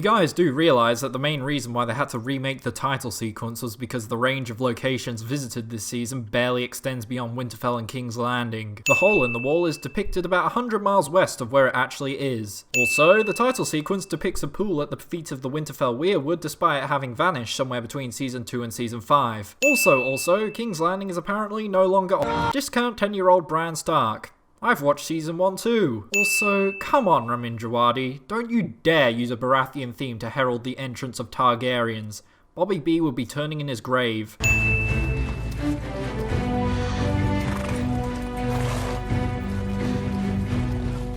guys do realise that the main reason why they had to remake the title sequence was because the range of locations visited this season barely extends beyond Winterfell and King's Landing. The hole in the wall is depicted about 100 miles west of where it actually is. Also, the title sequence depicts a pool at the feet of the Winterfell weirwood despite it having vanished somewhere between Season 2 and Season 5. Also, King's Landing is apparently no longer on. Discount 10-year-old Bran Stark. I've watched Season 1 too. Also, come on Ramin Djawadi, don't you dare use a Baratheon theme to herald the entrance of Targaryens. Bobby B would be turning in his grave.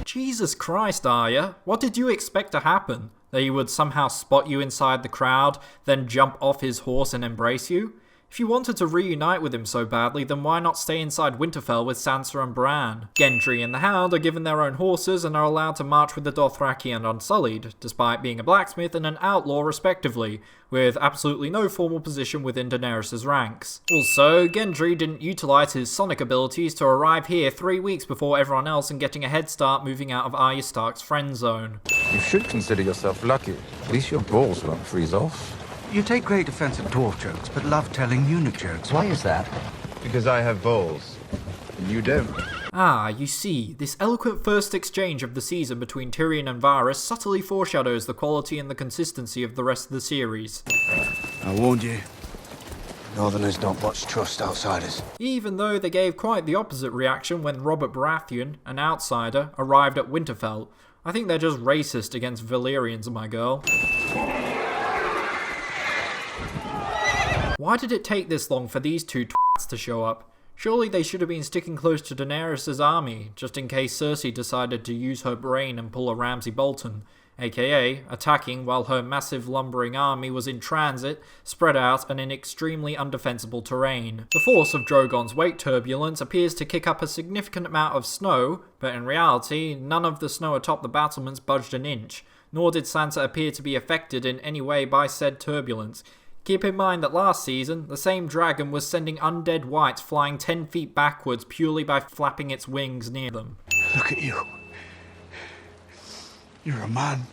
Jesus Christ, Arya, what did you expect to happen? That he would somehow spot you inside the crowd, then jump off his horse and embrace you? If you wanted to reunite with him so badly, then why not stay inside Winterfell with Sansa and Bran? Gendry and the Hound are given their own horses and are allowed to march with the Dothraki and Unsullied, despite being a blacksmith and an outlaw respectively, with absolutely no formal position within Daenerys' ranks. Also, Gendry didn't utilise his sonic abilities to arrive here 3 weeks before everyone else and getting a head start moving out of Arya Stark's friend zone. You should consider yourself lucky. At least your balls won't freeze off. You take great offense at dwarf jokes, but love telling eunuch jokes. Why is that? Because I have balls. And you don't. Ah, you see, this eloquent first exchange of the season between Tyrion and Varys subtly foreshadows the quality and the consistency of the rest of the series. I warned you. Northerners don't much trust outsiders. Even though they gave quite the opposite reaction when Robert Baratheon, an outsider, arrived at Winterfell. I think they're just racist against Valyrians, my girl. Why did it take this long for these two twats to show up? Surely they should have been sticking close to Daenerys' army, just in case Cersei decided to use her brain and pull a Ramsay Bolton, aka attacking while her massive lumbering army was in transit, spread out and in extremely undefensible terrain. The force of Drogon's weight turbulence appears to kick up a significant amount of snow, but in reality, none of the snow atop the battlements budged an inch, nor did Sansa appear to be affected in any way by said turbulence. Keep in mind that last season, the same dragon was sending undead wights flying 10 feet backwards purely by flapping its wings near them. Look at you. You're a man.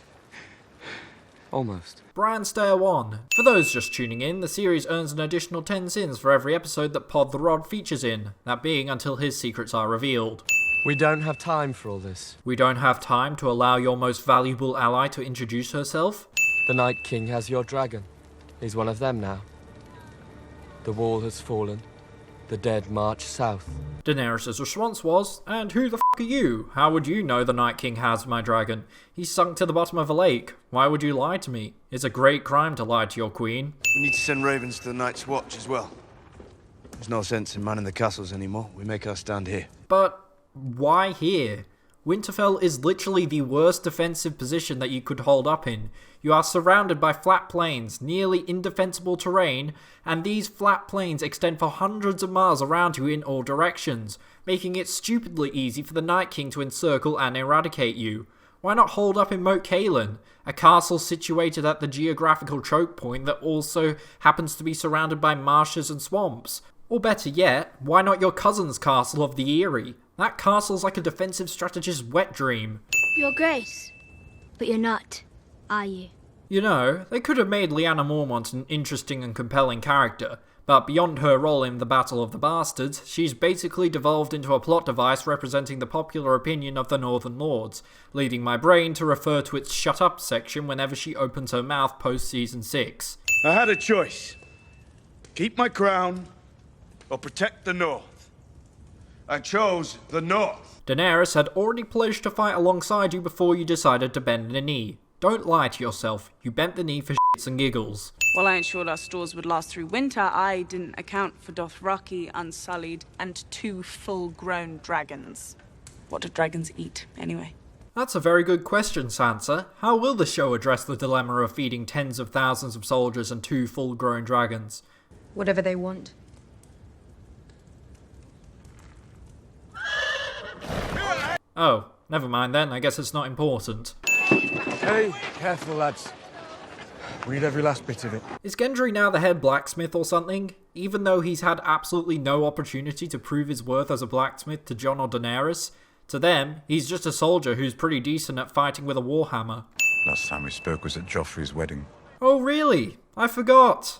Almost. Bran Stair 1. For those just tuning in, the series earns an additional 10 sins for every episode that Pod the Rod features in, that being until his secrets are revealed. We don't have time for all this. We don't have time to allow your most valuable ally to introduce herself? The Night King has your dragon. He's one of them now. The wall has fallen. The dead march south. Daenerys' response was, and who the f*** are you? How would you know the Night King has my dragon? He's sunk to the bottom of a lake. Why would you lie to me? It's a great crime to lie to your queen. We need to send ravens to the Night's Watch as well. There's no sense in manning the castles anymore. We make our stand here. But why here? Winterfell is literally the worst defensive position that you could hold up in. You are surrounded by flat plains, nearly indefensible terrain, and these flat plains extend for hundreds of miles around you in all directions, making it stupidly easy for the Night King to encircle and eradicate you. Why not hold up in Moat Cailin, a castle situated at the geographical choke point that also happens to be surrounded by marshes and swamps? Or better yet, why not your cousin's castle of the Eyrie? That castle's like a defensive strategist's wet dream. Your Grace. But you're not, are you? You know, they could have made Lyanna Mormont an interesting and compelling character, but beyond her role in the Battle of the Bastards, she's basically devolved into a plot device representing the popular opinion of the Northern Lords, leading my brain to refer to its shut up section whenever she opens her mouth post Season 6. I had a choice. Keep my crown or protect the North. I chose the North. Daenerys had already pledged to fight alongside you before you decided to bend the knee. Don't lie to yourself, you bent the knee for shits and giggles. While I ensured our stores would last through winter, I didn't account for Dothraki, Unsullied, and 2 full-grown dragons. What do dragons eat, anyway? That's a very good question, Sansa. How will the show address the dilemma of feeding tens of thousands of soldiers and 2 full-grown dragons? Whatever they want. Oh, never mind then, I guess it's not important. Hey, careful lads. We need every last bit of it. Is Gendry now the head blacksmith or something? Even though he's had absolutely no opportunity to prove his worth as a blacksmith to Jon or Daenerys? To them, he's just a soldier who's pretty decent at fighting with a warhammer. Last time we spoke was at Joffrey's wedding. Oh really? I forgot.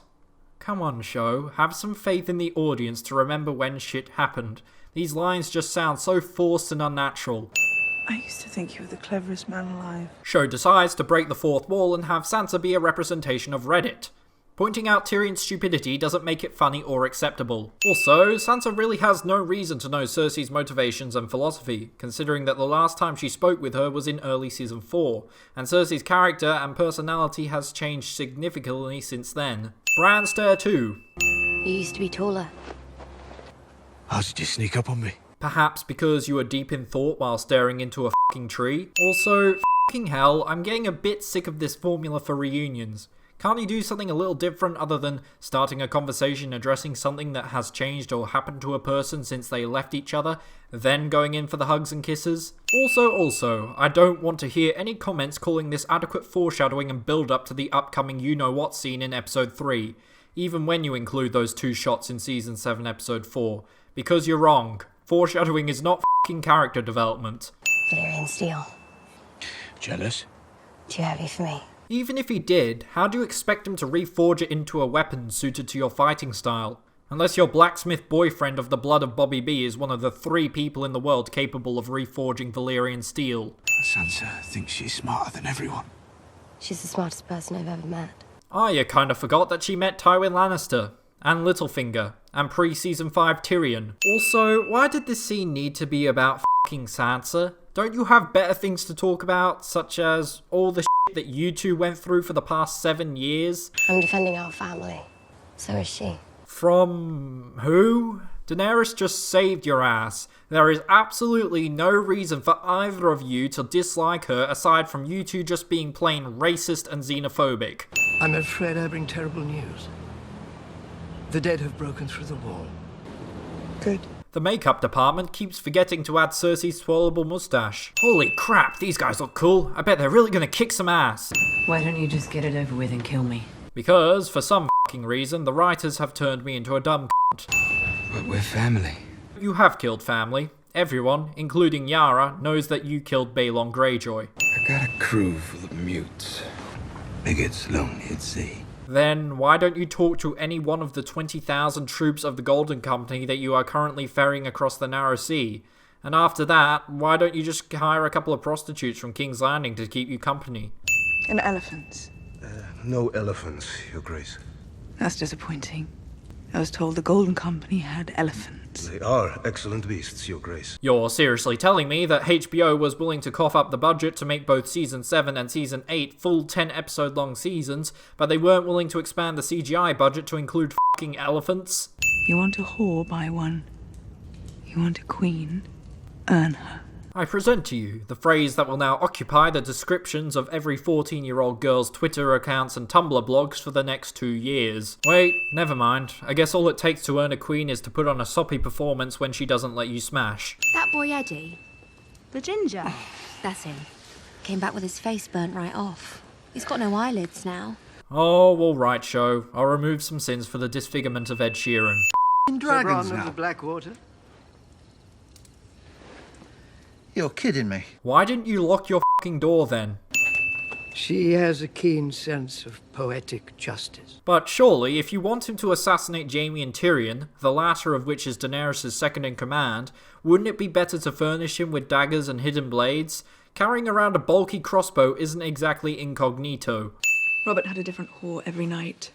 Come on, show. Have some faith in the audience to remember when shit happened. These lines just sound so forced and unnatural. I used to think you were the cleverest man alive. Show decides to break the fourth wall and have Sansa be a representation of Reddit. Pointing out Tyrion's stupidity doesn't make it funny or acceptable. Also, Sansa really has no reason to know Cersei's motivations and philosophy, considering that the last time she spoke with her was in early season 4, and Cersei's character and personality has changed significantly since then. Bran stare too. You used to be taller. How did you sneak up on me? Perhaps because you were deep in thought while staring into a fucking tree. Also, fucking hell, I'm getting a bit sick of this formula for reunions. Can't you do something a little different other than starting a conversation addressing something that has changed or happened to a person since they left each other, then going in for the hugs and kisses? Also, I don't want to hear any comments calling this adequate foreshadowing and build up to the upcoming you-know-what scene in episode 3, even when you include those 2 shots in season 7 episode 4, because you're wrong. Foreshadowing is not f***ing character development. Valyrian steel. Jealous? Too heavy for me. Even if he did, how do you expect him to reforge it into a weapon suited to your fighting style? Unless your blacksmith boyfriend of the blood of Bobby B is one of the 3 people in the world capable of reforging Valyrian steel. Sansa thinks she's smarter than everyone. She's the smartest person I've ever met. You kinda forgot that she met Tywin Lannister, and Littlefinger, and pre-season 5 Tyrion. Also, why did this scene need to be about f***ing Sansa? Don't you have better things to talk about, such as all the shit that you two went through for the past 7 years? I'm defending our family. So is she. From who? Daenerys just saved your ass. There is absolutely no reason for either of you to dislike her aside from you two just being plain racist and xenophobic. I'm afraid I bring terrible news. The dead have broken through the wall. Good. The makeup department keeps forgetting to add Cersei's swallowable mustache. Holy crap, these guys look cool. I bet they're really gonna kick some ass. Why don't you just get it over with and kill me? Because, for some f***ing reason, the writers have turned me into a dumb c***. But we're family. You have killed family. Everyone, including Yara, knows that you killed Balon Greyjoy. I got a crew full of mutes. It gets lonely at sea. Then why don't you talk to any one of the 20,000 troops of the Golden Company that you are currently ferrying across the Narrow Sea? And after that, why don't you just hire a couple of prostitutes from King's Landing to keep you company? And elephants. No elephants, Your Grace. That's disappointing. I was told the Golden Company had elephants. They are excellent beasts, Your Grace. You're seriously telling me that HBO was willing to cough up the budget to make both Season 7 and Season 8 full 10-episode long seasons, but they weren't willing to expand the CGI budget to include f***ing elephants? You want a whore, buy one. You want a queen, earn her. I present to you the phrase that will now occupy the descriptions of every 14-year-old girl's Twitter accounts and Tumblr blogs for the next 2 years. Wait, never mind. I guess all it takes to earn a queen is to put on a soppy performance when she doesn't let you smash. That boy Eddie? The ginger? That's him. Came back with his face burnt right off. He's got no eyelids now. Oh, alright, show. I'll remove some sins for the disfigurement of Ed Sheeran. Dragons now. Blackwater. You're kidding me. Why didn't you lock your f***ing door then? She has a keen sense of poetic justice. But surely, if you want him to assassinate Jaime and Tyrion, the latter of which is Daenerys' second-in-command, wouldn't it be better to furnish him with daggers and hidden blades? Carrying around a bulky crossbow isn't exactly incognito. Robert had a different whore every night.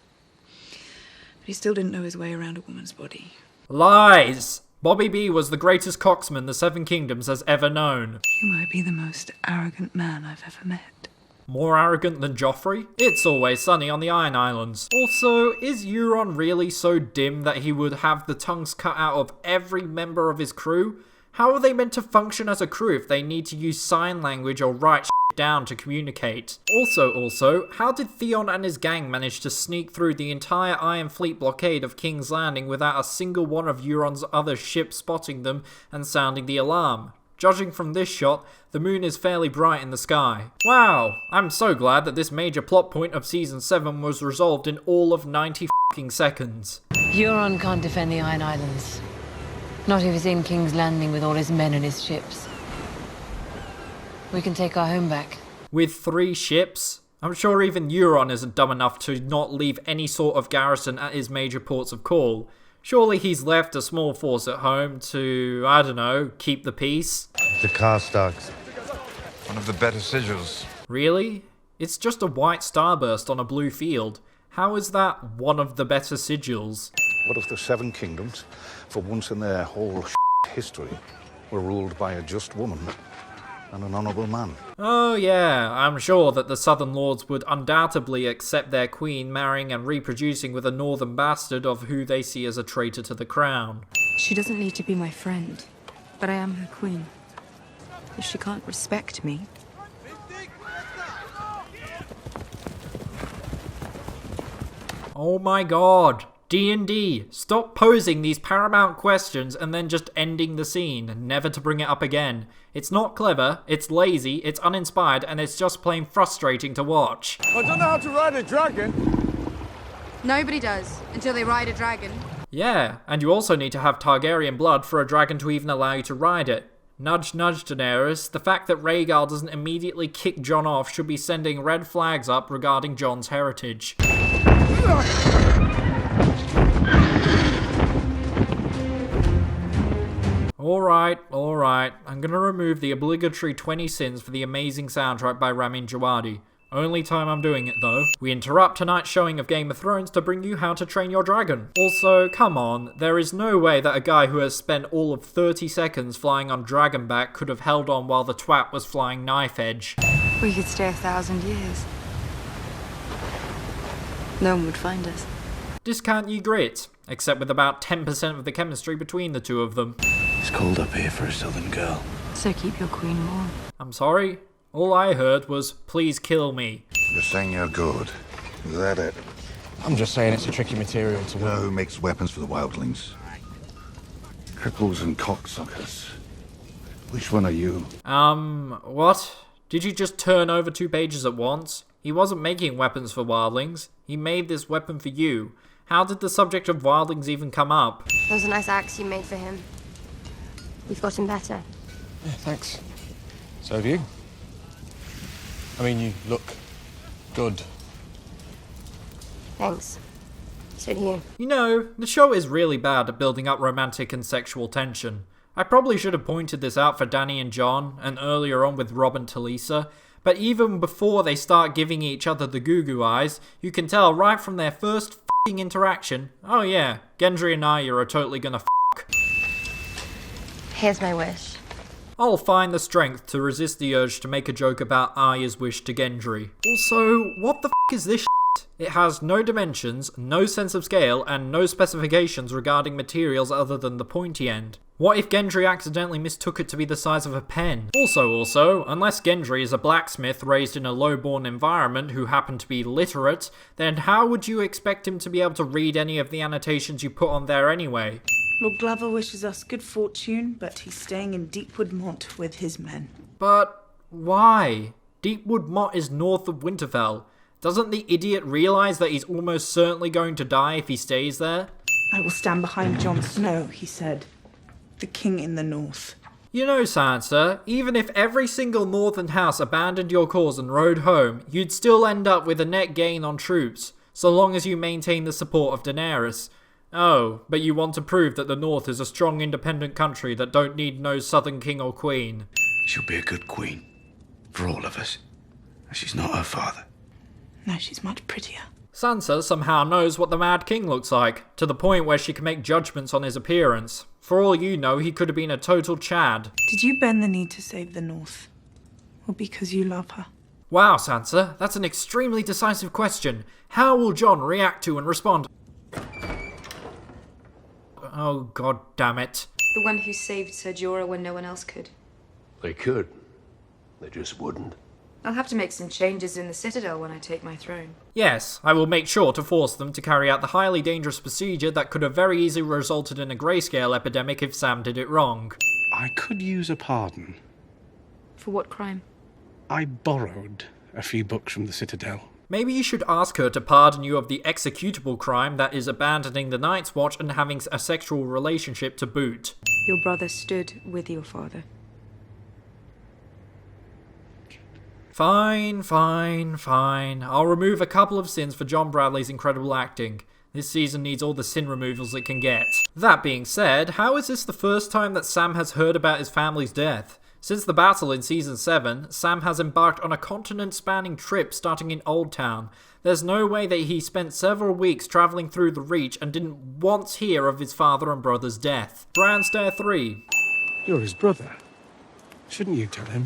But he still didn't know his way around a woman's body. Lies! Bobby B was the greatest coxman the Seven Kingdoms has ever known. You might be the most arrogant man I've ever met. More arrogant than Joffrey? It's always sunny on the Iron Islands. Also, is Euron really so dim that he would have the tongues cut out of every member of his crew? How are they meant to function as a crew if they need to use sign language or write down to communicate? Also, how did Theon and his gang manage to sneak through the entire Iron Fleet blockade of King's Landing without a single one of Euron's other ships spotting them and sounding the alarm? Judging from this shot, the moon is fairly bright in the sky. Wow, I'm so glad that this major plot point of Season 7 was resolved in all of 90 f***ing seconds. Euron can't defend the Iron Islands. Not if he's in King's Landing with all his men and his ships. We can take our home back. With 3 ships? I'm sure even Euron isn't dumb enough to not leave any sort of garrison at his major ports of call. Surely he's left a small force at home to, I don't know, keep the peace? The Carstocks. One of the better sigils. Really? It's just a white starburst on a blue field. How is that one of the better sigils? What if the 7 kingdoms, for once in their whole history, were ruled by a just woman and an honourable man? Oh yeah, I'm sure that the Southern Lords would undoubtedly accept their queen marrying and reproducing with a northern bastard of who they see as a traitor to the crown. She doesn't need to be my friend, but I am her queen. If she can't respect me... Oh my god. D&D, stop posing these paramount questions and then just ending the scene, never to bring it up again. It's not clever, it's lazy, it's uninspired, and it's just plain frustrating to watch. I don't know how to ride a dragon. Nobody does, until they ride a dragon. Yeah, and you also need to have Targaryen blood for a dragon to even allow you to ride it. Nudge nudge, Daenerys, the fact that Rhaegar doesn't immediately kick Jon off should be sending red flags up regarding Jon's heritage. Alright, I'm gonna remove the obligatory 20 sins for the amazing soundtrack by Ramin Djawadi. Only time I'm doing it though. We interrupt tonight's showing of Game of Thrones to bring you How to Train Your Dragon. Also, come on, there is no way that a guy who has spent all of 30 seconds flying on Dragonback could have held on while the twat was flying Knife Edge. We could stay 1,000 years. No one would find us. Discount ye grit, except with about 10% of the chemistry between the two of them. It's cold up here for a southern girl. So keep your queen warm. I'm sorry? All I heard was, please kill me. You're saying you're good. Is that it? I'm just saying it's a tricky material to You know work. who makes weapons for the wildlings? Cripples and cocksuckers. Which one are you? What? Did you just turn over 2 pages at once? He wasn't making weapons for wildlings. He made this weapon for you. How did the subject of wildlings even come up? That was a nice axe you made for him. You've got him better. Yeah, thanks. So have you. I mean, you look good. Thanks. So do you. You know, the show is really bad at building up romantic and sexual tension. I probably should have pointed this out for Dany and Jon, and earlier on with Robb and Talisa, but even before they start giving each other the goo-goo eyes, you can tell right from their first f***ing interaction, oh yeah, Gendry and Arya are totally gonna f***. Here's my wish. I'll find the strength to resist the urge to make a joke about Arya's wish to Gendry. Also, what the f*** is this shit? It has no dimensions, no sense of scale, and no specifications regarding materials other than the pointy end. What if Gendry accidentally mistook it to be the size of a pen? Also, unless Gendry is a blacksmith raised in a low-born environment who happened to be literate, then how would you expect him to be able to read any of the annotations you put on there anyway? Lord Glover wishes us good fortune, but he's staying in Deepwood Motte with his men. But why? Deepwood Motte is north of Winterfell. Doesn't the idiot realise that he's almost certainly going to die if he stays there? I will stand behind Jon Snow, he said. The king in the north. You know, Sansa, even if every single northern house abandoned your cause and rode home, you'd still end up with a net gain on troops, so long as you maintain the support of Daenerys. Oh, but you want to prove that the North is a strong independent country that don't need no southern king or queen. She'll be a good queen. For all of us. She's not her father. No, she's much prettier. Sansa somehow knows what the Mad King looks like, to the point where she can make judgments on his appearance. For all you know, he could have been a total Chad. Did you bend the knee to save the North? Or because you love her? Wow, Sansa, that's an extremely decisive question. How will Jon react to and respond? Oh, god damn it. The one who saved Ser Jorah when no one else could. They could. They just wouldn't. I'll have to make some changes in the Citadel when I take my throne. Yes, I will make sure to force them to carry out the highly dangerous procedure that could have very easily resulted in a grayscale epidemic if Sam did it wrong. I could use a pardon. For what crime? I borrowed a few books from the Citadel. Maybe you should ask her to pardon you of the executable crime that is abandoning the Night's Watch and having a sexual relationship to boot. Your brother stood with your father. Fine. I'll remove a couple of sins for John Bradley's incredible acting. This season needs all the sin removals it can get. That being said, how is this the first time that Sam has heard about his family's death? Since the battle in Season 7, Sam has embarked on a continent-spanning trip starting in Old Town. There's no way that he spent several weeks travelling through the Reach and didn't once hear of his father and brother's death. Bran Stair 3. You're his brother. Shouldn't you tell him?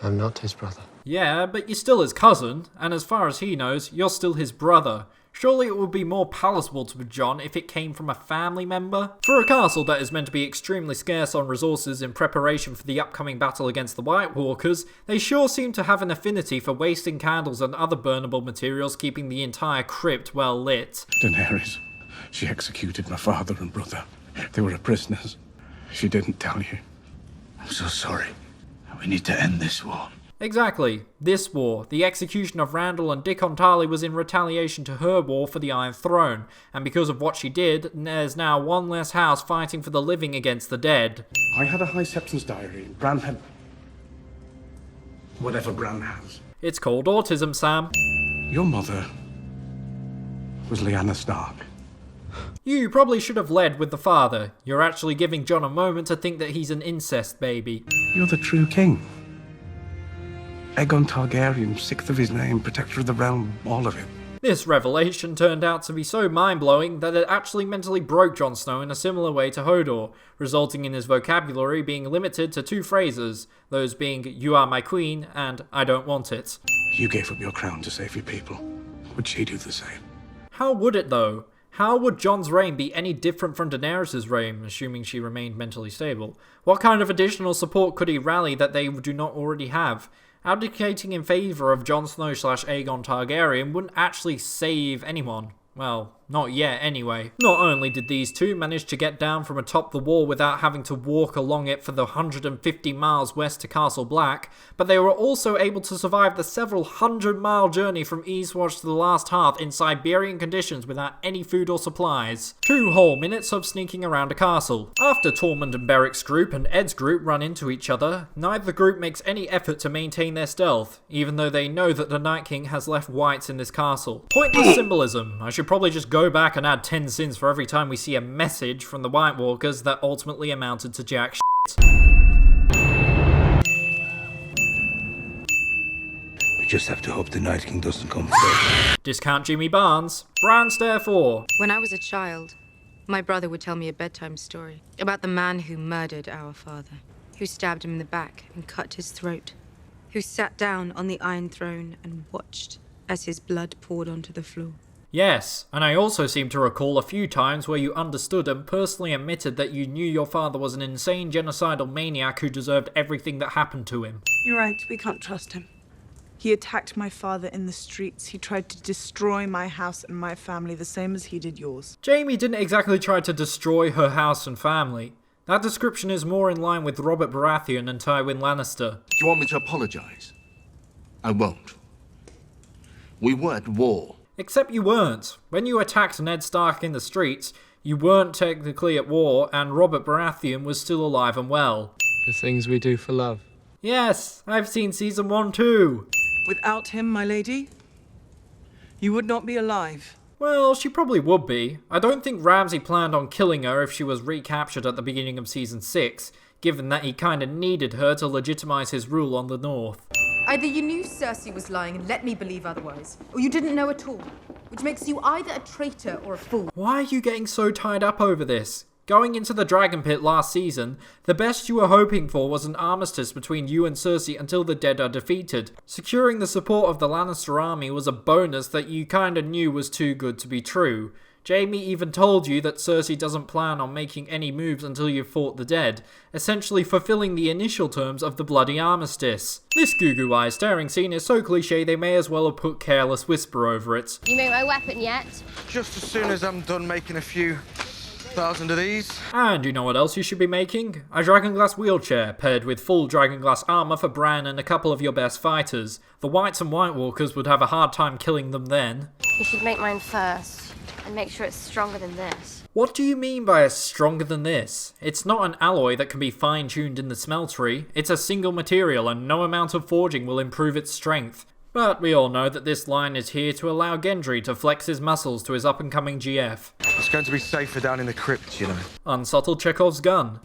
I'm not his brother. Yeah, but you're still his cousin, and as far as he knows, you're still his brother. Surely it would be more palatable to Jon if it came from a family member? For a castle that is meant to be extremely scarce on resources in preparation for the upcoming battle against the White Walkers, they sure seem to have an affinity for wasting candles and other burnable materials, keeping the entire crypt well lit. Daenerys, she executed my father and brother. They were prisoners. She didn't tell you. I'm so sorry. We need to end this war. Exactly. This war, the execution of Randall and Dickon Tarly, was in retaliation to her war for the Iron Throne, and because of what she did, there's now one less house fighting for the living against the dead. I had a High Septon's diary. Bran had... whatever Bran has. It's called autism, Sam. Your mother was Lyanna Stark. You probably should have led with the father. You're actually giving Jon a moment to think that he's an incest baby. You're the true king. Aegon Targaryen, 6th of his name, protector of the realm, all of it. This revelation turned out to be so mind-blowing that it actually mentally broke Jon Snow in a similar way to Hodor, resulting in his vocabulary being limited to 2 phrases, those being "you are my queen" and "I don't want it." You gave up your crown to save your people. Would she do the same? How would it though? How would Jon's reign be any different from Daenerys' reign, assuming she remained mentally stable? What kind of additional support could he rally that they do not already have? Abdicating in favour of Jon Snow / Aegon Targaryen wouldn't actually save anyone. Well, not yet anyway. Not only did these two manage to get down from atop the wall without having to walk along it for the 150 miles west to Castle Black, but they were also able to survive the several 100-mile journey from Eastwatch to the Last Hearth in Siberian conditions without any food or supplies. 2 whole minutes of sneaking around a castle. After Tormund and Beric's group and Ed's group run into each other, neither group makes any effort to maintain their stealth, even though they know that the Night King has left whites in this castle. Pointless symbolism. I should probably just go back and add 10 sins for every time we see a message from the White Walkers that ultimately amounted to jack shit. We just have to hope the Night King doesn't come first. Discount Jimmy Barnes. Bran Stair 4. When I was a child, my brother would tell me a bedtime story about the man who murdered our father, who stabbed him in the back and cut his throat, who sat down on the Iron Throne and watched as his blood poured onto the floor. Yes, and I also seem to recall a few times where you understood and personally admitted that you knew your father was an insane genocidal maniac who deserved everything that happened to him. You're right, we can't trust him. He attacked my father in the streets. He tried to destroy my house and my family the same as he did yours. Jaime didn't exactly try to destroy her house and family. That description is more in line with Robert Baratheon and Tywin Lannister. Do you want me to apologise? I won't. We were at war. Except you weren't. When you attacked Ned Stark in the streets, you weren't technically at war, and Robert Baratheon was still alive and well. The things we do for love. Yes, I've seen season 1 too. Without him, my lady, you would not be alive. Well, she probably would be. I don't think Ramsay planned on killing her if she was recaptured at the beginning of season 6, given that he kinda needed her to legitimize his rule on the North. Either you knew Cersei was lying and let me believe otherwise, or you didn't know at all, which makes you either a traitor or a fool. Why are you getting so tied up over this? Going into the Dragon Pit last season, the best you were hoping for was an armistice between you and Cersei until the dead are defeated. Securing the support of the Lannister army was a bonus that you kinda knew was too good to be true. Jaime even told you that Cersei doesn't plan on making any moves until you've fought the dead, essentially fulfilling the initial terms of the bloody armistice. This goo-goo-eyed staring scene is so cliche they may as well have put Careless Whisper over it. You make my weapon yet? Just as soon as I'm done making a few thousand of these. And you know what else you should be making? A dragonglass wheelchair, paired with full dragonglass armor for Bran and a couple of your best fighters. The Whites and White Walkers would have a hard time killing them then. You should make mine first. and make sure it's stronger than this. What do you mean by a stronger than this? It's not an alloy that can be fine-tuned in the smeltery. It's a single material and no amount of forging will improve its strength. But we all know that this line is here to allow Gendry to flex his muscles to his up-and-coming GF. It's going to be safer down in the crypt, you know. Unsubtle Chekhov's gun.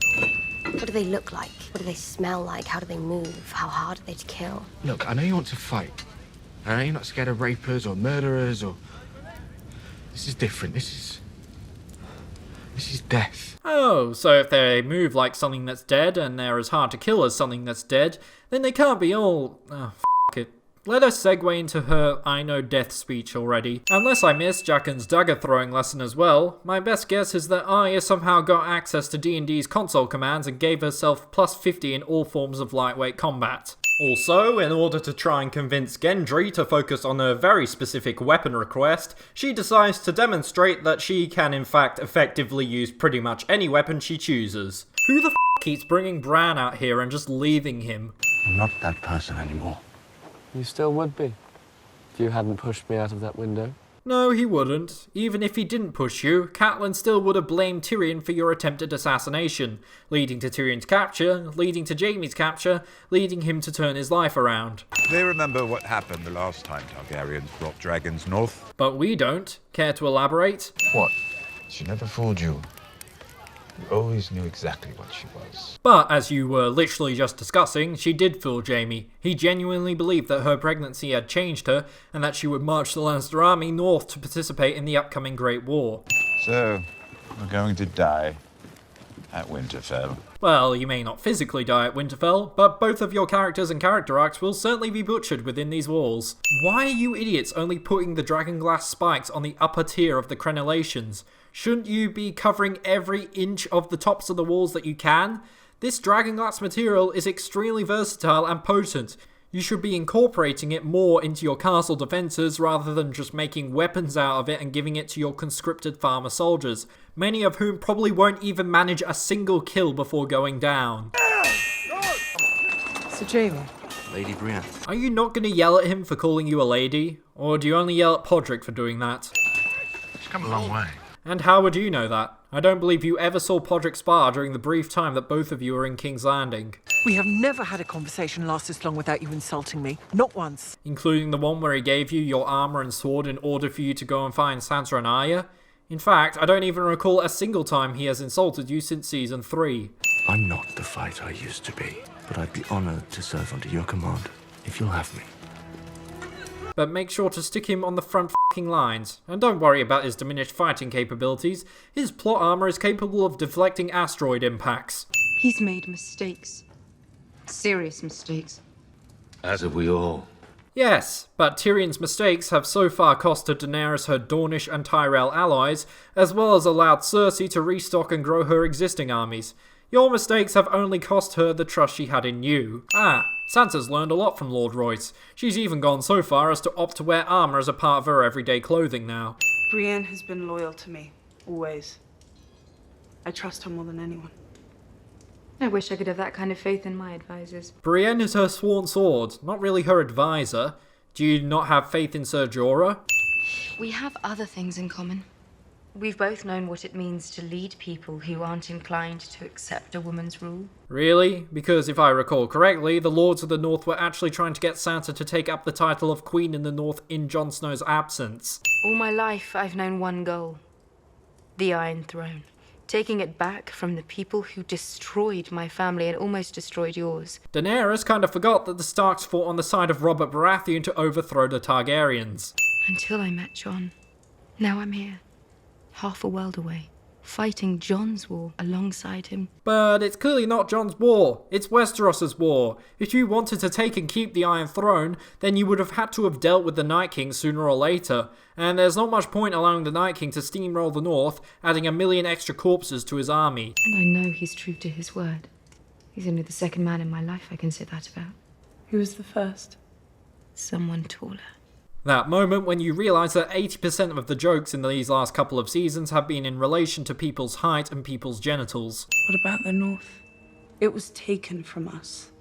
What do they look like? What do they smell like? How do they move? How hard are they to kill? Look, I know you want to fight. I know you're not scared of rapers or murderers or... This is different. This is death. Oh, so if they move like something that's dead and they're as hard to kill as something that's dead, then they can't be all... Oh, f*** it. Let us segue into her I know death speech already. Unless I missed Jaqen's dagger throwing lesson as well, my best guess is that Arya somehow got access to D&D's console commands and gave herself plus 50 in all forms of lightweight combat. Also, in order to try and convince Gendry to focus on a very specific weapon request, she decides to demonstrate that she can in fact effectively use pretty much any weapon she chooses. Who the f*** keeps bringing Bran out here and just leaving him? I'm not that person anymore. You still would be, if you hadn't pushed me out of that window. No, he wouldn't. Even if he didn't push you, Catelyn still would have blamed Tyrion for your attempted assassination, leading to Tyrion's capture, leading to Jaime's capture, leading him to turn his life around. They remember what happened the last time Targaryens brought dragons north. But we don't. Care to elaborate? What? She never fooled you. You always knew exactly what she was. But, as you were literally just discussing, she did fool Jaime. He genuinely believed that her pregnancy had changed her, and that she would march the Lannister army north to participate in the upcoming Great War. So, we're going to die at Winterfell. Well, you may not physically die at Winterfell, but both of your characters and character arcs will certainly be butchered within these walls. Why are you idiots only putting the dragonglass spikes on the upper tier of the crenellations? Shouldn't you be covering every inch of the tops of the walls that you can? This dragonglass material is extremely versatile and potent. You should be incorporating it more into your castle defences rather than just making weapons out of it and giving it to your conscripted farmer soldiers, many of whom probably won't even manage a single kill before going down. So Jaime. Lady Brienne. Are you not going to yell at him for calling you a lady? Or do you only yell at Podrick for doing that? She's come a long way. And how would you know that? I don't believe you ever saw Podrick spar during the brief time that both of you were in King's Landing. We have never had a conversation last this long without you insulting me. Not once. Including the one where he gave you your armor and sword in order for you to go and find Sansa and Arya? In fact, I don't even recall a single time he has insulted you since Season 3. I'm not the fighter I used to be, but I'd be honored to serve under your command, if you'll have me. But make sure to stick him on the front f***ing lines. And don't worry about his diminished fighting capabilities. His plot armor is capable of deflecting asteroid impacts. He's made mistakes. Serious mistakes. As have we all. Yes, but Tyrion's mistakes have so far costed Daenerys her Dornish and Tyrell allies, as well as allowed Cersei to restock and grow her existing armies. Your mistakes have only cost her the trust she had in you. Sansa's learned a lot from Lord Royce. She's even gone so far as to opt to wear armor as a part of her everyday clothing now. Brienne has been loyal to me, always. I trust her more than anyone. I wish I could have that kind of faith in my advisors. Brienne is her sworn sword, not really her advisor. Do you not have faith in Ser Jorah? We have other things in common. We've both known what it means to lead people who aren't inclined to accept a woman's rule. Really? Because if I recall correctly, the Lords of the North were actually trying to get Sansa to take up the title of Queen in the North in Jon Snow's absence. All my life, I've known one goal. The Iron Throne. Taking it back from the people who destroyed my family and almost destroyed yours. Daenerys kind of forgot that the Starks fought on the side of Robert Baratheon to overthrow the Targaryens. Until I met Jon. Now I'm here. Half a world away, fighting Jon's war alongside him. But it's clearly not Jon's war, it's Westeros's war. If you wanted to take and keep the Iron Throne, then you would have had to have dealt with the Night King sooner or later, and there's not much point allowing the Night King to steamroll the North, adding 1 million extra corpses to his army. And I know he's true to his word. He's only the second man in my life I can say that about. Who was the first? Someone taller. That moment when you realise that 80% of the jokes in these last couple of seasons have been in relation to people's height and people's genitals. What about the North? It was taken from us.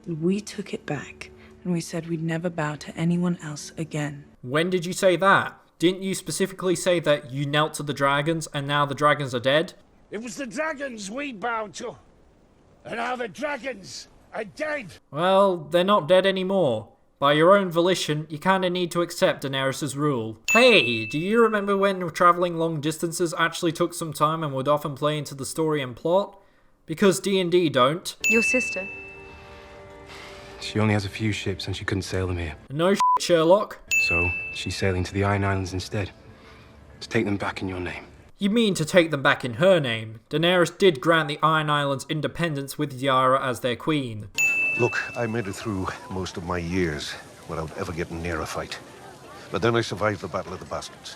And we took it back, and we said we'd never bow to anyone else again. When did you say that? Didn't you specifically say that you knelt to the dragons and now the dragons are dead? It was the dragons we bowed to. And now the dragons are dead. Well, they're not dead anymore. By your own volition, you kinda need to accept Daenerys' rule. Hey, do you remember when travelling long distances actually took some time and would often play into the story and plot? Because D&D don't. Your sister? She only has a few ships and she couldn't sail them here. No shit, Sherlock. So she's sailing to the Iron Islands instead. To take them back in your name. You mean to take them back in her name. Daenerys did grant the Iron Islands independence with Yara as their queen. Look, I made it through most of my years without ever getting near a fight. But then I survived the Battle of the Bastards,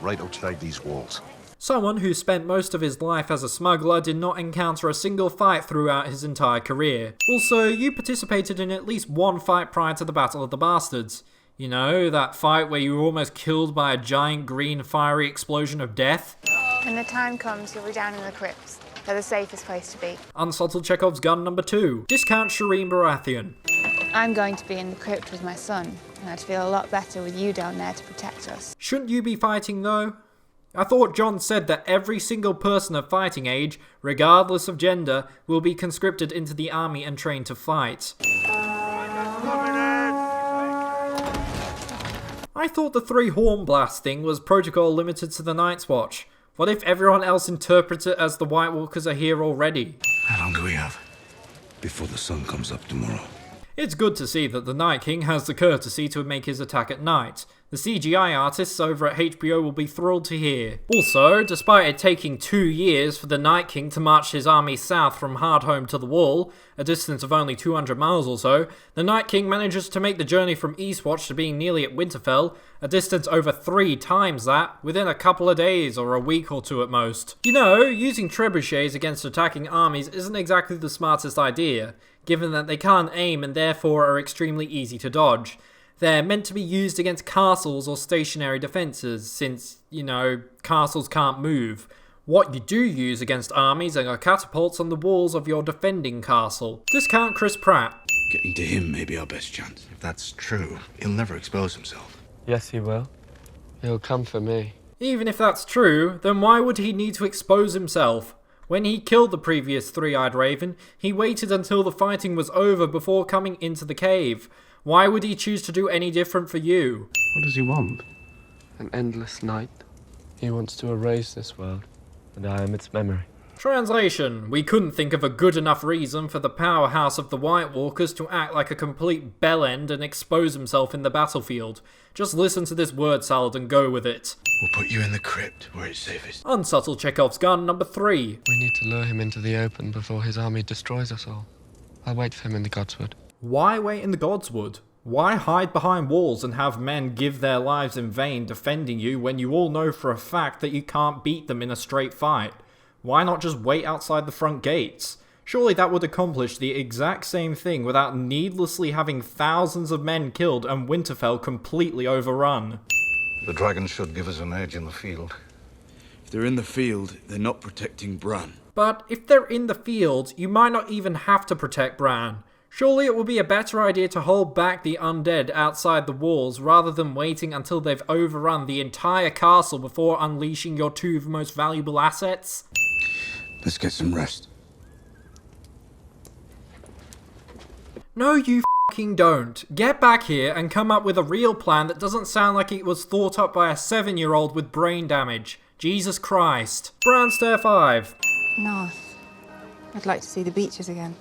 right outside these walls. Someone who spent most of his life as a smuggler did not encounter a single fight throughout his entire career. Also, you participated in at least one fight prior to the Battle of the Bastards. You know, that fight where you were almost killed by a giant green fiery explosion of death? When the time comes, you'll be down in the crypts. They're the safest place to be. Unsubtle Chekhov's gun number 2. Discount Shireen Baratheon. I'm going to be in the crypt with my son, and I'd feel a lot better with you down there to protect us. Shouldn't you be fighting though? I thought Jon said that every single person of fighting age, regardless of gender, will be conscripted into the army and trained to fight. I thought the 3 horn blast thing was protocol limited to the Night's Watch. What if everyone else interprets it as the White Walkers are here already? How long do we have before the sun comes up tomorrow? It's good to see that the Night King has the courtesy to make his attack at night. The CGI artists over at HBO will be thrilled to hear. Also, despite it taking 2 years for the Night King to march his army south from Hardhome to the Wall, a distance of only 200 miles or so, the Night King manages to make the journey from Eastwatch to being nearly at Winterfell, a distance over 3 times that, within a couple of days or a week or 2 at most. You know, using trebuchets against attacking armies isn't exactly the smartest idea, given that they can't aim and therefore are extremely easy to dodge. They're meant to be used against castles or stationary defences, since, you know, castles can't move. What you do use against armies are catapults on the walls of your defending castle. Discount Chris Pratt. Getting to him may be our best chance. If that's true, he'll never expose himself. Yes, he will. He'll come for me. Even if that's true, then why would he need to expose himself? When he killed the previous three-eyed raven, he waited until the fighting was over before coming into the cave. Why would he choose to do any different for you? What does he want? An endless night. He wants to erase this world, and I am its memory. Translation: we couldn't think of a good enough reason for the powerhouse of the White Walkers to act like a complete bellend and expose himself in the battlefield. Just listen to this word salad and go with it. We'll put you in the crypt where it's safest. Unsubtle Chekhov's gun number 3. We need to lure him into the open before his army destroys us all. I'll wait for him in the Godswood. Why wait in the Godswood? Why hide behind walls and have men give their lives in vain defending you when you all know for a fact that you can't beat them in a straight fight? Why not just wait outside the front gates? Surely that would accomplish the exact same thing without needlessly having thousands of men killed and Winterfell completely overrun. The dragons should give us an edge in the field. If they're in the field, they're not protecting Bran. But if they're in the field, you might not even have to protect Bran. Surely it would be a better idea to hold back the undead outside the walls rather than waiting until they've overrun the entire castle before unleashing your 2 most valuable assets? Let's get some rest. No, you f***ing don't. Get back here and come up with a real plan that doesn't sound like it was thought up by a 7-year-old with brain damage. Jesus Christ. Bran Stair 5. North. I'd like to see the beaches again.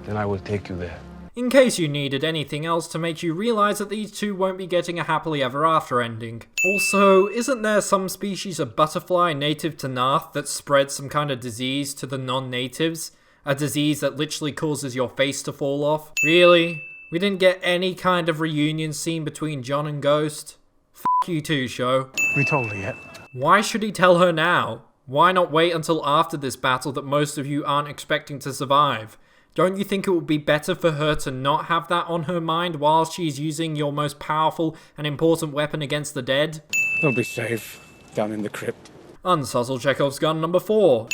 Then I will take you there. In case you needed anything else to make you realise that these 2 won't be getting a happily ever after ending. Also, isn't there some species of butterfly native to Narth that spreads some kind of disease to the non-natives? A disease that literally causes your face to fall off? Really? We didn't get any kind of reunion scene between Jon and Ghost? F*** you too, show. We told her yet? Why should he tell her now? Why not wait until after this battle that most of you aren't expecting to survive? Don't you think it would be better for her to not have that on her mind while she's using your most powerful and important weapon against the dead? They'll be safe down in the crypt. Unsubtle Chekhov's gun number 4.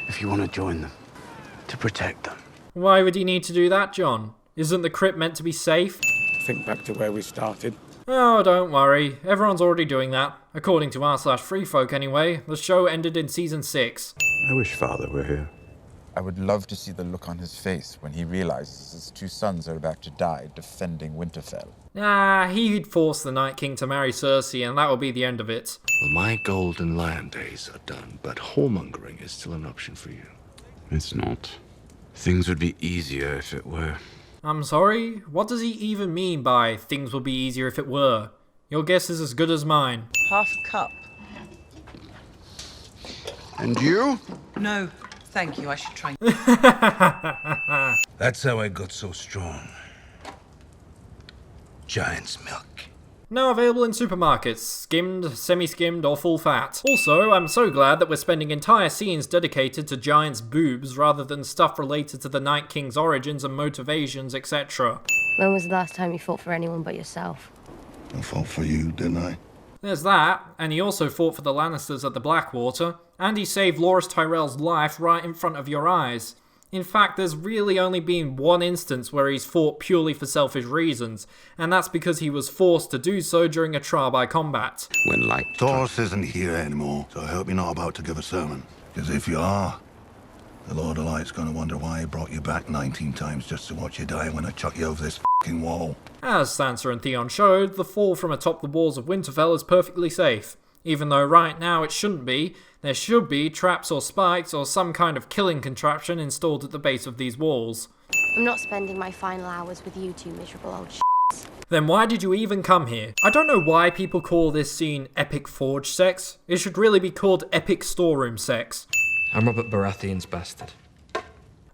If you want to join them, to protect them. Why would he need to do that, Jon? Isn't the crypt meant to be safe? Think back to where we started. Oh, don't worry. Everyone's already doing that. According to r/freefolk anyway, the show ended in season 6. I wish Father were here. I would love to see the look on his face when he realizes his 2 sons are about to die defending Winterfell. Nah, he'd force the Night King to marry Cersei and that would be the end of it. Well, my golden lion days are done, but whoremongering is still an option for you. It's not. Things would be easier if it were. I'm sorry? What does he even mean by things would be easier if it were? Your guess is as good as mine. Half a cup. And you? No, thank you. I should try. That's how I got so strong. Giant's milk. Now available in supermarkets, skimmed, semi-skimmed, or full fat. Also, I'm so glad that we're spending entire scenes dedicated to Giant's boobs rather than stuff related to the Night King's origins and motivations, etc. When was the last time you fought for anyone but yourself? I fought for you, didn't I? There's that, and he also fought for the Lannisters at the Blackwater, and he saved Loras Tyrell's life right in front of your eyes. In fact, there's really only been one instance where he's fought purely for selfish reasons, and that's because he was forced to do so during a trial by combat. When light... Taurus isn't here anymore, so I hope you're not about to give a sermon. Because if you are, the Lord of Light's gonna wonder why he brought you back 19 times just to watch you die when I chuck you over this f***ing wall. As Sansa and Theon showed, the fall from atop the walls of Winterfell is perfectly safe. Even though right now it shouldn't be, there should be traps or spikes or some kind of killing contraption installed at the base of these walls. I'm not spending my final hours with you two miserable old shits. Then why did you even come here? I don't know why people call this scene epic forge sex. It should really be called epic storeroom sex. I'm Robert Baratheon's bastard.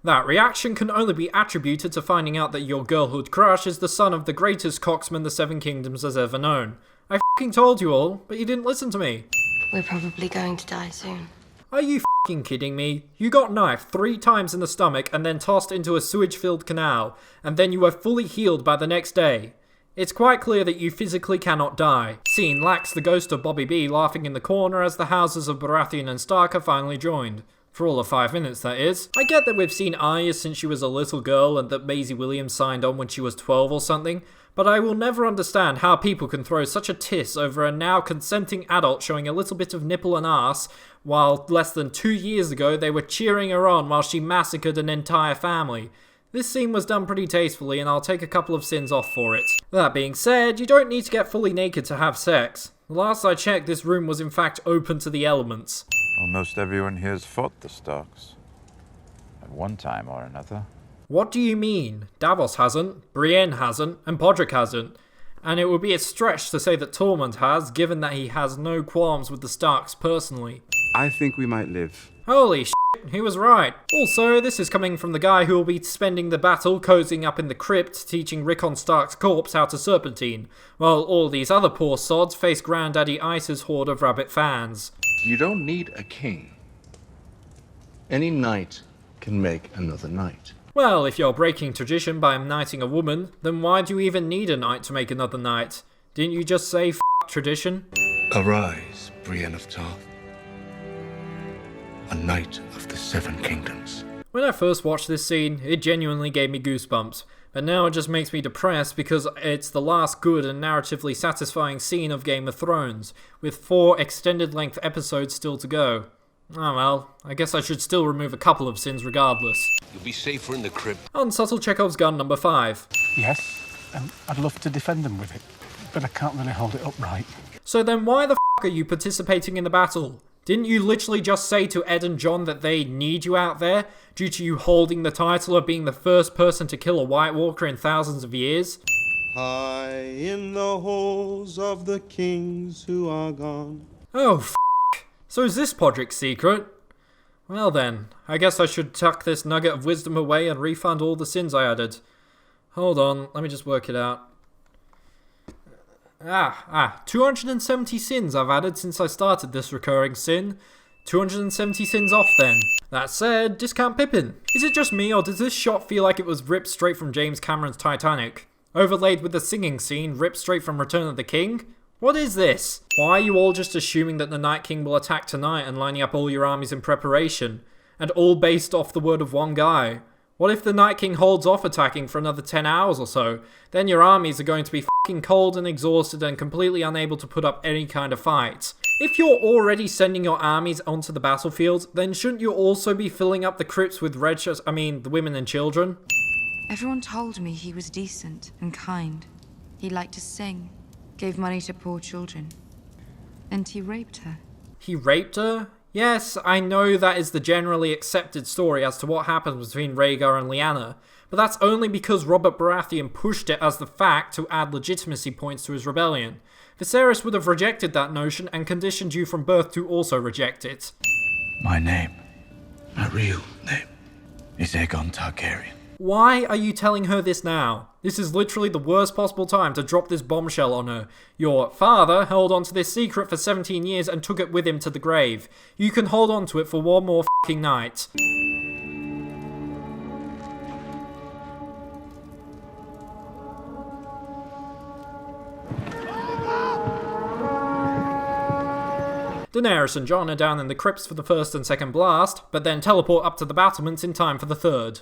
That reaction can only be attributed to finding out that your girlhood crush is the son of the greatest coxman the Seven Kingdoms has ever known. I f***ing told you all, but you didn't listen to me. We're probably going to die soon. Are you f***ing kidding me? You got knifed 3 times in the stomach and then tossed into a sewage-filled canal, and then you were fully healed by the next day. It's quite clear that you physically cannot die. Scene lacks the ghost of Bobby B laughing in the corner as the houses of Baratheon and Stark are finally joined. For all of 5 minutes, that is. I get that we've seen Arya since she was a little girl and that Maisie Williams signed on when she was 12 or something, but I will never understand how people can throw such a tiss over a now consenting adult showing a little bit of nipple and arse, while less than 2 years ago they were cheering her on while she massacred an entire family. This scene was done pretty tastefully and I'll take a couple of sins off for it. That being said, you don't need to get fully naked to have sex. The last I checked, this room was in fact open to the elements. Almost everyone here's fought the Starks. At one time or another. What do you mean? Davos hasn't, Brienne hasn't, and Podrick hasn't. And it would be a stretch to say that Tormund has, given that he has no qualms with the Starks personally. I think we might live. Holy shit, he was right. Also, this is coming from the guy who will be spending the battle cozying up in the crypt teaching Rickon Stark's corpse how to serpentine, while all these other poor sods face Granddaddy Ice's horde of rabbit fans. You don't need a king. Any knight can make another knight. Well, if you're breaking tradition by knighting a woman, then why do you even need a knight to make another knight? Didn't you just say f*** tradition? Arise, Brienne of Tarth. A knight of the Seven Kingdoms. When I first watched this scene, it genuinely gave me goosebumps, but now it just makes me depressed because it's the last good and narratively satisfying scene of Game of Thrones, with 4 extended-length episodes still to go. Oh well, I guess I should still remove a couple of sins regardless. You'll be safer in the crypt. Unsubtle Chekhov's gun number 5. Yes, and I'd love to defend them with it, but I can't really hold it upright. So then why the f*** are you participating in the battle? Didn't you literally just say to Ed and Jon that they need you out there, due to you holding the title of being the first person to kill a White Walker in thousands of years? High in the halls of the kings who are gone. Oh, f***. So is this Podrick's secret? Well then, I guess I should tuck this nugget of wisdom away and refund all the sins I added. Hold on, let me just work it out. 270 sins I've added since I started this recurring sin. 270 sins off then. That said, discount Pippin. Is it just me or does this shot feel like it was ripped straight from James Cameron's Titanic? Overlaid with the singing scene ripped straight from Return of the King? What is this? Why are you all just assuming that the Night King will attack tonight and lining up all your armies in preparation? And all based off the word of one guy? What if the Night King holds off attacking for another 10 hours or so? Then your armies are going to be fucking cold and exhausted and completely unable to put up any kind of fight. If you're already sending your armies onto the battlefield, then shouldn't you also be filling up the crypts with the women and children? Everyone told me he was decent and kind. He liked to sing, gave money to poor children. And he raped her. He raped her? Yes, I know that is the generally accepted story as to what happened between Rhaegar and Lyanna, but that's only because Robert Baratheon pushed it as the fact to add legitimacy points to his rebellion. Viserys would have rejected that notion and conditioned you from birth to also reject it. My name, my real name, is Aegon Targaryen. Why are you telling her this now? This is literally the worst possible time to drop this bombshell on her. Your father held on to this secret for 17 years and took it with him to the grave. You can hold on to it for one more fucking night. Daenerys and Jon are down in the crypts for the first and second blast, but then teleport up to the battlements in time for the third.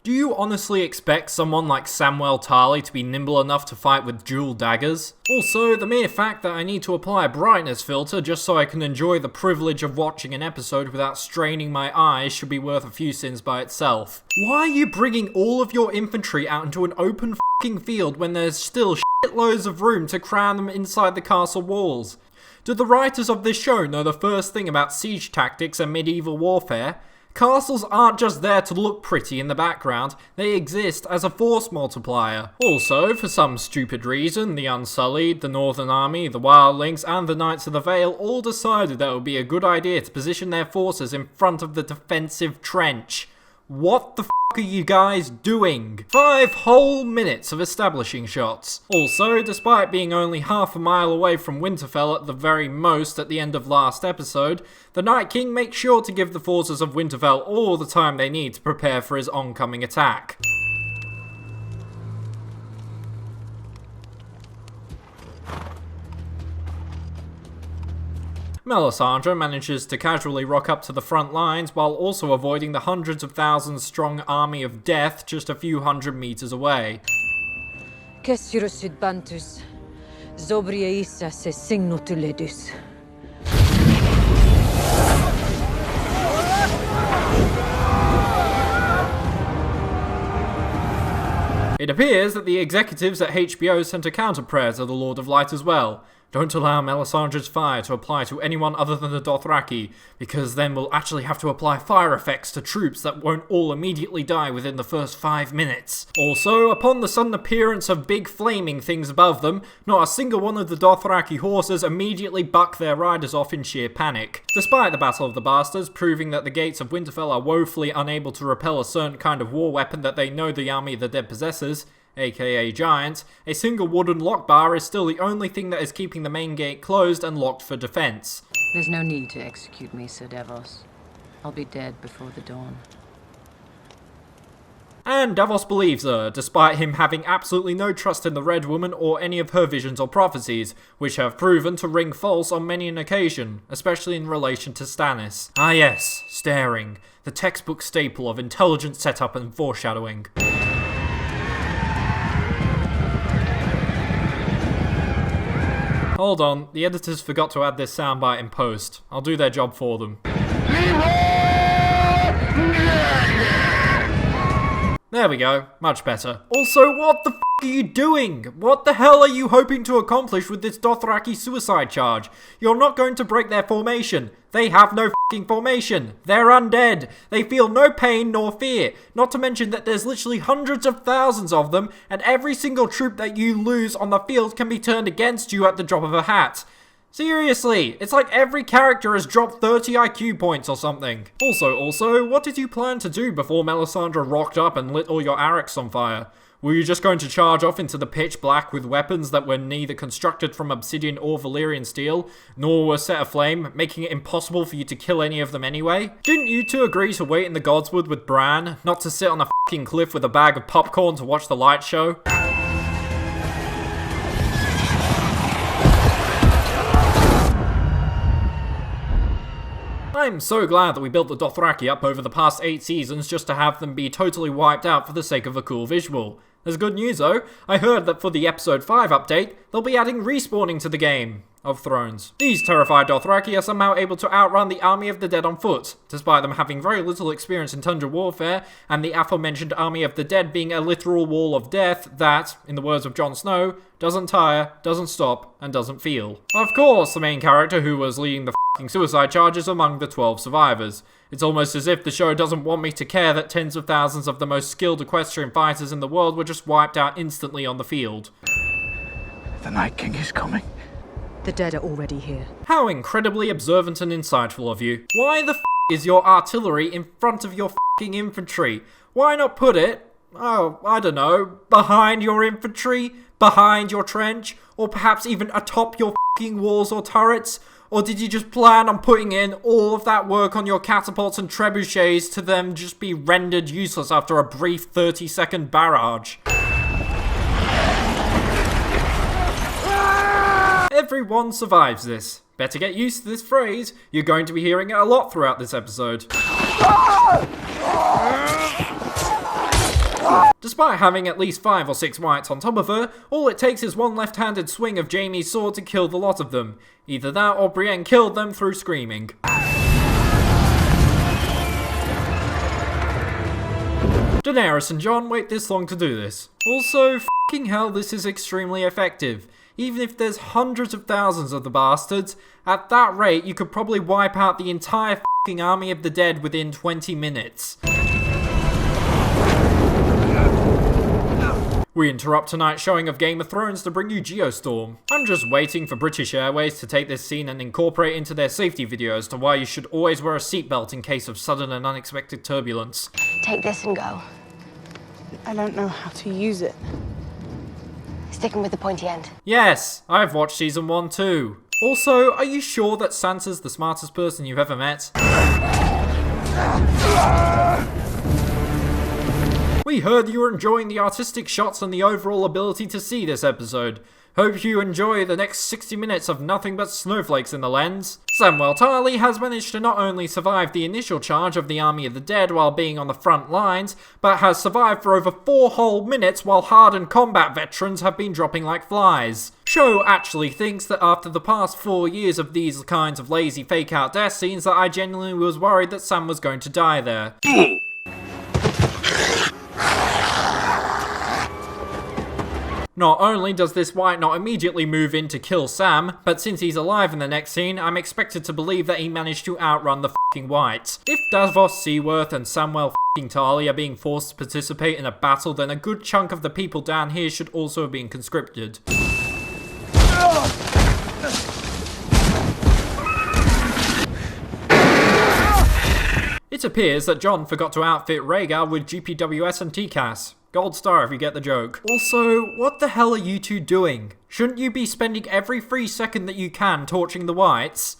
Do you honestly expect someone like Samwell Tarly to be nimble enough to fight with dual daggers? Also, the mere fact that I need to apply a brightness filter just so I can enjoy the privilege of watching an episode without straining my eyes should be worth a few sins by itself. Why are you bringing all of your infantry out into an open f***ing field when there's still shitloads of room to cram them inside the castle walls? Do the writers of this show know the first thing about siege tactics and medieval warfare? Castles aren't just there to look pretty in the background, they exist as a force multiplier. Also, for some stupid reason, the Unsullied, the Northern Army, the Wildlings, and the Knights of the Vale all decided that it would be a good idea to position their forces in front of the defensive trench. What the f*** are you guys doing? 5 whole minutes of establishing shots. Also, despite being only half a mile away from Winterfell at the very most at the end of last episode, the Night King makes sure to give the forces of Winterfell all the time they need to prepare for his oncoming attack. Melisandre manages to casually rock up to the front lines while also avoiding the hundreds of thousands strong army of death just a few hundred meters away. It appears that the executives at HBO sent a counter prayer to the Lord of Light as well. Don't allow Melisandre's fire to apply to anyone other than the Dothraki, because then we'll actually have to apply fire effects to troops that won't all immediately die within the first 5 minutes. Also, upon the sudden appearance of big flaming things above them, not a single one of the Dothraki horses immediately buck their riders off in sheer panic. Despite the Battle of the Bastards proving that the gates of Winterfell are woefully unable to repel a certain kind of war weapon that they know the army of the dead possesses, aka giants, a single wooden lock bar is still the only thing that is keeping the main gate closed and locked for defense. There's no need to execute me, Sir Davos. I'll be dead before the dawn. And Davos believes her, despite him having absolutely no trust in the Red Woman or any of her visions or prophecies, which have proven to ring false on many an occasion, especially in relation to Stannis. Ah yes, staring, the textbook staple of intelligent setup and foreshadowing. Hold on, the editors forgot to add this soundbite in post. I'll do their job for them. There we go, much better. Also, what the f*** are you doing? What the hell are you hoping to accomplish with this Dothraki suicide charge? You're not going to break their formation. They have no f***ing formation. They're undead. They feel no pain nor fear. Not to mention that there's literally hundreds of thousands of them, and every single troop that you lose on the field can be turned against you at the drop of a hat. Seriously, it's like every character has dropped 30 IQ points or something. Also, what did you plan to do before Melisandre rocked up and lit all your Arrax on fire? Were you just going to charge off into the pitch black with weapons that were neither constructed from obsidian or Valyrian steel, nor were set aflame, making it impossible for you to kill any of them anyway? Didn't you two agree to wait in the Godswood with Bran, not to sit on a f***ing cliff with a bag of popcorn to watch the light show? I'm so glad that we built the Dothraki up over the past 8 seasons just to have them be totally wiped out for the sake of a cool visual. There's good news though, I heard that for the episode 5 update, they'll be adding respawning to the Game of Thrones. These terrified Dothraki are somehow able to outrun the army of the dead on foot, despite them having very little experience in tundra warfare, and the aforementioned army of the dead being a literal wall of death that, in the words of Jon Snow, doesn't tire, doesn't stop, and doesn't feel. Of course, the main character who was leading the f***ing suicide charges among the 12 survivors. It's almost as if the show doesn't want me to care that tens of thousands of the most skilled equestrian fighters in the world were just wiped out instantly on the field. The Night King is coming. The dead are already here. How incredibly observant and insightful of you. Why the f*** is your artillery in front of your f***ing infantry? Why not put it, oh, I don't know, behind your infantry, behind your trench, or perhaps even atop your f***ing walls or turrets? Or did you just plan on putting in all of that work on your catapults and trebuchets to them just be rendered useless after a brief 30-second barrage? Everyone survives this. Better get used to this phrase. You're going to be hearing it a lot throughout this episode. Despite having at least 5 or 6 wights on top of her, all it takes is one left-handed swing of Jaime's sword to kill the lot of them. Either that or Brienne killed them through screaming. Daenerys and Jon wait this long to do this. Also, f***ing hell, this is extremely effective. Even if there's hundreds of thousands of the bastards, at that rate you could probably wipe out the entire f***ing army of the dead within 20 minutes. We interrupt tonight's showing of Game of Thrones to bring you Geostorm. I'm just waiting for British Airways to take this scene and incorporate into their safety video as to why you should always wear a seatbelt in case of sudden and unexpected turbulence. Take this and go. I don't know how to use it. Sticking with the pointy end. Yes, I've watched season 1 too. Also, are you sure that Sansa's the smartest person you've ever met? We heard you were enjoying the artistic shots and the overall ability to see this episode. Hope you enjoy the next 60 minutes of nothing but snowflakes in the lens. Samwell Tarly has managed to not only survive the initial charge of the Army of the Dead while being on the front lines, but has survived for over 4 whole minutes while hardened combat veterans have been dropping like flies. Show actually thinks that after the past 4 years of these kinds of lazy fake-out death scenes that I genuinely was worried that Sam was going to die there. Not only does this wight not immediately move in to kill Sam, but since he's alive in the next scene, I'm expected to believe that he managed to outrun the f***ing wight. If Davos Seaworth and Samwell f***ing Tarly are being forced to participate in a battle, then a good chunk of the people down here should also have been conscripted. It appears that Jon forgot to outfit Rhaegar with GPWS and TCAS. Gold star if you get the joke. Also, what the hell are you two doing? Shouldn't you be spending every free second that you can torching the wights?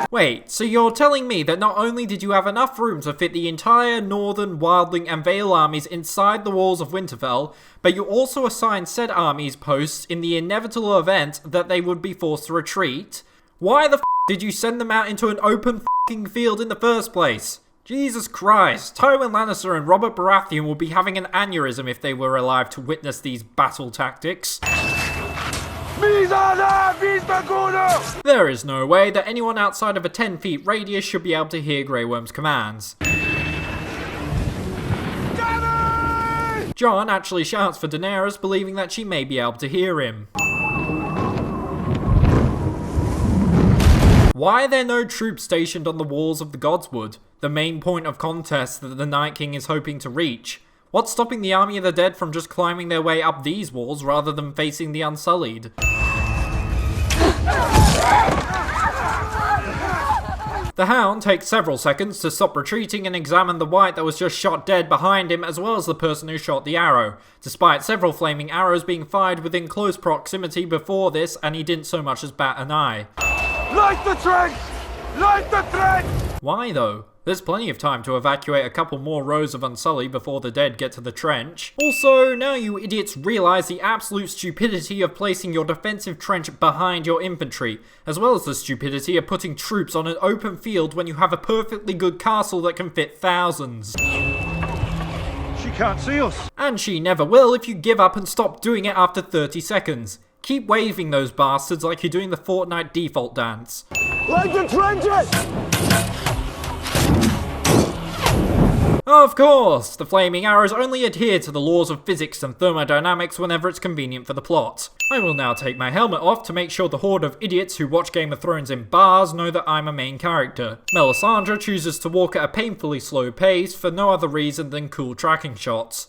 Wait, so you're telling me that not only did you have enough room to fit the entire Northern, Wildling and Vale armies inside the walls of Winterfell, but you also assigned said armies posts in the inevitable event that they would be forced to retreat? Why the f*** did you send them out into an open f***ing field in the first place? Jesus Christ, Tywin Lannister and Robert Baratheon would be having an aneurysm if they were alive to witness these battle tactics. There is no way that anyone outside of a 10 feet radius should be able to hear Grey Worm's commands. Jon actually shouts for Daenerys, believing that she may be able to hear him. Why are there no troops stationed on the walls of the Godswood, the main point of contest that the Night King is hoping to reach? What's stopping the Army of the Dead from just climbing their way up these walls rather than facing the Unsullied? The Hound takes several seconds to stop retreating and examine the wight that was just shot dead behind him, as well as the person who shot the arrow, despite several flaming arrows being fired within close proximity before this, and he didn't so much as bat an eye. Light the trench! Light the trench! Why though? There's plenty of time to evacuate a couple more rows of Unsullied before the dead get to the trench. Also, now you idiots realise the absolute stupidity of placing your defensive trench behind your infantry, as well as the stupidity of putting troops on an open field when you have a perfectly good castle that can fit thousands. She can't see us. And she never will if you give up and stop doing it after 30 seconds. Keep waving those bastards like you're doing the Fortnite default dance. Like the trenches! Of course! The flaming arrows only adhere to the laws of physics and thermodynamics whenever it's convenient for the plot. I will now take my helmet off to make sure the horde of idiots who watch Game of Thrones in bars know that I'm a main character. Melisandre chooses to walk at a painfully slow pace for no other reason than cool tracking shots.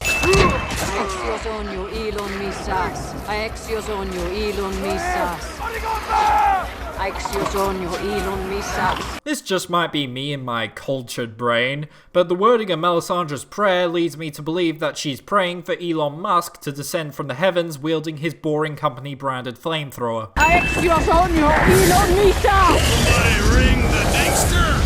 This just might be me and my cultured brain, but the wording of Melisandre's prayer leads me to believe that she's praying for Elon Musk to descend from the heavens wielding his Boring Company branded flamethrower. Somebody ring the dingster!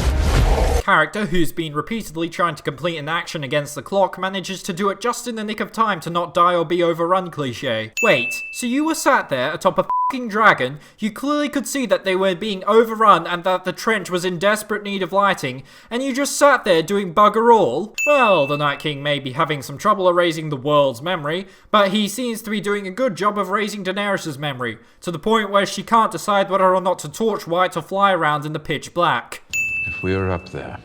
Character who's been repeatedly trying to complete an action against the clock manages to do it just in the nick of time to not die or be overrun cliche. Wait, so you were sat there atop a f***ing dragon, you clearly could see that they were being overrun and that the trench was in desperate need of lighting, and you just sat there doing bugger all? Well, the Night King may be having some trouble erasing the world's memory, but he seems to be doing a good job of erasing Daenerys' memory, to the point where she can't decide whether or not to torch White or fly around in the pitch black. If we were up there,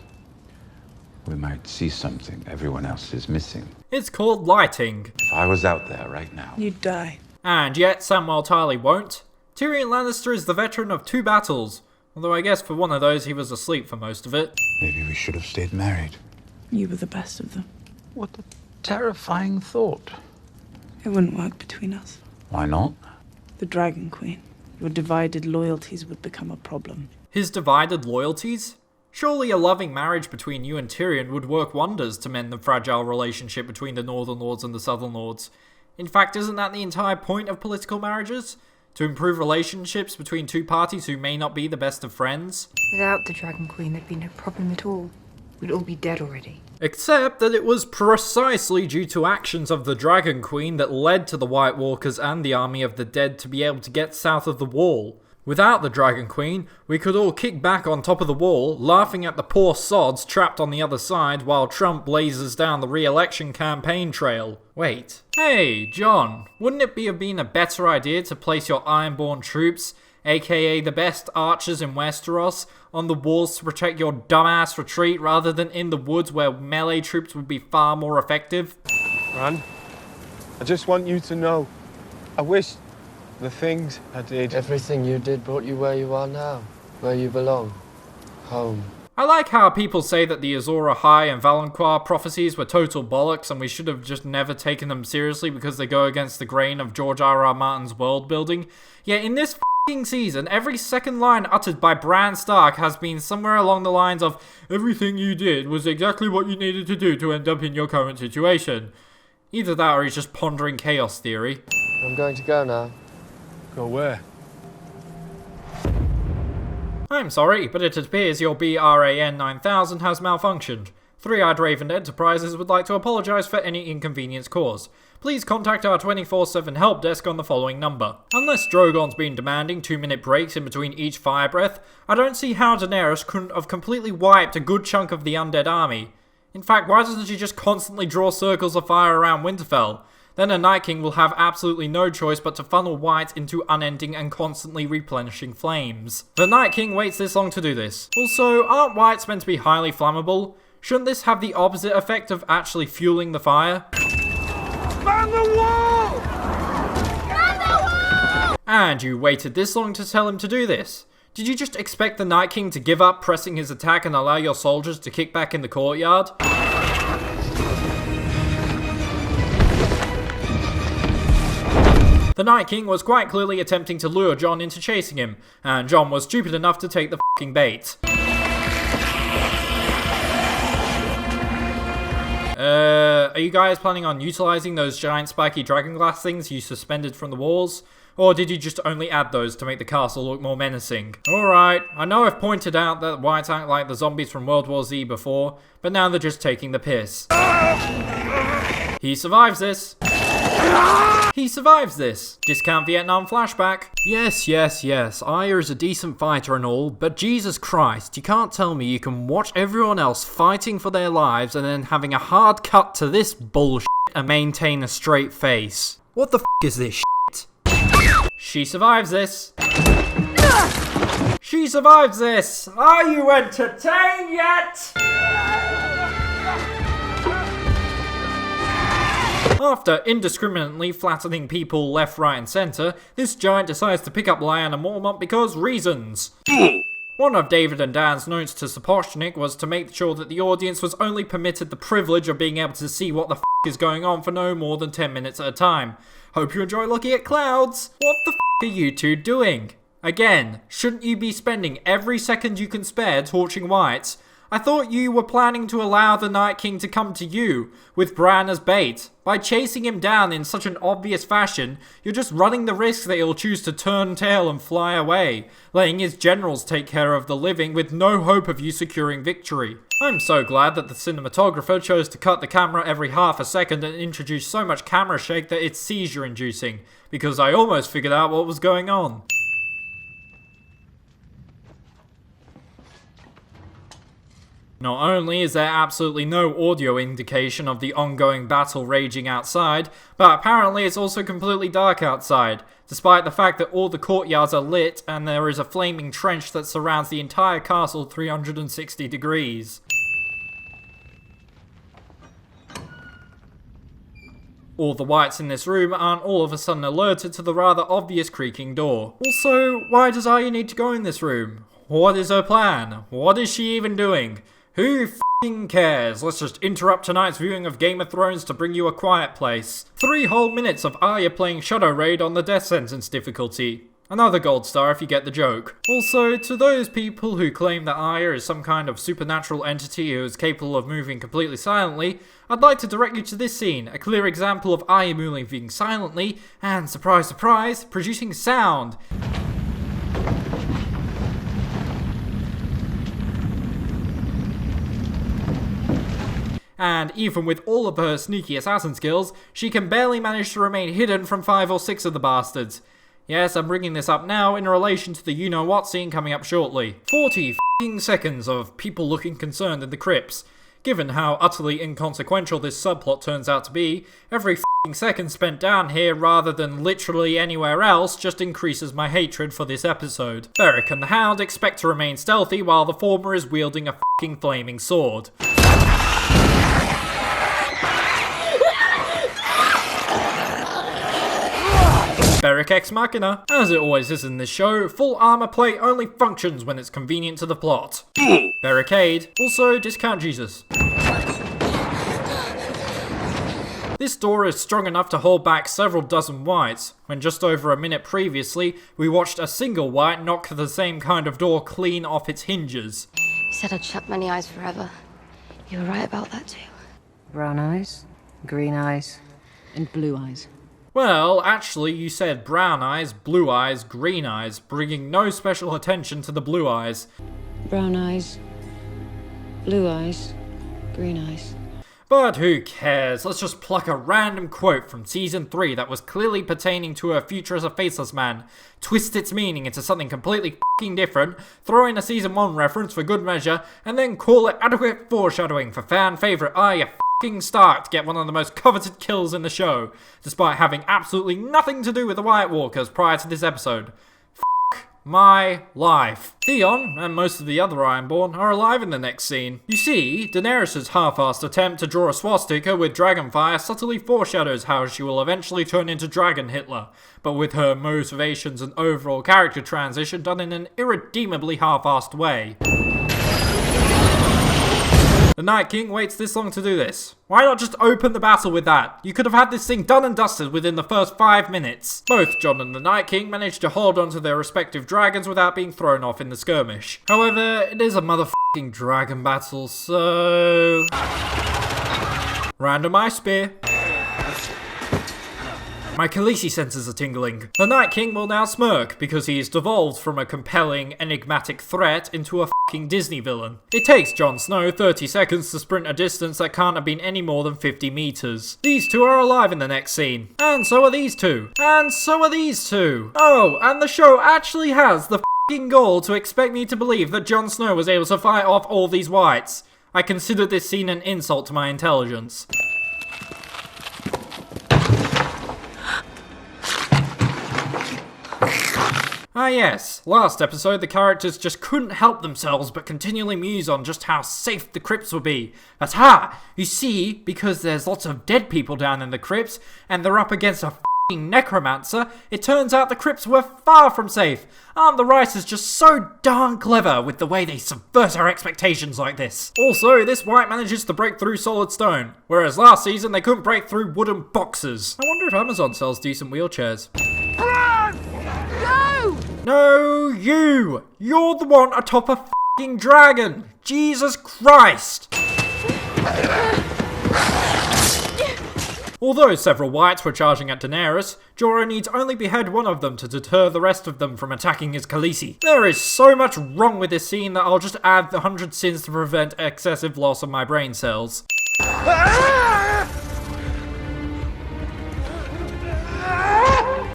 we might see something everyone else is missing. It's called lighting. If I was out there right now... You'd die. And yet Samwell Tarly won't. Tyrion Lannister is the veteran of 2 battles, although I guess for one of those he was asleep for most of it. Maybe we should have stayed married. You were the best of them. What a terrifying thought. It wouldn't work between us. Why not? The Dragon Queen. Your divided loyalties would become a problem. His divided loyalties? Surely a loving marriage between you and Tyrion would work wonders to mend the fragile relationship between the Northern Lords and the Southern Lords. In fact, isn't that the entire point of political marriages? To improve relationships between 2 parties who may not be the best of friends? Without the Dragon Queen, there'd be no problem at all. We'd all be dead already. Except that it was precisely due to actions of the Dragon Queen that led to the White Walkers and the Army of the Dead to be able to get south of the Wall. Without the Dragon Queen, we could all kick back on top of the wall, laughing at the poor sods trapped on the other side while Trump blazes down the re-election campaign trail. Wait. Hey, John, wouldn't it have been a better idea to place your Ironborn troops, aka the best archers in Westeros, on the walls to protect your dumbass retreat rather than in the woods where melee troops would be far more effective? Ran, I just want you to know, I wish the things I did... Everything you did brought you where you are now, where you belong. Home. I like how people say that the Azor Ahai and Valanquar prophecies were total bollocks and we should have just never taken them seriously because they go against the grain of George R.R. Martin's world building. Yet in this f***ing season, every second line uttered by Bran Stark has been somewhere along the lines of, everything you did was exactly what you needed to do to end up in your current situation. Either that or he's just pondering chaos theory. I'm going to go now. Go where? I'm sorry, but it appears your BRAN 9000 has malfunctioned. Three-Eyed Raven Enterprises would like to apologise for any inconvenience caused. Please contact our 24/7 help desk on the following number. Unless Drogon's been demanding 2-minute breaks in between each fire breath, I don't see how Daenerys couldn't have completely wiped a good chunk of the undead army. In fact, why doesn't she just constantly draw circles of fire around Winterfell? Then a Night King will have absolutely no choice but to funnel White into unending and constantly replenishing flames. The Night King waits this long to do this. Also, aren't Whites meant to be highly flammable? Shouldn't this have the opposite effect of actually fueling the fire? Man the wall! Man the wall! And you waited this long to tell him to do this? Did you just expect the Night King to give up pressing his attack and allow your soldiers to kick back in the courtyard? The Night King was quite clearly attempting to lure Jon into chasing him, and Jon was stupid enough to take the f***ing bait. Are you guys planning on utilizing those giant spiky dragonglass things you suspended from the walls? Or did you just only add those to make the castle look more menacing? Alright, I know I've pointed out that whites act like the zombies from World War Z before, but now they're just taking the piss. He survives this. He survives this. Discount Vietnam flashback. Yes, Aya is a decent fighter and all, but Jesus Christ, you can't tell me you can watch everyone else fighting for their lives and then having a hard cut to this bullshit and maintain a straight face. What the f is this shit? She survives this. She survives this. Are you entertained yet? After indiscriminately flattening people left, right and centre, this giant decides to pick up Lyanna Mormont because reasons. One of David and Dan's notes to Sapochnik was to make sure that the audience was only permitted the privilege of being able to see what the f is going on for no more than 10 minutes at a time. Hope you enjoy looking at clouds. What the f are you two doing? Again, shouldn't you be spending every second you can spare torching whites? I thought you were planning to allow the Night King to come to you, with Bran as bait. By chasing him down in such an obvious fashion, you're just running the risk that he'll choose to turn tail and fly away, letting his generals take care of the living with no hope of you securing victory. I'm so glad that the cinematographer chose to cut the camera every half a second and introduce so much camera shake that it's seizure-inducing, because I almost figured out what was going on. Not only is there absolutely no audio indication of the ongoing battle raging outside, but apparently it's also completely dark outside, despite the fact that all the courtyards are lit and there is a flaming trench that surrounds the entire castle 360 degrees. All the whites in this room aren't all of a sudden alerted to the rather obvious creaking door. Also, why does Arya need to go in this room? What is her plan? What is she even doing? Who f***ing cares? Let's just interrupt tonight's viewing of Game of Thrones to bring you a quiet place. 3 whole minutes of Arya playing Shadow Raid on the death sentence difficulty. Another gold star if you get the joke. Also, to those people who claim that Arya is some kind of supernatural entity who is capable of moving completely silently, I'd like to direct you to this scene, a clear example of Arya moving silently, and surprise surprise, producing sound. And even with all of her sneaky assassin skills, she can barely manage to remain hidden from 5 or 6 of the bastards. Yes, I'm bringing this up now in relation to the you-know-what scene coming up shortly. 40 f***ing seconds of people looking concerned in the crypts. Given how utterly inconsequential this subplot turns out to be, every f***ing second spent down here rather than literally anywhere else just increases my hatred for this episode. Beric and the Hound expect to remain stealthy while the former is wielding a f***ing flaming sword. Beric Ex Machina. As it always is in this show, full armor plate only functions when it's convenient to the plot. Barricade. Also, discount Jesus. This door is strong enough to hold back several dozen whites, when just over a minute previously, we watched a single white knock the same kind of door clean off its hinges. You said I'd shut many eyes forever. You were right about that too. Brown eyes, green eyes, and blue eyes. Well, actually, you said brown eyes, blue eyes, green eyes, bringing no special attention to the blue eyes. Brown eyes, blue eyes, green eyes. But who cares? Let's just pluck a random quote from Season 3 that was clearly pertaining to her future as a faceless man, twist its meaning into something completely f***ing different, throw in a Season 1 reference for good measure, and then call it adequate foreshadowing for fan favourite Arya f***ing Stark to get one of the most coveted kills in the show, despite having absolutely nothing to do with the White Walkers prior to this episode. My life. Theon, and most of the other Ironborn, are alive in the next scene. You see, Daenerys' half-assed attempt to draw a swastika with dragonfire subtly foreshadows how she will eventually turn into Dragon Hitler, but with her motivations and overall character transition done in an irredeemably half-assed way. The Night King waits this long to do this. Why not just open the battle with that? You could have had this thing done and dusted within the first 5 minutes. Both Jon and the Night King managed to hold onto their respective dragons without being thrown off in the skirmish. However, it is a motherfucking dragon battle, so... Randomized spear. My Khaleesi senses are tingling. The Night King will now smirk because he is devolved from a compelling, enigmatic threat into a fucking Disney villain. It takes Jon Snow 30 seconds to sprint a distance that can't have been any more than 50 meters. These two are alive in the next scene. And so are these two. And so are these two. Oh, and the show actually has the fucking gall to expect me to believe that Jon Snow was able to fight off all these whites. I consider this scene an insult to my intelligence. Ah yes, last episode the characters just couldn't help themselves but continually muse on just how safe the crypts would be. But you see, because there's lots of dead people down in the crypts, and they're up against a f***ing necromancer, it turns out the crypts were far from safe. Aren't the writers just so darn clever with the way they subvert our expectations like this? Also, this white manages to break through solid stone, whereas last season they couldn't break through wooden boxes. I wonder if Amazon sells decent wheelchairs. No, you! You're the one atop a f***ing dragon! Jesus Christ! Although several whites were charging at Daenerys, Jorah needs only behead one of them to deter the rest of them from attacking his Khaleesi. There is so much wrong with this scene that I'll just add the 100 sins to prevent excessive loss of my brain cells.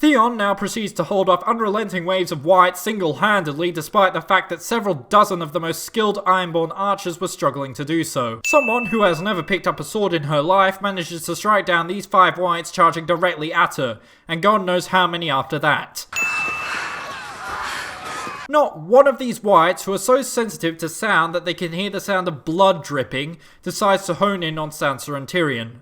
Theon now proceeds to hold off unrelenting waves of white single-handedly, despite the fact that several dozen of the most skilled Ironborn archers were struggling to do so. Someone who has never picked up a sword in her life manages to strike down these 5 whites charging directly at her, and God knows how many after that. Not one of these whites, who are so sensitive to sound that they can hear the sound of blood dripping, decides to hone in on Sansa and Tyrion.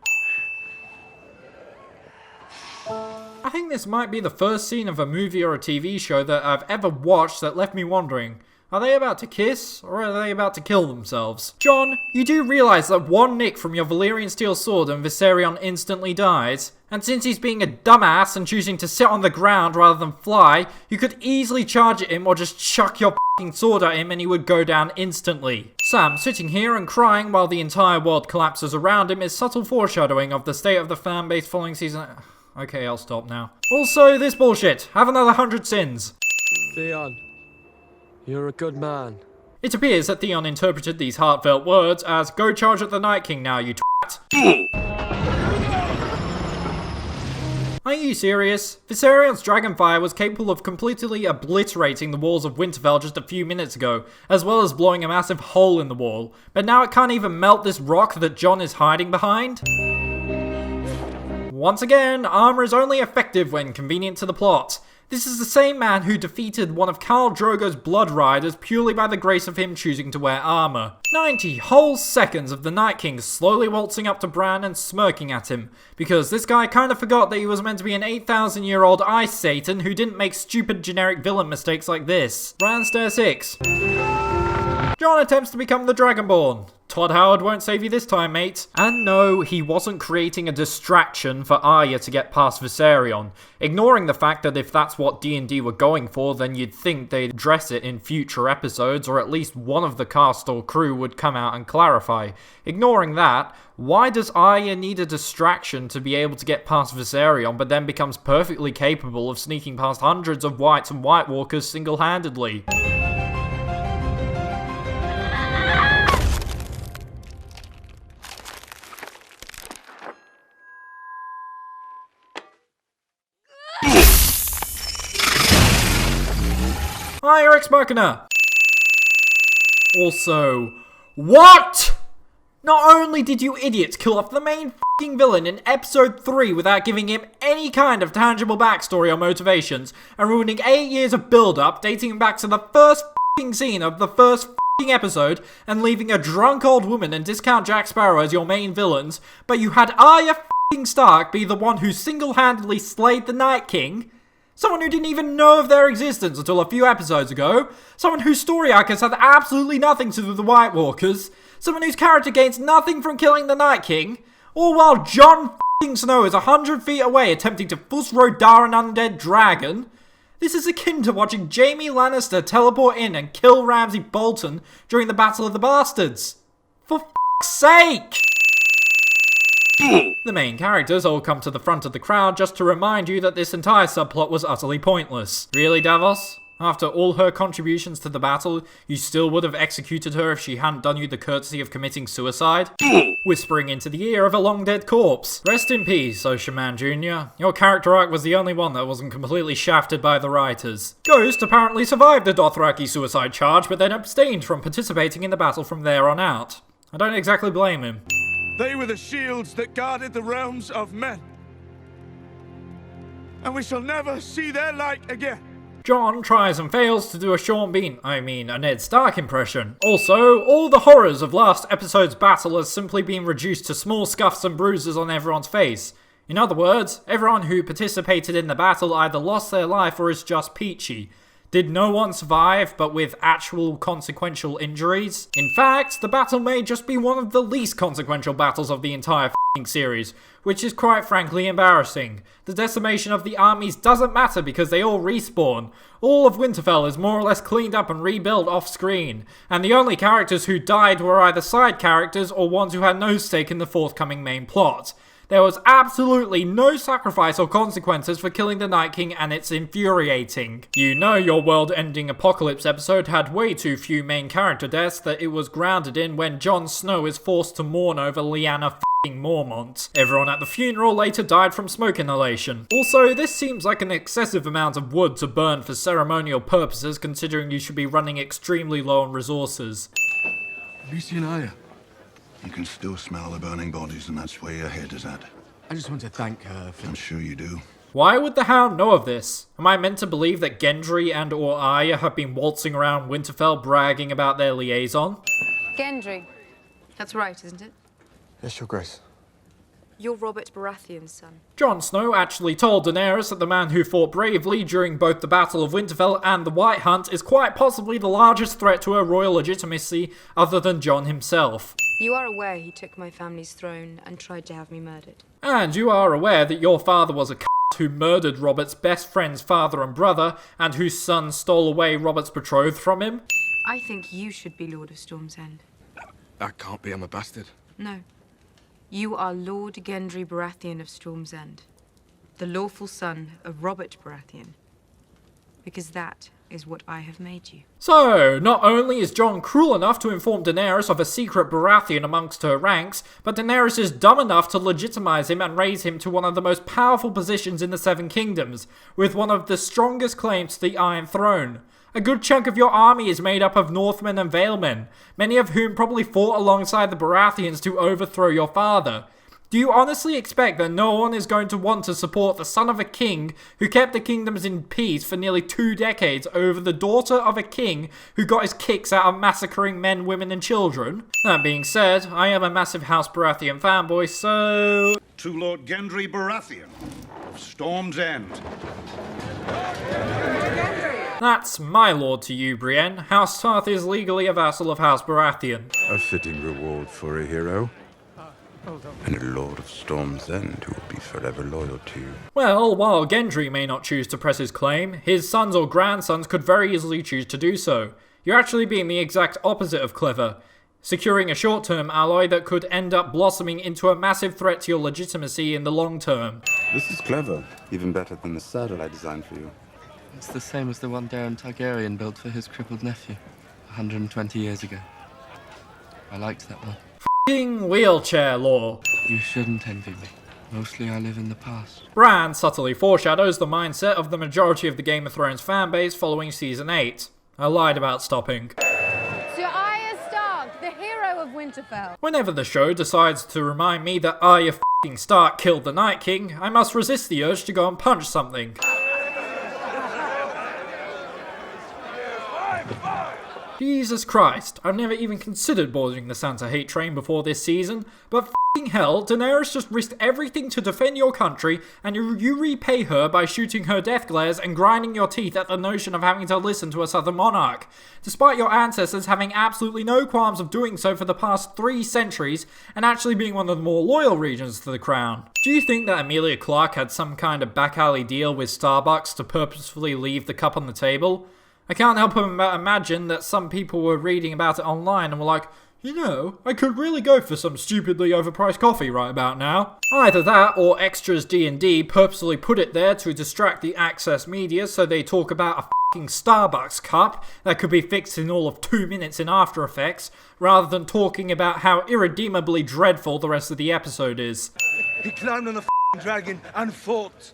I think this might be the first scene of a movie or a TV show that I've ever watched that left me wondering, are they about to kiss, or are they about to kill themselves? Jon, you do realise that one nick from your Valyrian steel sword and Viserion instantly dies? And since he's being a dumbass and choosing to sit on the ground rather than fly, you could easily charge at him or just chuck your f***ing sword at him and he would go down instantly. Sam sitting here and crying while the entire world collapses around him is subtle foreshadowing of the state of the fanbase following season... Okay, I'll stop now. Also, this bullshit. Have another 100 sins. Theon, you're a good man. It appears that Theon interpreted these heartfelt words as, go charge at the Night King now, you twat. Are you serious? Viserion's Dragonfire was capable of completely obliterating the walls of Winterfell just a few minutes ago, as well as blowing a massive hole in the wall, but now it can't even melt this rock that Jon is hiding behind? Once again, armor is only effective when convenient to the plot. This is the same man who defeated one of Khal Drogo's Blood Riders purely by the grace of him choosing to wear armor. 90 whole seconds of the Night King slowly waltzing up to Bran and smirking at him, because this guy kinda forgot that he was meant to be an 8,000-year-old ice Satan who didn't make stupid generic villain mistakes like this. Bran Stair 6. Jon attempts to become the Dragonborn. Todd Howard won't save you this time, mate. And no, he wasn't creating a distraction for Arya to get past Viserion, ignoring the fact that if that's what D&D were going for, then you'd think they'd address it in future episodes, or at least one of the cast or crew would come out and clarify. Ignoring that, why does Arya need a distraction to be able to get past Viserion, but then becomes perfectly capable of sneaking past hundreds of Whites and White Walkers single-handedly? Hi, Ex Machina! Also, what? Not only did you idiots kill off the main f***ing villain in episode 3 without giving him any kind of tangible backstory or motivations, and ruining 8 years of build-up dating back to the first f***ing scene of the first f***ing episode, and leaving a drunk old woman and Discount Jack Sparrow as your main villains, but you had Arya f***ing Stark be the one who single-handedly slayed the Night King? Someone who didn't even know of their existence until a few episodes ago. Someone whose story arc has had absolutely nothing to do with the White Walkers. Someone whose character gains nothing from killing the Night King. All while Jon f***ing Snow is 100 feet away attempting to Fus-Rodar an undead dragon. This is akin to watching Jaime Lannister teleport in and kill Ramsay Bolton during the Battle of the Bastards. For f***'s sake! The main characters all come to the front of the crowd just to remind you that this entire subplot was utterly pointless. Really, Davos? After all her contributions to the battle, you still would have executed her if she hadn't done you the courtesy of committing suicide? Whispering into the ear of a long-dead corpse. Rest in peace, Ocean Man Jr. Your character arc was the only one that wasn't completely shafted by the writers. Ghost apparently survived the Dothraki suicide charge, but then abstained from participating in the battle from there on out. I don't exactly blame him. They were the shields that guarded the realms of men. And we shall never see their light again. Jon tries and fails to do a Ned Stark impression. Also, all the horrors of last episode's battle has simply been reduced to small scuffs and bruises on everyone's face. In other words, everyone who participated in the battle either lost their life or is just peachy. Did no one survive, but with actual consequential injuries? In fact, the battle may just be one of the least consequential battles of the entire series, which is quite frankly embarrassing. The decimation of the armies doesn't matter because they all respawn. All of Winterfell is more or less cleaned up and rebuilt off screen, and the only characters who died were either side characters or ones who had no stake in the forthcoming main plot. There was absolutely no sacrifice or consequences for killing the Night King, and it's infuriating. You know your world-ending apocalypse episode had way too few main character deaths that it was grounded in when Jon Snow is forced to mourn over Lyanna Mormont. Everyone at the funeral later died from smoke inhalation. Also, this seems like an excessive amount of wood to burn for ceremonial purposes, considering you should be running extremely low on resources. Have you seen Aya? You can still smell the burning bodies, and that's where your head is at. I just want to thank her for... I'm sure you do. Why would the Hound know of this? Am I meant to believe that Gendry and or Arya have been waltzing around Winterfell bragging about their liaison? Gendry. That's right, isn't it? Yes, Your Grace. You're Robert Baratheon's son. Jon Snow actually told Daenerys that the man who fought bravely during both the Battle of Winterfell and the White Hunt is quite possibly the largest threat to her royal legitimacy other than Jon himself. You are aware he took my family's throne and tried to have me murdered. And you are aware that your father was a who murdered Robert's best friend's father and brother, and whose son stole away Robert's betrothed from him? I think you should be Lord of Storm's End. That can't be, I'm a bastard. No. You are Lord Gendry Baratheon of Storm's End, the lawful son of Robert Baratheon, because that is what I have made you. So, not only is Jon cruel enough to inform Daenerys of a secret Baratheon amongst her ranks, but Daenerys is dumb enough to legitimize him and raise him to one of the most powerful positions in the Seven Kingdoms, with one of the strongest claims to the Iron Throne. A good chunk of your army is made up of Northmen and Valemen, many of whom probably fought alongside the Baratheons to overthrow your father. Do you honestly expect that no one is going to want to support the son of a king who kept the kingdoms in peace for nearly 2 decades over the daughter of a king who got his kicks out of massacring men, women and children? That being said, I am a massive House Baratheon fanboy, so... To Lord Gendry Baratheon of Storm's End. That's my lord to you, Brienne. House Tarth is legally a vassal of House Baratheon. A fitting reward for a hero. And a Lord of Storm's End who will be forever loyal to you. Well, while Gendry may not choose to press his claim, his sons or grandsons could very easily choose to do so. You're actually being the exact opposite of clever, securing a short-term ally that could end up blossoming into a massive threat to your legitimacy in the long term. This is clever. Even better than the saddle I designed for you. It's the same as the one Daeron Targaryen built for his crippled nephew 120 years ago. I liked that one. F***ing wheelchair law. You shouldn't envy me. Mostly I live in the past. Bran subtly foreshadows the mindset of the majority of the Game of Thrones fanbase following Season 8. I lied about stopping. Sir Arya Stark, the hero of Winterfell. Whenever the show decides to remind me that Arya f***ing Stark killed the Night King, I must resist the urge to go and punch something. Jesus Christ, I've never even considered boarding the Sansa hate train before this season, but f***ing hell, Daenerys just risked everything to defend your country, and you repay her by shooting her death glares and grinding your teeth at the notion of having to listen to a southern monarch, despite your ancestors having absolutely no qualms of doing so for the past 3 centuries, and actually being one of the more loyal regions to the crown. Do you think that Emilia Clarke had some kind of back alley deal with Starbucks to purposefully leave the cup on the table? I can't help but imagine that some people were reading about it online and were like, You know, I could really go for some stupidly overpriced coffee right about now. Either that, or Extras D&D purposely put it there to distract the access media so they talk about a fucking Starbucks cup that could be fixed in all of 2 minutes in After Effects, rather than talking about how irredeemably dreadful the rest of the episode is. He climbed on the dragon and fought.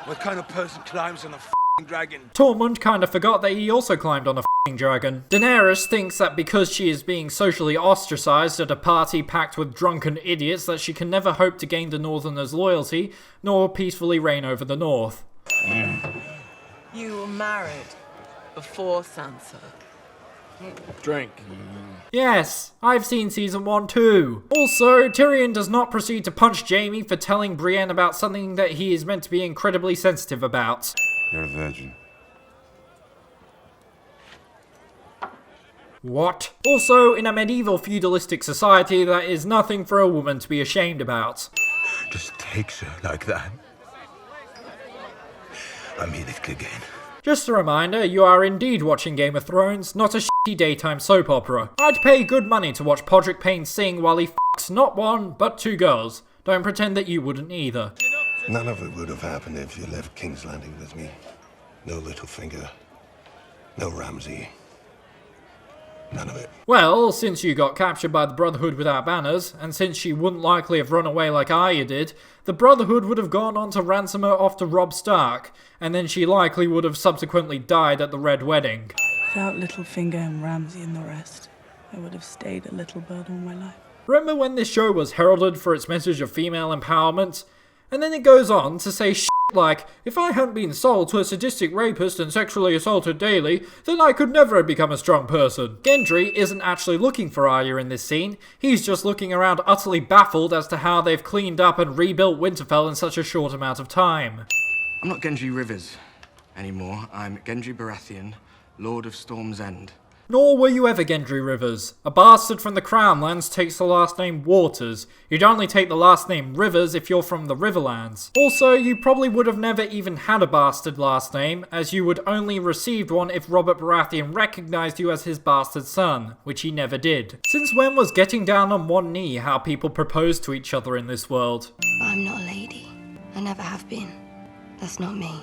What kind of person climbs on a dragon? Tormund kinda forgot that he also climbed on a dragon. Daenerys thinks that because she is being socially ostracized at a party packed with drunken idiots that she can never hope to gain the Northerners' loyalty, nor peacefully reign over the North. You were married before Sansa. Drink. Yes, I've seen season 1 too. Also, Tyrion does not proceed to punch Jaime for telling Brienne about something that he is meant to be incredibly sensitive about. You're a virgin. What? Also, in a medieval feudalistic society, that is nothing for a woman to be ashamed about. Just takes her like that. I mean it again. Just a reminder, you are indeed watching Game of Thrones, not a shitty daytime soap opera. I'd pay good money to watch Podrick Payne sing while he fucks not one, but 2 girls. Don't pretend that you wouldn't either. None of it would have happened if you left King's Landing with me. No Littlefinger. No Ramsay. None of it. Well, since you got captured by the Brotherhood without banners, and since she wouldn't likely have run away like Arya did, the Brotherhood would have gone on to ransom her off to Robb Stark, and then she likely would have subsequently died at the Red Wedding. Without Littlefinger and Ramsay and the rest, I would have stayed a little bird all my life. Remember when this show was heralded for its message of female empowerment? And then it goes on to say shit like, if I hadn't been sold to a sadistic rapist and sexually assaulted daily, then I could never have become a strong person. Gendry isn't actually looking for Arya in this scene, he's just looking around utterly baffled as to how they've cleaned up and rebuilt Winterfell in such a short amount of time. I'm not Gendry Rivers anymore. I'm Gendry Baratheon, Lord of Storm's End. Nor were you ever Gendry Rivers. A bastard from the Crownlands takes the last name Waters. You'd only take the last name Rivers if you're from the Riverlands. Also, you probably would have never even had a bastard last name, as you would only received one if Robert Baratheon recognised you as his bastard son, which he never did. Since when was getting down on one knee how people propose to each other in this world? I'm not a lady. I never have been. That's not me.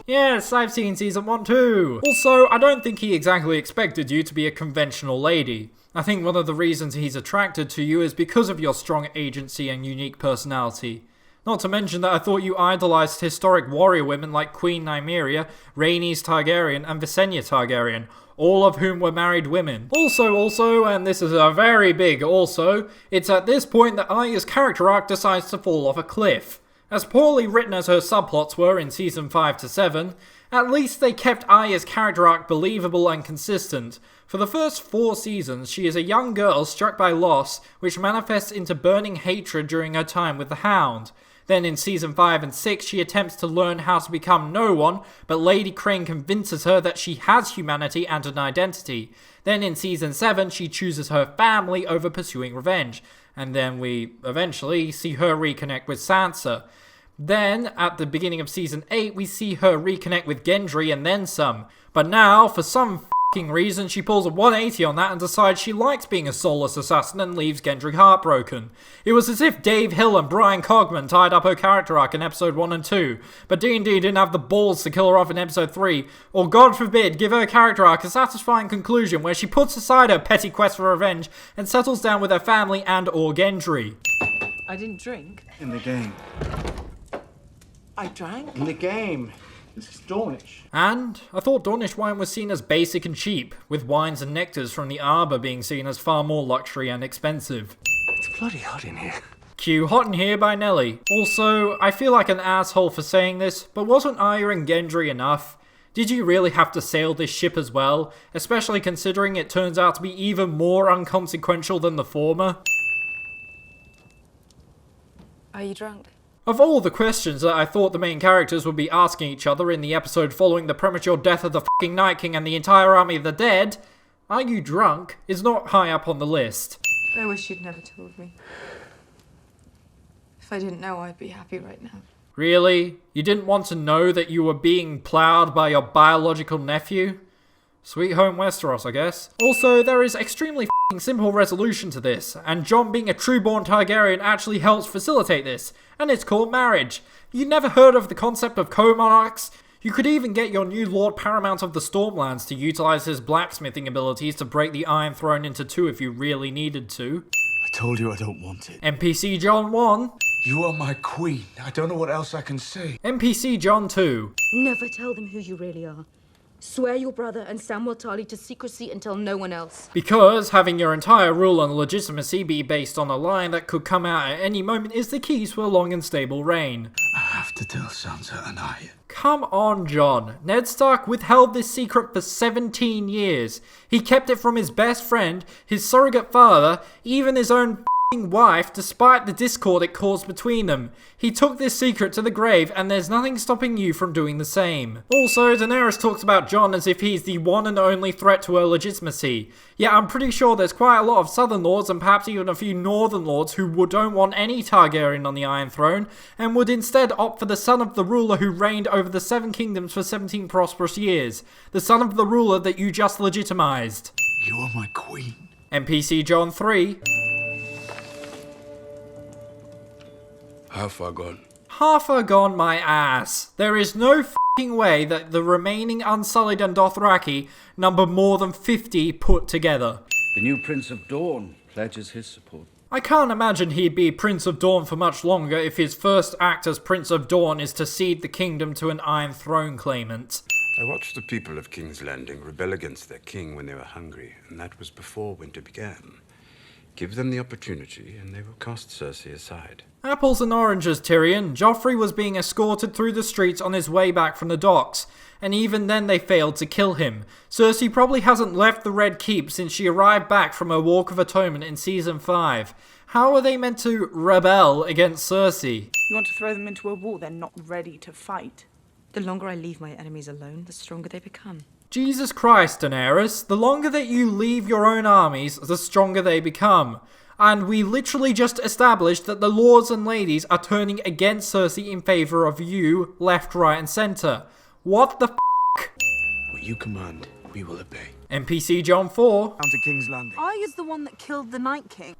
Yes, I've seen season 1 too. Also, I don't think he exactly expected you to be a conventional lady. I think one of the reasons he's attracted to you is because of your strong agency and unique personality. Not to mention that I thought you idolized historic warrior women like Queen Nymeria, Rhaenys Targaryen, and Visenya Targaryen, all of whom were married women. Also, and this is a very big also, it's at this point that Arya's character arc decides to fall off a cliff. As poorly written as her subplots were in season 5 to 7, at least they kept Arya's character arc believable and consistent. For the first 4 seasons, she is a young girl struck by loss, which manifests into burning hatred during her time with the Hound. Then in season 5 and 6, she attempts to learn how to become no one, but Lady Crane convinces her that she has humanity and an identity. Then in season 7, she chooses her family over pursuing revenge. And then we eventually see her reconnect with Sansa. Then, at the beginning of season 8, we see her reconnect with Gendry and then some. But now, for some f***ing reason, she pulls a 180 on that and decides she likes being a soulless assassin and leaves Gendry heartbroken. It was as if Dave Hill and Brian Cogman tied up her character arc in episode 1 and 2, but D&D didn't have the balls to kill her off in episode 3, or God forbid, give her character arc a satisfying conclusion where she puts aside her petty quest for revenge and settles down with her family and or Gendry. I didn't drink. In the game. I drank? In the game. This is Dornish. And I thought Dornish wine was seen as basic and cheap, with wines and nectars from the Arbor being seen as far more luxury and expensive. It's bloody hot in here. Cue Hot in Here by Nelly. Also, I feel like an asshole for saying this, but wasn't Arya and Gendry enough? Did you really have to sail this ship as well? Especially considering it turns out to be even more inconsequential than the former? Are you drunk? Of all the questions that I thought the main characters would be asking each other in the episode following the premature death of the fucking Night King and the entire army of the dead, are you drunk is not high up on the list. I wish you'd never told me. If I didn't know, I'd be happy right now. Really? You didn't want to know that you were being ploughed by your biological nephew? Sweet home Westeros, I guess. Also, there is extremely simple resolution to this, and Jon being a true-born Targaryen actually helps facilitate this, and it's called marriage. You never heard of the concept of co-monarchs? You could even get your new Lord Paramount of the Stormlands to utilize his blacksmithing abilities to break the Iron Throne into two if you really needed to. I told you I don't want it. NPC Jon 1. You are my queen. I don't know what else I can say. NPC Jon 2. Never tell them who you really are. Swear your brother and Samwell Tarly to secrecy and tell no one else. Because having your entire rule and legitimacy be based on a lie that could come out at any moment is the key to a long and stable reign. I have to tell Sansa and Arya. Come on, Jon. Ned Stark withheld this secret for 17 years. He kept it from his best friend, his surrogate father, even his own wife, despite the discord it caused between them. He took this secret to the grave, and there's nothing stopping you from doing the same. Also, Daenerys talks about Jon as if he's the one and only threat to her legitimacy. Yeah, I'm pretty sure there's quite a lot of southern lords and perhaps even a few northern lords who don't want any Targaryen on the Iron Throne, and would instead opt for the son of the ruler who reigned over the Seven Kingdoms for 17 prosperous years. The son of the ruler that you just legitimized. You are my queen. NPC Jon 3. How far gone? Half are gone, my ass. There is no f***ing way that the remaining Unsullied and Dothraki number more than 50 put together. The new Prince of Dawn pledges his support. I can't imagine he'd be Prince of Dawn for much longer if his first act as Prince of Dawn is to cede the kingdom to an Iron Throne claimant. I watched the people of King's Landing rebel against their king when they were hungry, and that was before winter began. Give them the opportunity, and they will cast Cersei aside. Apples and oranges, Tyrion. Joffrey was being escorted through the streets on his way back from the docks, and even then they failed to kill him. Cersei probably hasn't left the Red Keep since she arrived back from her Walk of Atonement in Season 5. How are they meant to rebel against Cersei? You want to throw them into a war they're not ready to fight? The longer I leave my enemies alone, the stronger they become. Jesus Christ, Daenerys, the longer that you leave your own armies, the stronger they become. And we literally just established that the lords and ladies are turning against Cersei in favour of you, left, right and centre. What the f***? What you command, we will obey. NPC Jon 4. Down to King's Landing. Arya's the one that killed the Night King.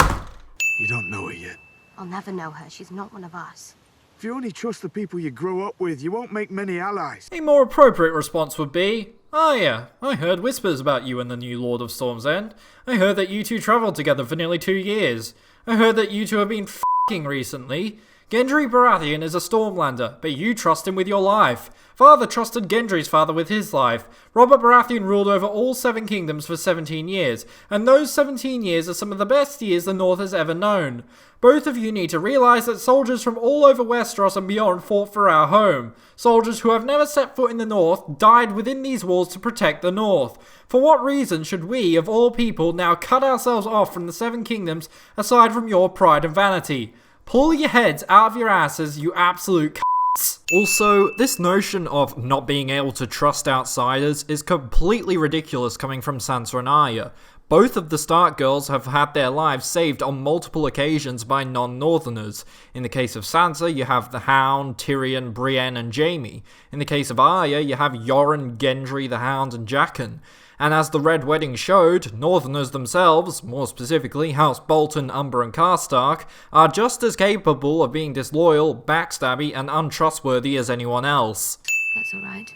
You don't know her yet. I'll never know her. She's not one of us. If you only trust the people you grow up with, you won't make many allies. A more appropriate response would be, Arya, I heard whispers about you and the new Lord of Storm's End. I heard that you two travelled together for nearly 2 years. I heard that you two have been f***ing recently. Gendry Baratheon is a Stormlander, but you trust him with your life. Father trusted Gendry's father with his life. Robert Baratheon ruled over all 7 kingdoms for 17 years, and those 17 years are some of the best years the North has ever known. Both of you need to realise that soldiers from all over Westeros and beyond fought for our home. Soldiers who have never set foot in the North died within these walls to protect the North. For what reason should we, of all people, now cut ourselves off from the 7 kingdoms aside from your pride and vanity? Pull your heads out of your asses, you absolute c***s. Also, this notion of not being able to trust outsiders is completely ridiculous coming from Sansa and Arya. Both of the Stark girls have had their lives saved on multiple occasions by non-Northerners. In the case of Sansa, you have the Hound, Tyrion, Brienne, and Jaime. In the case of Arya, you have Yoren, Gendry, the Hound, and Jaqen. And as the Red Wedding showed, Northerners themselves, more specifically House Bolton, Umber and Karstark, are just as capable of being disloyal, backstabby and untrustworthy as anyone else. That's alright.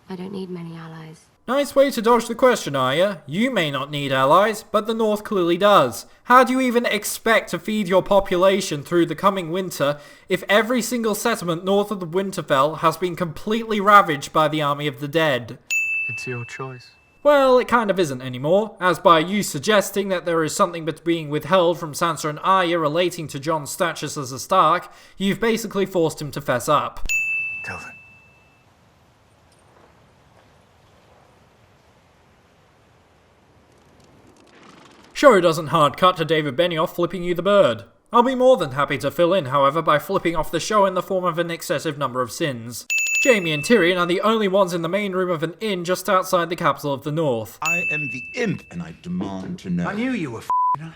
I don't need many allies. Nice way to dodge the question, Arya. You may not need allies, but the North clearly does. How do you even expect to feed your population through the coming winter if every single settlement north of the Winterfell has been completely ravaged by the army of the dead? It's your choice. Well, it kind of isn't anymore, as by you suggesting that there is something being withheld from Sansa and Arya relating to Jon's status as a Stark, you've basically forced him to fess up. Tell them. Show doesn't hard cut to David Benioff flipping you the bird. I'll be more than happy to fill in, however, by flipping off the show in the form of an excessive number of sins. Jaime and Tyrion are the only ones in the main room of an inn just outside the capital of the North. I am the imp, and I demand to know. I knew you were f***ing her.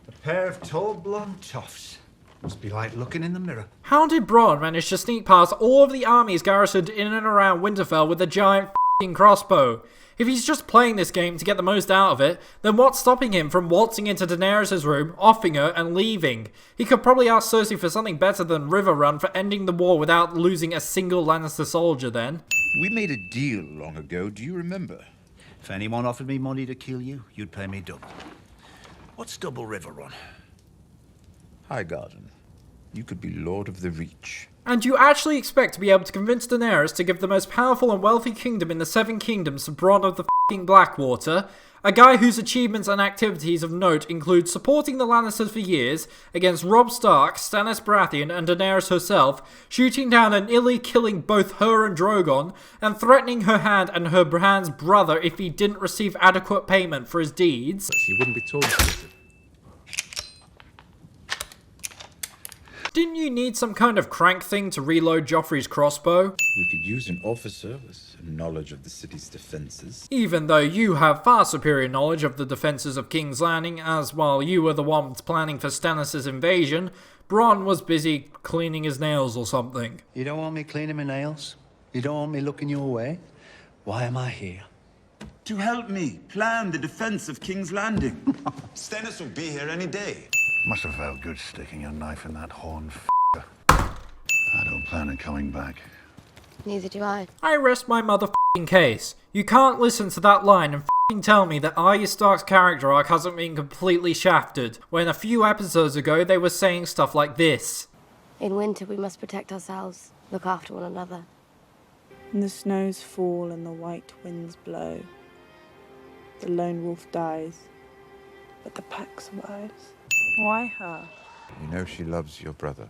A pair of tall blonde toffs. Must be like looking in the mirror. How did Bronn manage to sneak past all of the armies garrisoned in and around Winterfell with a giant f***ing crossbow. If he's just playing this game to get the most out of it, then what's stopping him from waltzing into Daenerys' room, offing her, and leaving? He could probably ask Cersei for something better than River Run for ending the war without losing a single Lannister soldier then. We made a deal long ago, do you remember? If anyone offered me money to kill you, you'd pay me double. What's double River Run? Highgarden. You could be Lord of the Reach. And you actually expect to be able to convince Daenerys to give the most powerful and wealthy kingdom in the Seven Kingdoms to Bronn of the f***ing Blackwater, a guy whose achievements and activities of note include supporting the Lannisters for years against Robb Stark, Stannis Baratheon and Daenerys herself, shooting down and nearly killing both her and Drogon, and threatening her hand and her hand's brother if he didn't receive adequate payment for his deeds. He wouldn't be tortured. Didn't you need some kind of crank thing to reload Joffrey's crossbow? We could use an officer with some knowledge of the city's defenses. Even though you have far superior knowledge of the defences of King's Landing, as while you were the ones planning for Stannis' invasion, Bronn was busy cleaning his nails or something. You don't want me cleaning my nails? You don't want me looking your way? Why am I here? To help me plan the defense of King's Landing. Stannis will be here any day. Must have felt good sticking your knife in that horn, f***er. I don't plan on coming back. Neither do I. I rest my motherfucking case. You can't listen to that line and f***ing tell me that Arya Stark's character arc hasn't been completely shafted, when a few episodes ago they were saying stuff like this. In winter we must protect ourselves, look after one another. And the snows fall and the white winds blow. The lone wolf dies, but the pack survives. Why her? You know she loves your brother.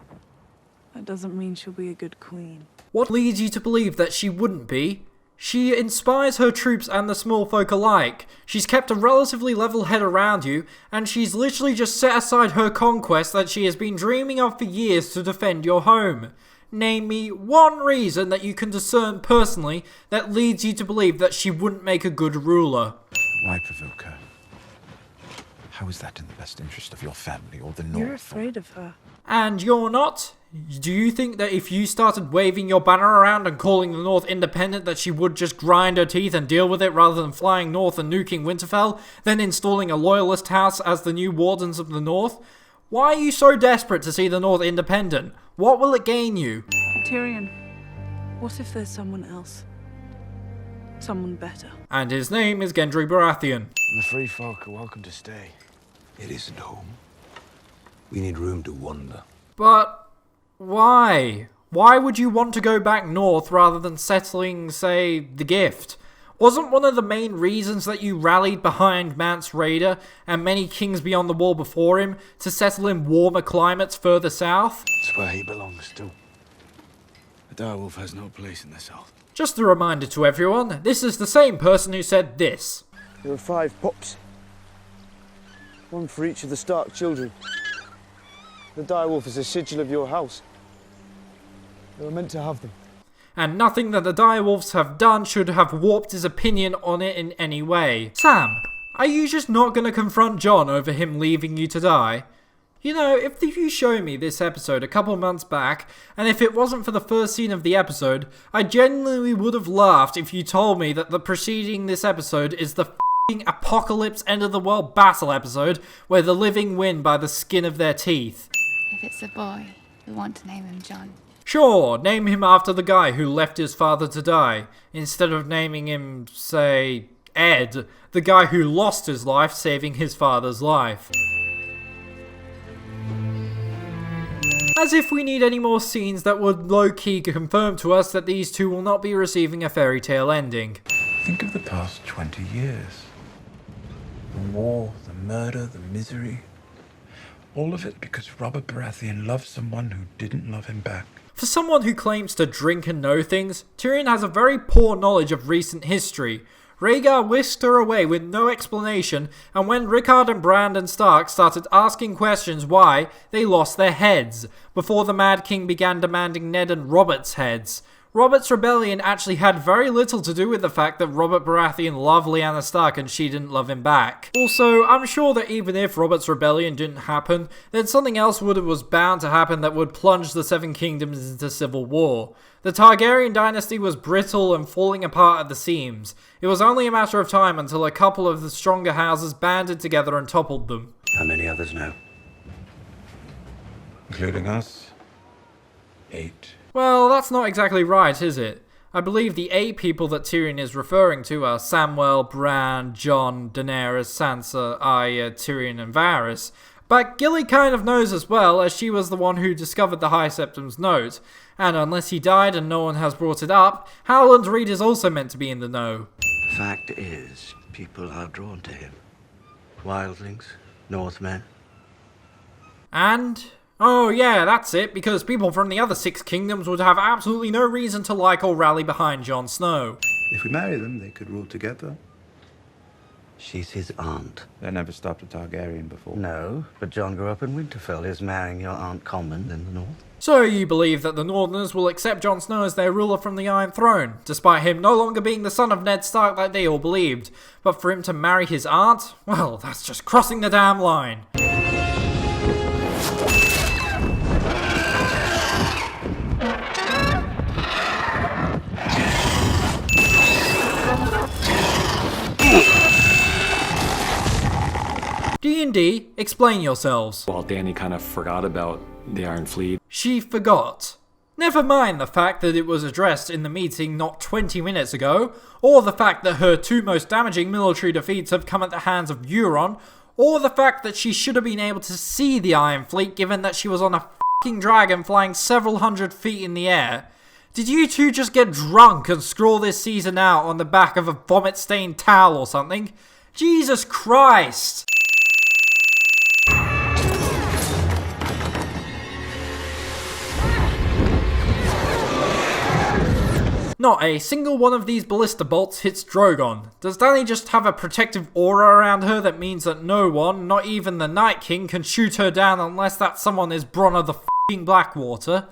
That doesn't mean she'll be a good queen. What leads you to believe that she wouldn't be? She inspires her troops and the small folk alike. She's kept a relatively level head around you, and she's literally just set aside her conquest that she has been dreaming of for years to defend your home. Name me one reason that you can discern personally that leads you to believe that she wouldn't make a good ruler. Why provoke her? How is that in the best interest of your family or the North? You're afraid of her. And you're not? Do you think that if you started waving your banner around and calling the North independent that she would just grind her teeth and deal with it rather than flying north and nuking Winterfell, then installing a loyalist house as the new wardens of the North? Why are you so desperate to see the North independent? What will it gain you? Tyrion, what if there's someone else? Someone better. And his name is Gendry Baratheon. The free folk are welcome to stay. It isn't home. We need room to wander. But why? Why would you want to go back north rather than settling, say, the Gift? Wasn't one of the main reasons that you rallied behind Mance Rayder and many kings beyond the wall before him to settle in warmer climates further south? It's where he belongs to. The direwolf has no place in the south. Just a reminder to everyone, this is the same person who said this. There are 5 pups. One for each of the Stark children. The direwolf is a sigil of your house. They were meant to have them. And nothing that the direwolves have done should have warped his opinion on it in any way. Sam, are you just not going to confront Jon over him leaving you to die? You know, if you show me this episode a couple months back, and if it wasn't for the first scene of the episode, I genuinely would have laughed if you told me that the preceding this episode is the f***ing apocalypse end of the world battle episode where the living win by the skin of their teeth. If it's a boy, we want to name him Jon. Sure, name him after the guy who left his father to die, instead of naming him, say, Ed, the guy who lost his life saving his father's life. As if we need any more scenes that would low-key confirm to us that these two will not be receiving a fairy tale ending. Think of the past 20 years. The war, the murder, the misery. All of it because Robert Baratheon loved someone who didn't love him back. For someone who claims to drink and know things, Tyrion has a very poor knowledge of recent history. Rhaegar whisked her away with no explanation, and when Rickard and Brandon Stark started asking questions why, they lost their heads, before the Mad King began demanding Ned and Robert's heads. Robert's rebellion actually had very little to do with the fact that Robert Baratheon loved Lyanna Stark and she didn't love him back. Also, I'm sure that even if Robert's rebellion didn't happen, then something else was bound to happen that would plunge the Seven Kingdoms into civil war. The Targaryen dynasty was brittle and falling apart at the seams. It was only a matter of time until a couple of the stronger houses banded together and toppled them. How many others know? Including us? 8. Well, that's not exactly right, is it? I believe the 8 people that Tyrion is referring to are Samwell, Bran, Jon, Daenerys, Sansa, Arya, Tyrion and Varys. But Gilly kind of knows as well, as she was the one who discovered the High Septim's note. And unless he died and no one has brought it up, Howland Reed is also meant to be in the know. The fact is, people are drawn to him. Wildlings, Northmen. And? Oh yeah, that's it, because people from the other 6 kingdoms would have absolutely no reason to like or rally behind Jon Snow. If we marry them, they could rule together. She's his aunt. They never stopped a Targaryen before. No, but Jon grew up in Winterfell. Is marrying your aunt common in the north? So you believe that the Northerners will accept Jon Snow as their ruler from the Iron Throne, despite him no longer being the son of Ned Stark like they all believed. But for him to marry his aunt? Well, that's just crossing the damn line. D&D, explain yourselves. While Dany kind of forgot about the Iron Fleet. She forgot. Never mind the fact that it was addressed in the meeting not 20 minutes ago, or the fact that her 2 most damaging military defeats have come at the hands of Euron, or the fact that she should have been able to see the Iron Fleet given that she was on a f***ing dragon flying several hundred feet in the air. Did you two just get drunk and scroll this season out on the back of a vomit-stained towel or something? Jesus Christ! Not a single one of these ballista bolts hits Drogon. Does Dany just have a protective aura around her that means that no one, not even the Night King, can shoot her down unless that someone is Bronner the f***ing Blackwater?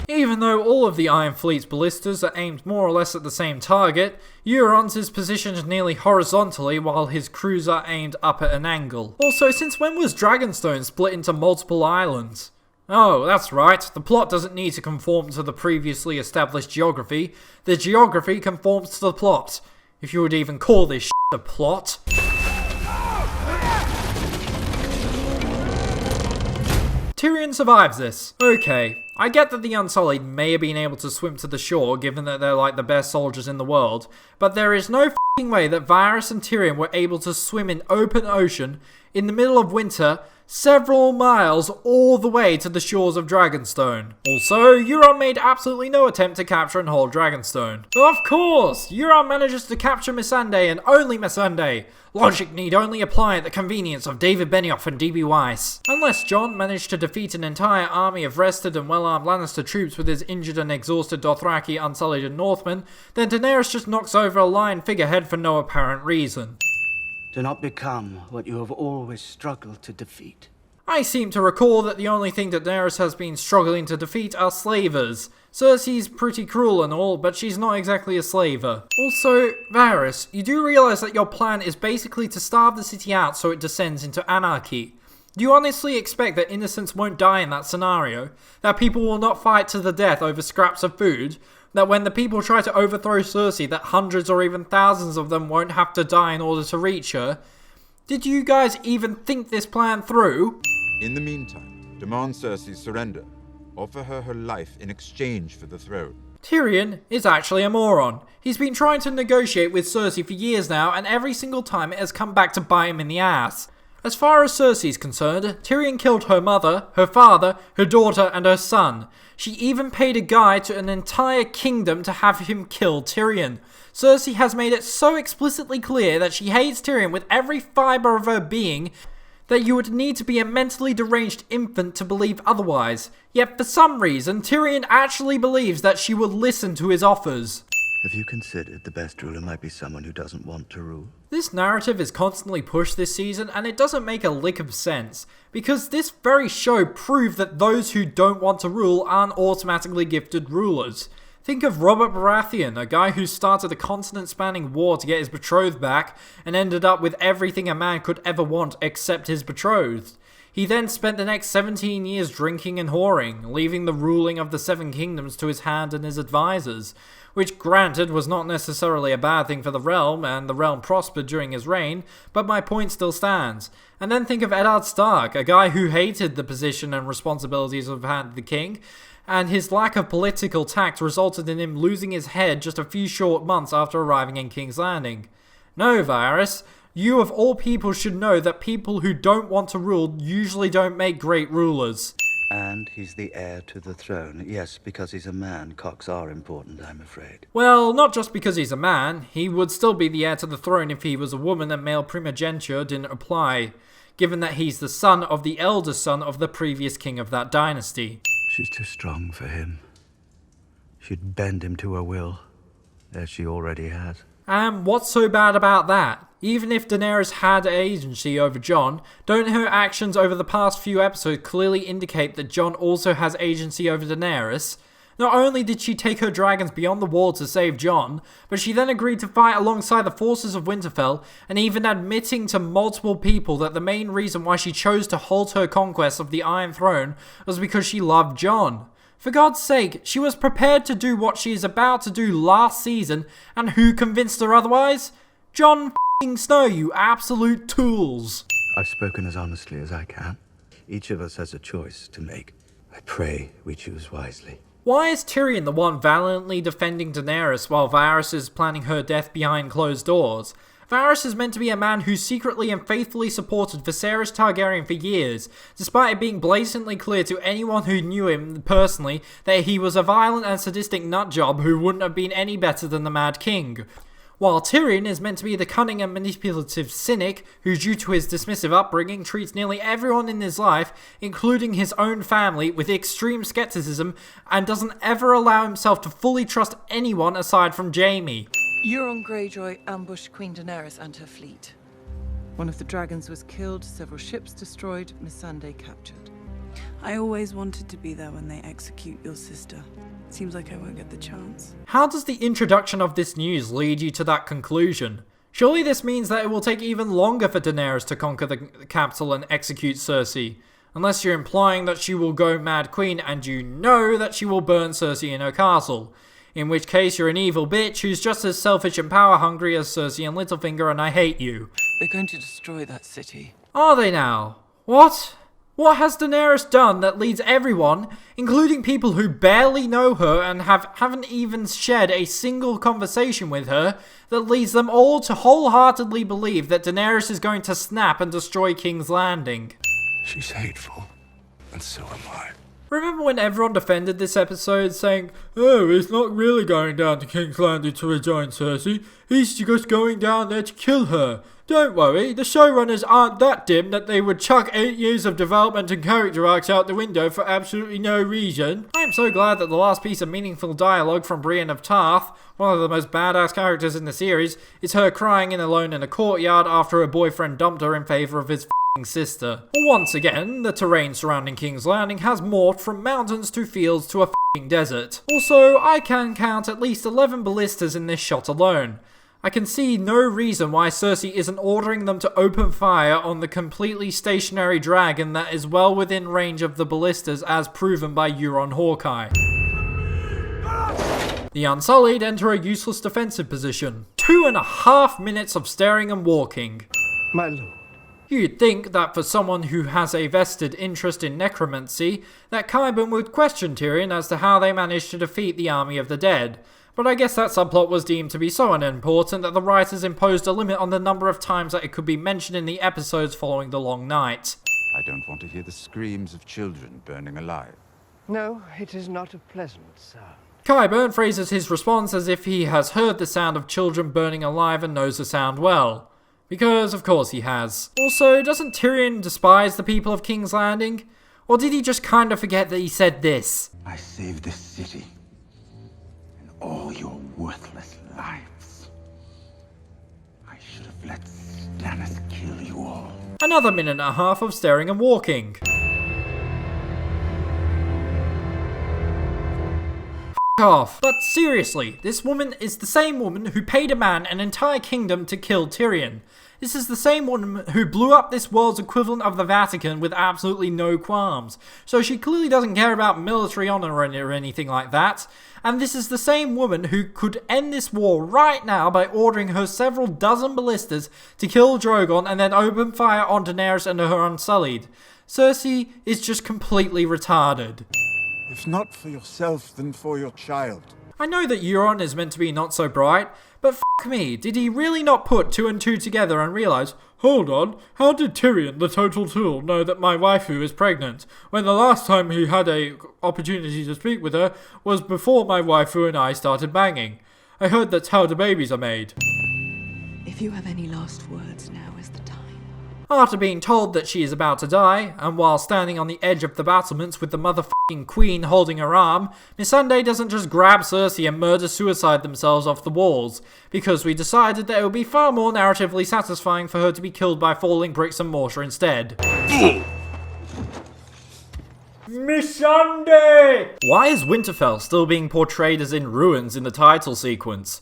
Even though all of the Iron Fleet's ballistas are aimed more or less at the same target, Euron's is positioned nearly horizontally while his crews are aimed up at an angle. Also, since when was Dragonstone split into multiple islands? Oh, that's right, the plot doesn't need to conform to the previously established geography. The geography conforms to the plot. If you would even call this shit a plot. Tyrion survives this. Okay, I get that the Unsullied may have been able to swim to the shore given that they're like the best soldiers in the world, but there is no f***ing way that Varys and Tyrion were able to swim in open ocean in the middle of winter several miles all the way to the shores of Dragonstone. Also, Euron made absolutely no attempt to capture and hold Dragonstone. Of course, Euron manages to capture Missandei and only Missandei. Logic need only apply at the convenience of David Benioff and D.B. Weiss. Unless Jon managed to defeat an entire army of rested and well-armed Lannister troops with his injured and exhausted Dothraki, Unsullied and Northmen, then Daenerys just knocks over a lion figurehead for no apparent reason. Do not become what you have always struggled to defeat. I seem to recall that the only thing that Daenerys has been struggling to defeat are slavers. Cersei's pretty cruel and all, but she's not exactly a slaver. Also, Varys, you do realise that your plan is basically to starve the city out so it descends into anarchy. Do you honestly expect that innocents won't die in that scenario? That people will not fight to the death over scraps of food? That when the people try to overthrow Cersei, that hundreds or even thousands of them won't have to die in order to reach her? Did you guys even think this plan through? In the meantime, demand Cersei's surrender. Offer her her life in exchange for the throne. Tyrion is actually a moron. He's been trying to negotiate with Cersei for years now, and every single time it has come back to bite him in the ass. As far as Cersei's concerned, Tyrion killed her mother, her father, her daughter, and her son. She even paid a guy to an entire kingdom to have him kill Tyrion. Cersei has made it so explicitly clear that she hates Tyrion with every fibre of her being that you would need to be a mentally deranged infant to believe otherwise. Yet for some reason, Tyrion actually believes that she will listen to his offers. Have you considered the best ruler might be someone who doesn't want to rule? This narrative is constantly pushed this season, and it doesn't make a lick of sense, because this very show proved that those who don't want to rule aren't automatically gifted rulers. Think of Robert Baratheon, a guy who started a continent-spanning war to get his betrothed back, and ended up with everything a man could ever want except his betrothed. He then spent the next 17 years drinking and whoring, leaving the ruling of the Seven Kingdoms to his hand and his advisors, which granted was not necessarily a bad thing for the realm, and the realm prospered during his reign, but my point still stands. And then think of Eddard Stark, a guy who hated the position and responsibilities of Hand the King, and his lack of political tact resulted in him losing his head just a few short months after arriving in King's Landing. No, Varys, you of all people should know that people who don't want to rule usually don't make great rulers. And he's the heir to the throne. Yes, because he's a man, cocks are important, I'm afraid. Well, not just because he's a man. He would still be the heir to the throne if he was a woman and male primogeniture didn't apply, given that he's the son of the eldest son of the previous king of that dynasty. She's too strong for him. She'd bend him to her will, as she already has. And what's so bad about that? Even if Daenerys had agency over Jon, don't her actions over the past few episodes clearly indicate that Jon also has agency over Daenerys? Not only did she take her dragons beyond the wall to save Jon, but she then agreed to fight alongside the forces of Winterfell, and even admitting to multiple people that the main reason why she chose to halt her conquest of the Iron Throne was because she loved Jon. For God's sake, she was prepared to do what she is about to do last season, and who convinced her otherwise? Jon f***ing Snow, you absolute tools. I've spoken as honestly as I can. Each of us has a choice to make. I pray we choose wisely. Why is Tyrion the one valiantly defending Daenerys while Varys is planning her death behind closed doors? Varys is meant to be a man who secretly and faithfully supported Viserys Targaryen for years, despite it being blatantly clear to anyone who knew him personally that he was a violent and sadistic nutjob who wouldn't have been any better than the Mad King. While Tyrion is meant to be the cunning and manipulative cynic who, due to his dismissive upbringing, treats nearly everyone in his life, including his own family, with extreme skepticism and doesn't ever allow himself to fully trust anyone aside from Jaime. Euron Greyjoy ambushed Queen Daenerys and her fleet. One of the dragons was killed, several ships destroyed, Missandei captured. I always wanted to be there when they execute your sister. Seems like I won't get the chance. How does the introduction of this news lead you to that conclusion? Surely this means that it will take even longer for Daenerys to conquer the capital and execute Cersei. Unless you're implying that she will go Mad Queen and you know that she will burn Cersei in her castle. In which case you're an evil bitch who's just as selfish and power hungry as Cersei and Littlefinger, and I hate you. They're going to destroy that city. Are they now? What? What has Daenerys done that leads everyone, including people who barely know her and haven't even shared a single conversation with her, that leads them all to wholeheartedly believe that Daenerys is going to snap and destroy King's Landing? She's hateful, and so am I. Remember when everyone defended this episode, saying, "Oh, he's not really going down to King's Landing to rejoin Cersei, he's just going down there to kill her. Don't worry, the showrunners aren't that dim that they would chuck 8 years of development and character arcs out the window for absolutely no reason." I'm so glad that the last piece of meaningful dialogue from Brienne of Tarth, one of the most badass characters in the series, is her crying alone in a courtyard after her boyfriend dumped her in favour of his sister. Once again, the terrain surrounding King's Landing has morphed from mountains to fields to a desert. Also, I can count at least 11 ballistas in this shot alone. I can see no reason why Cersei isn't ordering them to open fire on the completely stationary dragon that is well within range of the ballistas as proven by Euron Hawkeye. The Unsullied enter a useless defensive position. 2.5 minutes of staring and walking. My lord. You'd think that for someone who has a vested interest in necromancy, that Qyburn would question Tyrion as to how they managed to defeat the army of the dead. But I guess that subplot was deemed to be so unimportant that the writers imposed a limit on the number of times that it could be mentioned in the episodes following the long night. I don't want to hear the screams of children burning alive. No, it is not a pleasant sound. Qyburn phrases his response as if he has heard the sound of children burning alive and knows the sound well. Because, of course, he has. Also, doesn't Tyrion despise the people of King's Landing? Or did he just kind of forget that he said this? I saved this city. And all your worthless lives. I should have let Stannis kill you all. Another minute and a half of staring and walking. Off. But seriously, this woman is the same woman who paid a man an entire kingdom to kill Tyrion. This is the same woman who blew up this world's equivalent of the Vatican with absolutely no qualms. So she clearly doesn't care about military honor or anything like that. And this is the same woman who could end this war right now by ordering her several dozen ballistas to kill Drogon and then open fire on Daenerys and her Unsullied. Cersei is just completely retarded. If not for yourself, then for your child. I know that Euron is meant to be not so bright, but f*** me, did he really not put 2 and 2 together and realise, hold on, how did Tyrion, the total tool, know that my waifu is pregnant, when the last time he had a opportunity to speak with her was before my waifu and I started banging? I heard that's how the babies are made. If you have any last words, now is the time. After being told that she is about to die, and while standing on the edge of the battlements with the motherfucking queen holding her arm, Missandei doesn't just grab Cersei and murder-suicide themselves off the walls, because we decided that it would be far more narratively satisfying for her to be killed by falling bricks and mortar instead. Missandei! Why is Winterfell still being portrayed as in ruins in the title sequence?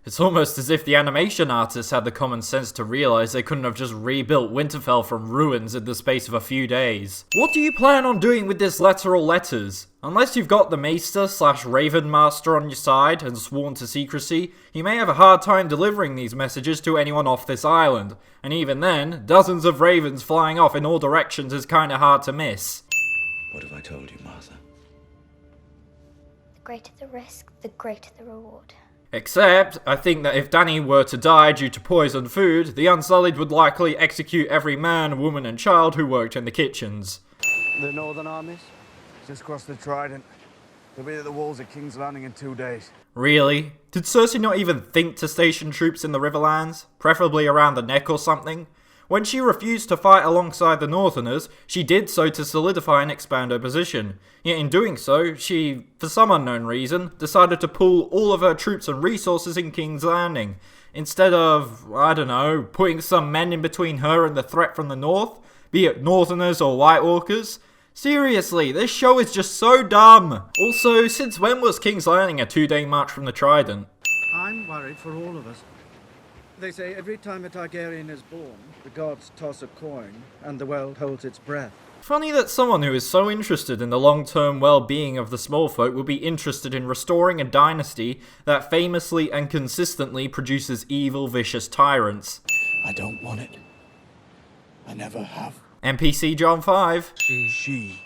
It's almost as if the animation artists had the common sense to realise they couldn't have just rebuilt Winterfell from ruins in the space of a few days. What do you plan on doing with this letter or letters? Unless you've got the Maester/Raven Master on your side and sworn to secrecy, you may have a hard time delivering these messages to anyone off this island. And even then, dozens of ravens flying off in all directions is kinda hard to miss. What have I told you, Martha? The greater the risk, the greater the reward. Except, I think that if Dany were to die due to poisoned food, the Unsullied would likely execute every man, woman and child who worked in the kitchens. The northern armies? Just crossed the Trident. They'll be at the walls of King's Landing in 2 days. Really? Did Cersei not even think to station troops in the Riverlands? Preferably around the neck or something? When she refused to fight alongside the Northerners, she did so to solidify and expand her position. Yet in doing so, she, for some unknown reason, decided to pool all of her troops and resources in King's Landing, instead of, I don't know, putting some men in between her and the threat from the north, be it Northerners or White Walkers. Seriously, this show is just so dumb. Also, since when was King's Landing a 2-day march from the Trident? I'm worried for all of us. They say every time a Targaryen is born, the gods toss a coin, and the world holds its breath. Funny that someone who is so interested in the long-term well-being of the small folk would be interested in restoring a dynasty that famously and consistently produces evil, vicious tyrants. I don't want it. I never have. NPC John 5. She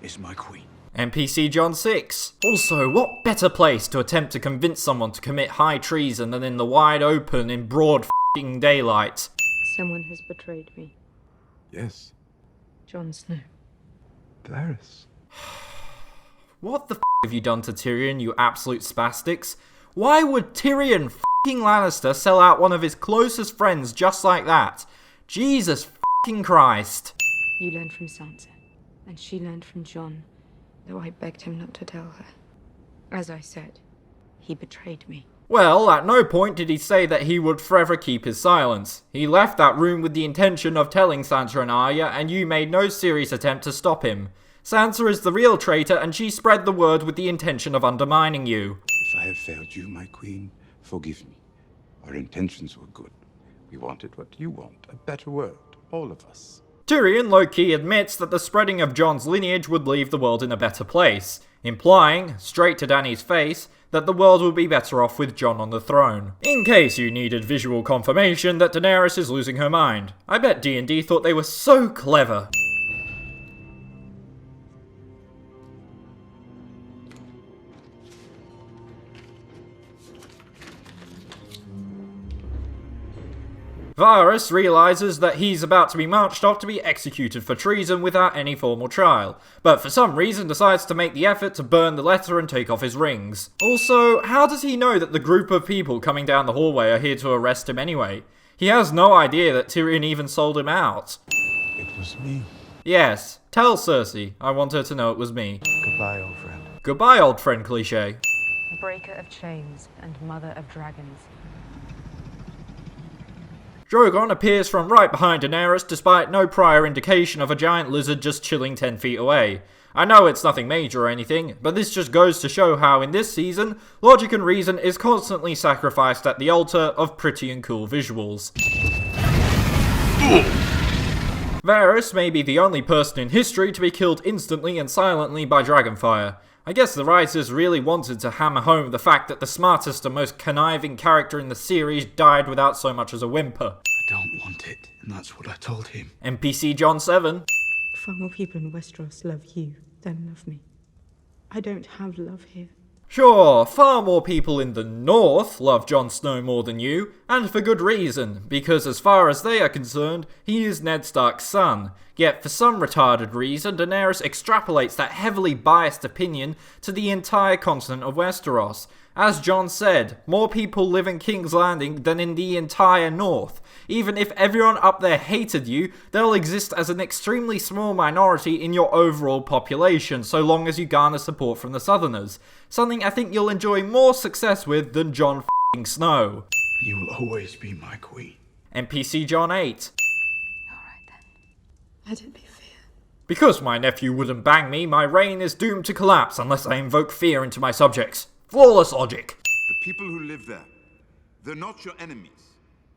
is my queen. NPC John 6. Also, what better place to attempt to convince someone to commit high treason than in the wide open in broad f***ing daylight? Someone has betrayed me. Yes. Jon Snow. Varys. What the f*** have you done to Tyrion, you absolute spastics? Why would Tyrion f***ing Lannister sell out one of his closest friends just like that? Jesus f***ing Christ. You learned from Sansa, and she learned from Jon. Though I begged him not to tell her. As I said, he betrayed me. Well, at no point did he say that he would forever keep his silence. He left that room with the intention of telling Sansa and Arya, and you made no serious attempt to stop him. Sansa is the real traitor, and she spread the word with the intention of undermining you. If I have failed you, my queen, forgive me. Our intentions were good. We wanted what you want, a better world, all of us. Tyrion low-key admits that the spreading of Jon's lineage would leave the world in a better place, implying, straight to Dany's face, that the world would be better off with Jon on the throne. In case you needed visual confirmation that Daenerys is losing her mind. I bet D&D thought they were so clever. Varys realises that he's about to be marched off to be executed for treason without any formal trial, but for some reason decides to make the effort to burn the letter and take off his rings. Also, how does he know that the group of people coming down the hallway are here to arrest him anyway? He has no idea that Tyrion even sold him out. It was me. Yes, tell Cersei. I want her to know it was me. Goodbye, old friend. Goodbye, old friend cliché. breaker of chains and mother of dragons. Drogon appears from right behind Daenerys despite no prior indication of a giant lizard just chilling 10 feet away. I know it's nothing major or anything, but this just goes to show how in this season, logic and reason is constantly sacrificed at the altar of pretty and cool visuals. Varys may be the only person in history to be killed instantly and silently by dragonfire. I guess the writers really wanted to hammer home the fact that the smartest and most conniving character in the series died without so much as a whimper. I don't want it, and that's what I told him. NPC John 7. Far more people in Westeros love you than love me. I don't have love here. Sure, far more people in the North love Jon Snow more than you, and for good reason, because as far as they are concerned, he is Ned Stark's son. Yet for some retarded reason, Daenerys extrapolates that heavily biased opinion to the entire continent of Westeros. As Jon said, more people live in King's Landing than in the entire North. Even if everyone up there hated you, they'll exist as an extremely small minority in your overall population, so long as you garner support from the Southerners. Something I think you'll enjoy more success with than Jon f***ing Snow. You will always be my queen. NPC John 8. I don't be fear. Because my nephew wouldn't bang me, my reign is doomed to collapse unless I invoke fear into my subjects. Flawless logic. The people who live there, they're not your enemies.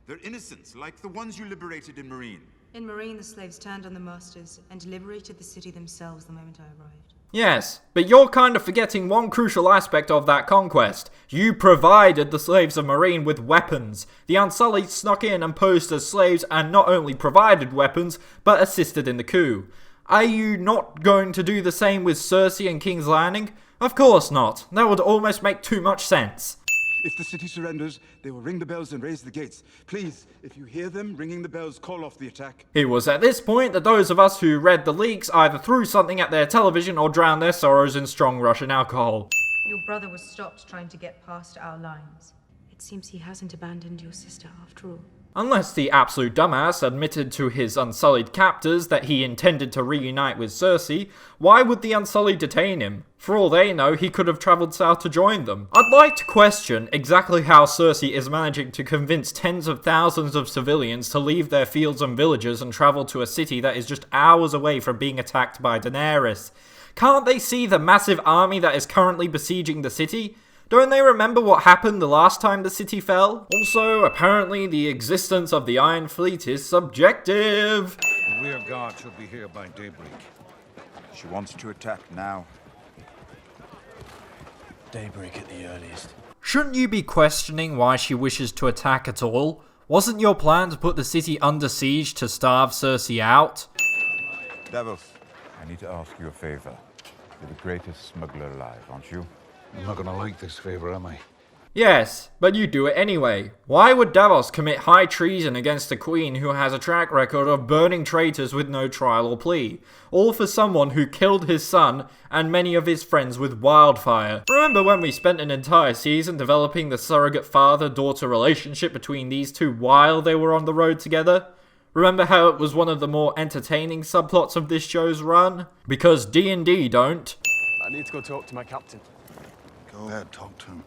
They're innocents, like the ones you liberated in Marine. In Marine, the slaves turned on the masters and liberated the city themselves the moment I arrived. Yes, but you're kind of forgetting one crucial aspect of that conquest. You provided the slaves of Marine with weapons. The Unsullied snuck in and posed as slaves and not only provided weapons, but assisted in the coup. Are you not going to do the same with Cersei and King's Landing? Of course not. That would almost make too much sense. If the city surrenders, they will ring the bells and raise the gates. Please, if you hear them ringing the bells, call off the attack. It was at this point that those of us who read the leaks either threw something at their television or drowned their sorrows in strong Russian alcohol. Your brother was stopped trying to get past our lines. It seems he hasn't abandoned your sister after all. Unless the absolute dumbass admitted to his Unsullied captors that he intended to reunite with Cersei, why would the Unsullied detain him? For all they know, he could have travelled south to join them. I'd like to question exactly how Cersei is managing to convince tens of thousands of civilians to leave their fields and villages and travel to a city that is just hours away from being attacked by Daenerys. Can't they see the massive army that is currently besieging the city? Don't they remember what happened the last time the city fell? Also, apparently the existence of the Iron Fleet is subjective. The rear guard should be here by daybreak. She wants to attack now. Daybreak at the earliest. Shouldn't you be questioning why she wishes to attack at all? Wasn't your plan to put the city under siege to starve Cersei out? Davos, I need to ask you a favor. You're the greatest smuggler alive, aren't you? I'm not gonna like this favor, am I? Yes, but you do it anyway. Why would Davos commit high treason against a queen who has a track record of burning traitors with no trial or plea? All for someone who killed his son and many of his friends with wildfire. Remember when we spent an entire season developing the surrogate father-daughter relationship between these two while they were on the road together? Remember how it was one of the more entertaining subplots of this show's run? Because D&D don't. I need to go talk to my captain. Go ahead, talk to him.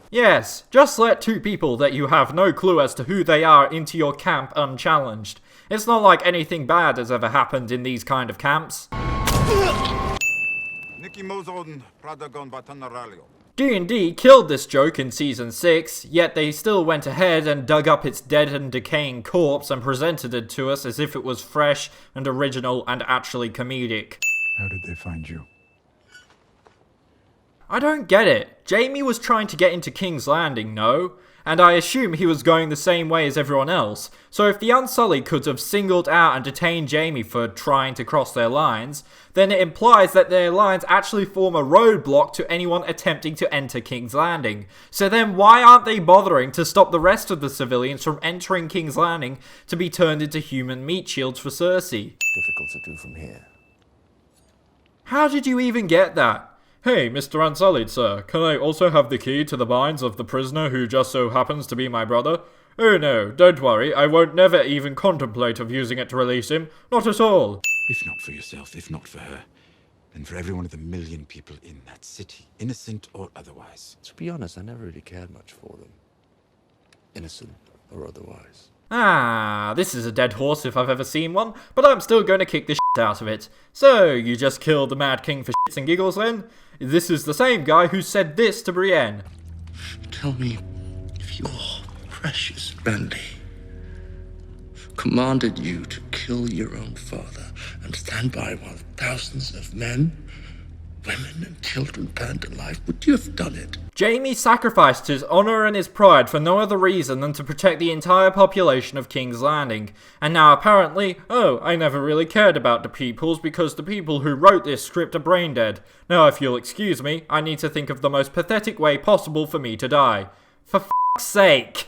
Yes, just let two people that you have no clue as to who they are into your camp unchallenged. It's not like anything bad has ever happened in these kind of camps. D&D killed this joke in Season 6, yet they still went ahead and dug up its dead and decaying corpse and presented it to us as if it was fresh and original and actually comedic. How did they find you? I don't get it. Jaime was trying to get into King's Landing, no? And I assume he was going the same way as everyone else. So if the Unsullied could have singled out and detained Jaime for trying to cross their lines, then it implies that their lines actually form a roadblock to anyone attempting to enter King's Landing. So then why aren't they bothering to stop the rest of the civilians from entering King's Landing to be turned into human meat shields for Cersei? Difficult to do from here. How did you even get that? Hey, Mr. Unsullied, sir, can I also have the key to the binds of the prisoner who just so happens to be my brother? Oh no, don't worry, I won't never even contemplate of using it to release him, not at all. If not for yourself, if not for her, than for every one of the million people in that city, innocent or otherwise. To be honest, I never really cared much for them. Innocent or otherwise. Ah, this is a dead horse if I've ever seen one, but I'm still going to kick the shit out of it. So, you just killed the Mad King for shits and giggles then? This is the same guy who said this to Brienne. Tell me if your precious Randy commanded you to kill your own father and stand by while thousands of men, women and children burned alive, would you have done it? Jaime sacrificed his honour and his pride for no other reason than to protect the entire population of King's Landing. And now apparently, oh, I never really cared about the peoples because the people who wrote this script are brain dead. Now if you'll excuse me, I need to think of the most pathetic way possible for me to die. For f***'s sake.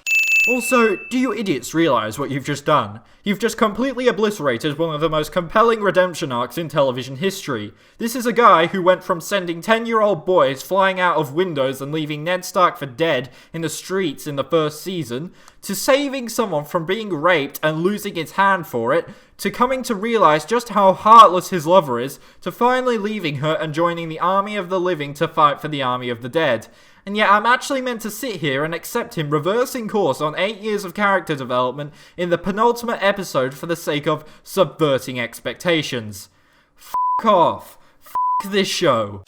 Also, do you idiots realise what you've just done? You've just completely obliterated one of the most compelling redemption arcs in television history. This is a guy who went from sending 10-year-old boys flying out of windows and leaving Ned Stark for dead in the streets in the first season, to saving someone from being raped and losing his hand for it, to coming to realise just how heartless his lover is, to finally leaving her and joining the army of the living to fight for the army of the dead. And yet I'm actually meant to sit here and accept him reversing course on 8 years of character development in the penultimate episode for the sake of subverting expectations. F*** off. F*** this show.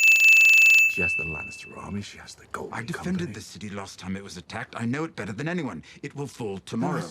She has the Lannister army, she has the Golden I defended the city last time it was attacked. I know it better than anyone. It will fall tomorrow.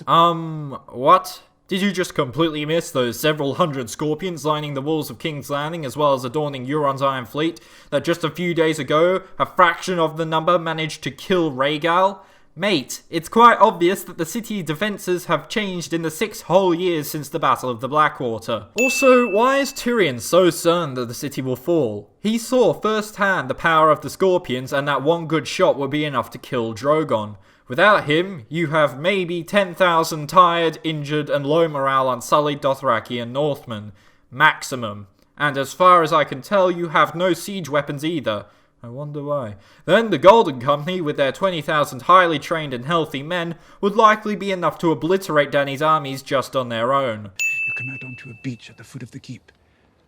What? Did you just completely miss those several hundred scorpions lining the walls of King's Landing as well as adorning Euron's Iron Fleet that just a few days ago, a fraction of the number managed to kill Rhaegal? Mate, it's quite obvious that the city defences have changed in the 6 whole years since the Battle of the Blackwater. Also, why is Tyrion so certain that the city will fall? He saw firsthand the power of the scorpions and that one good shot would be enough to kill Drogon. Without him, you have maybe 10,000 tired, injured, and low morale Unsullied Dothraki and Northmen. Maximum. And as far as I can tell, you have no siege weapons either. I wonder why. Then the Golden Company, with their 20,000 highly trained and healthy men, would likely be enough to obliterate Dany's armies just on their own. You come out onto a beach at the foot of the keep.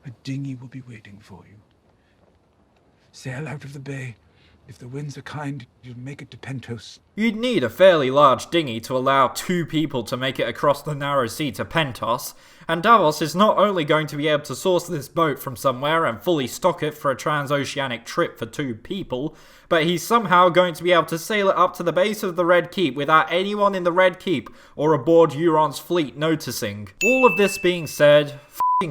A dinghy will be waiting for you. Sail out of the bay. If the winds are kind, you'll make it to Pentos. You'd need a fairly large dinghy to allow 2 people to make it across the narrow sea to Pentos, and Davos is not only going to be able to source this boat from somewhere and fully stock it for a transoceanic trip for 2 people, but he's somehow going to be able to sail it up to the base of the Red Keep without anyone in the Red Keep or aboard Euron's fleet noticing. All of this being said,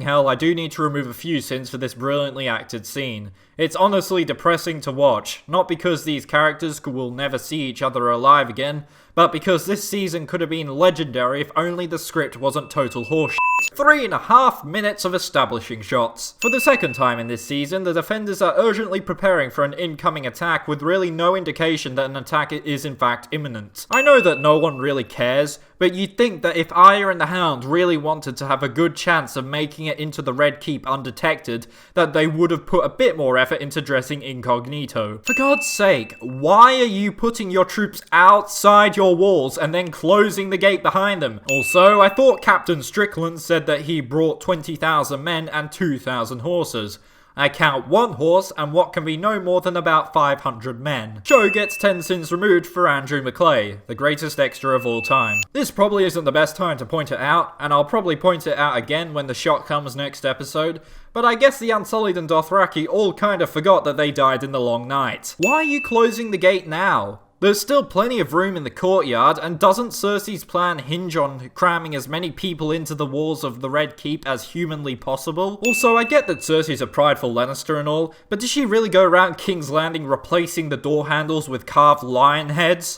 hell, I do need to remove a few sins for this brilliantly acted scene. It's honestly depressing to watch, not because these characters will never see each other alive again, but because this season could have been legendary if only the script wasn't total horseshit. 3.5 minutes of establishing shots. For the second time in this season, the defenders are urgently preparing for an incoming attack with really no indication that an attack is in fact imminent. I know that no one really cares, but you'd think that if Arya and the Hound really wanted to have a good chance of making it into the Red Keep undetected, that they would have put a bit more effort into dressing incognito. For God's sake, why are you putting your troops outside your walls and then closing the gate behind them? Also, I thought Captain Strickland said that he brought 20,000 men and 2,000 horses. I count 1 horse and what can be no more than about 500 men. Show gets 10 sins removed for Andrew McClay, the greatest extra of all time. This probably isn't the best time to point it out, and I'll probably point it out again when the shot comes next episode, but I guess the Unsullied and Dothraki all kind of forgot that they died in the Long Night. Why are you closing the gate now? There's still plenty of room in the courtyard, and doesn't Cersei's plan hinge on cramming as many people into the walls of the Red Keep as humanly possible? Also, I get that Cersei's a prideful Lannister and all, but does she really go around King's Landing replacing the door handles with carved lion heads?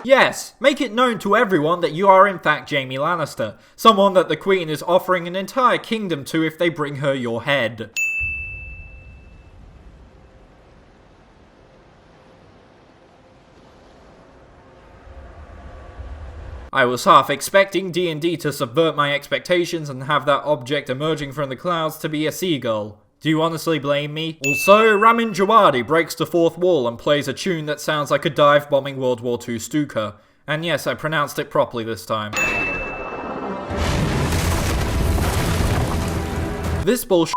Yes, make it known to everyone that you are in fact Jaime Lannister, someone that the Queen is offering an entire kingdom to if they bring her your head. I was half expecting D&D to subvert my expectations and have that object emerging from the clouds to be a seagull. Do you honestly blame me? Also, Ramin Djawadi breaks the 4th wall and plays a tune that sounds like a dive-bombing World War II Stuka. And yes, I pronounced it properly this time. This bullshit.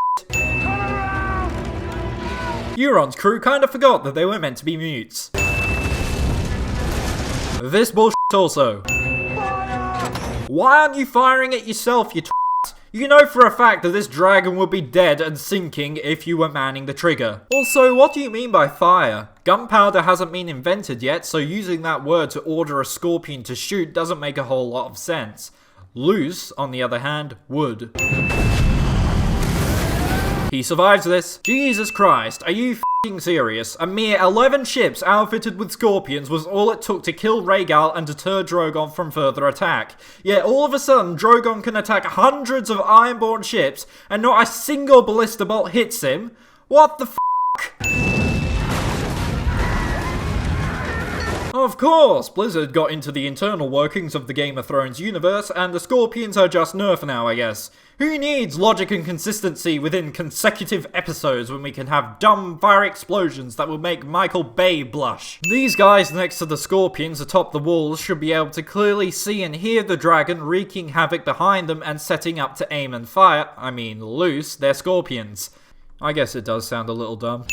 Euron's crew kind of forgot that they were meant to be mutes. This bullshit also. Why aren't you firing at yourself, you twat? You know for a fact that this dragon would be dead and sinking if you were manning the trigger. Also, what do you mean by fire? Gunpowder hasn't been invented yet, so using that word to order a scorpion to shoot doesn't make a whole lot of sense. Loose, on the other hand, would. He survives this. Jesus Christ, are you f***ing serious? A mere 11 ships outfitted with scorpions was all it took to kill Rhaegal and deter Drogon from further attack. Yet all of a sudden, Drogon can attack hundreds of Ironborn ships and not a single ballista bolt hits him? What the f***? Of course, Blizzard got into the internal workings of the Game of Thrones universe, and the Scorpions are just nerf now, I guess. Who needs logic and consistency within consecutive episodes when we can have dumb fire explosions that will make Michael Bay blush? These guys next to the Scorpions atop the walls should be able to clearly see and hear the dragon wreaking havoc behind them and setting up to aim and fire, loose, their Scorpions. I guess it does sound a little dumb.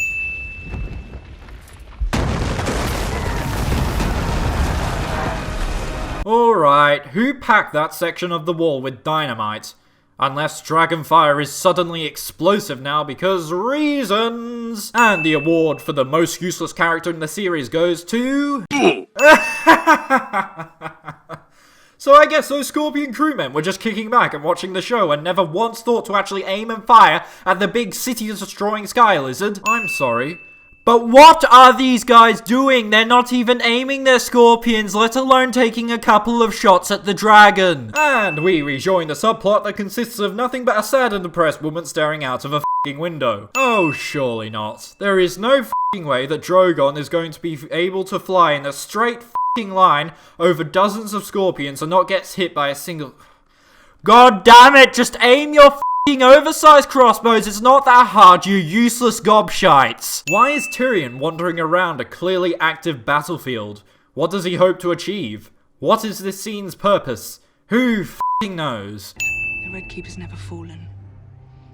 Alright, who packed that section of the wall with dynamite? Unless Dragonfire is suddenly explosive now because reasons! And the award for the most useless character in the series goes to... So I guess those Scorpion crewmen were just kicking back and watching the show and never once thought to actually aim and fire at the big city-destroying sky lizard. I'm sorry. But what are these guys doing? They're not even aiming their scorpions, let alone taking a couple of shots at the dragon. And we rejoin the subplot that consists of nothing but a sad and depressed woman staring out of a f***ing window. Oh, surely not. There is no f***ing way that Drogon is going to be able to fly in a straight f***ing line over dozens of scorpions and not get hit by a single... God damn it, just aim your f***ing oversized crossbows, it's not that hard, you useless gobshites. Why is Tyrion wandering around a clearly active battlefield? What does he hope to achieve? What is this scene's purpose? Who f***ing knows? The Red Keeper's never fallen.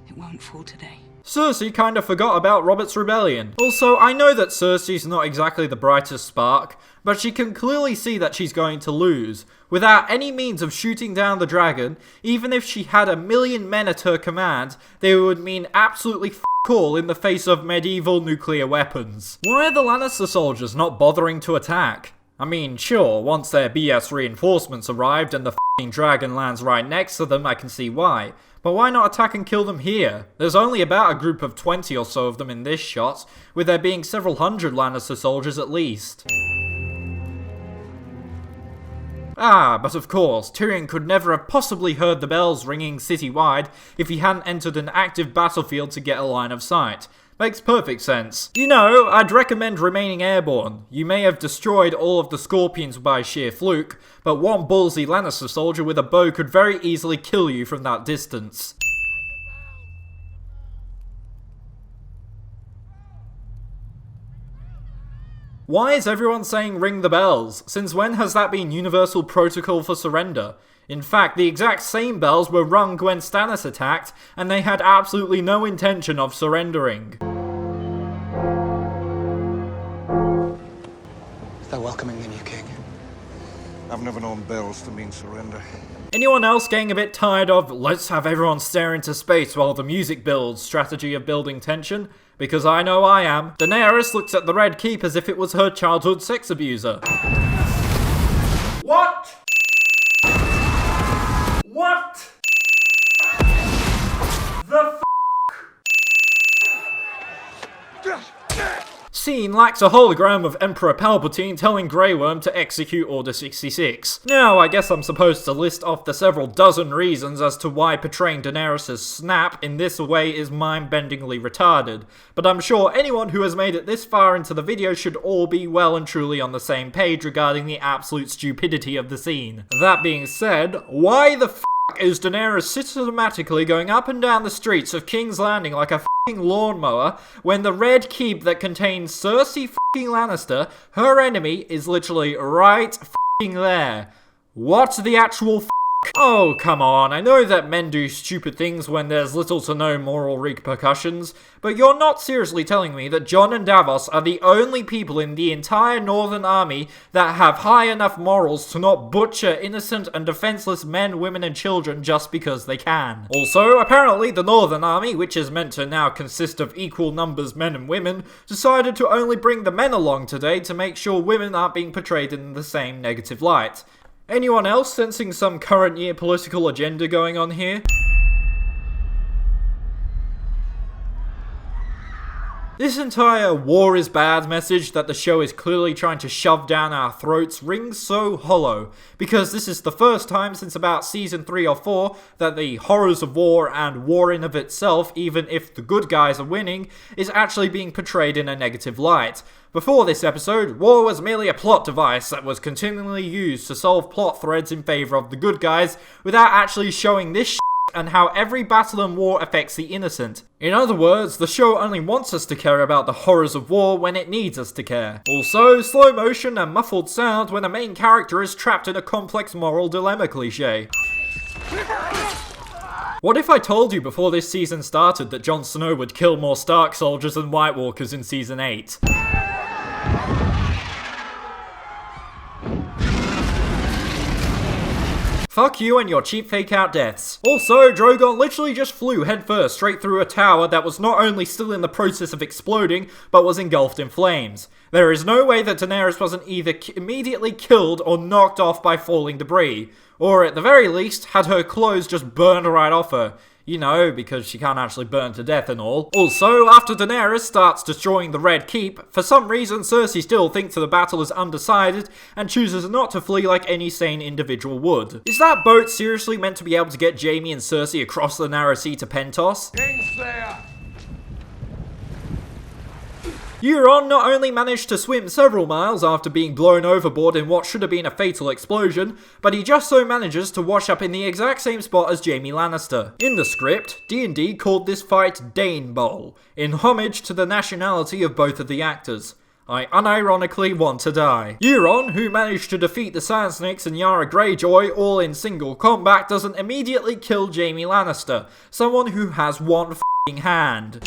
It won't fall today. Cersei kinda forgot about Robert's rebellion. Also, I know that Cersei's not exactly the brightest spark, but she can clearly see that she's going to lose. Without any means of shooting down the dragon, even if she had 1,000,000 men at her command, they would mean absolutely f*** all in the face of medieval nuclear weapons. Why are the Lannister soldiers not bothering to attack? Sure, once their BS reinforcements arrived and the f***ing dragon lands right next to them, I can see why. But why not attack and kill them here? There's only about a group of 20 or so of them in this shot, with there being several hundred Lannister soldiers at least. Ah, but of course, Tyrion could never have possibly heard the bells ringing citywide if he hadn't entered an active battlefield to get a line of sight. Makes perfect sense. You know, I'd recommend remaining airborne. You may have destroyed all of the scorpions by sheer fluke, but one ballsy Lannister soldier with a bow could very easily kill you from that distance. Why is everyone saying ring the bells? Since when has that been universal protocol for surrender? In fact, the exact same bells were rung when Stannis attacked, and they had absolutely no intention of surrendering. They're welcoming the new king. I've never known bells to mean surrender. Anyone else getting a bit tired of let's have everyone stare into space while the music builds strategy of building tension? Because I know I am. Daenerys looks at the Red Keep as if it was her childhood sex abuser. What? What? The Scene lacks a hologram of Emperor Palpatine telling Grey Worm to execute Order 66. Now, I guess I'm supposed to list off the several dozen reasons as to why portraying Daenerys' snap in this way is mind-bendingly retarded, but I'm sure anyone who has made it this far into the video should all be well and truly on the same page regarding the absolute stupidity of the scene. That being said, why the f*** is Daenerys systematically going up and down the streets of King's Landing like a f***ing lawnmower when the Red Keep that contains Cersei f***ing Lannister, her enemy, is literally right f***ing there? What the actual f*** Oh, come on, I know that men do stupid things when there's little to no moral repercussions, but you're not seriously telling me that Jon and Davos are the only people in the entire Northern Army that have high enough morals to not butcher innocent and defenseless men, women and children just because they can. Also, apparently the Northern Army, which is meant to now consist of equal numbers men and women, decided to only bring the men along today to make sure women aren't being portrayed in the same negative light. Anyone else sensing some current year political agenda going on here? This entire war is bad message that the show is clearly trying to shove down our throats rings so hollow, because this is the first time since about season 3 or 4 that the horrors of war and war in of itself, even if the good guys are winning, is actually being portrayed in a negative light. Before this episode, war was merely a plot device that was continually used to solve plot threads in favour of the good guys without actually showing this shit and how every battle and war affects the innocent. In other words, the show only wants us to care about the horrors of war when it needs us to care. Also, slow motion and muffled sound when a main character is trapped in a complex moral dilemma cliché. What if I told you before this season started that Jon Snow would kill more Stark soldiers than White Walkers in season 8? Fuck you and your cheap fake-out deaths. Also, Drogon literally just flew headfirst straight through a tower that was not only still in the process of exploding, but was engulfed in flames. There is no way that Daenerys wasn't either immediately killed or knocked off by falling debris. Or at the very least, had her clothes just burned right off her. You know, because she can't actually burn to death and all. Also, after Daenerys starts destroying the Red Keep, for some reason Cersei still thinks the battle is undecided and chooses not to flee like any sane individual would. Is that boat seriously meant to be able to get Jaime and Cersei across the narrow sea to Pentos? Kingslayer! Euron not only managed to swim several miles after being blown overboard in what should have been a fatal explosion, but he just so manages to wash up in the exact same spot as Jaime Lannister. In the script, D&D called this fight Dane Bowl, in homage to the nationality of both of the actors. I unironically want to die. Euron, who managed to defeat the Sand Snakes and Yara Greyjoy all in single combat, doesn't immediately kill Jaime Lannister, someone who has one f***ing hand.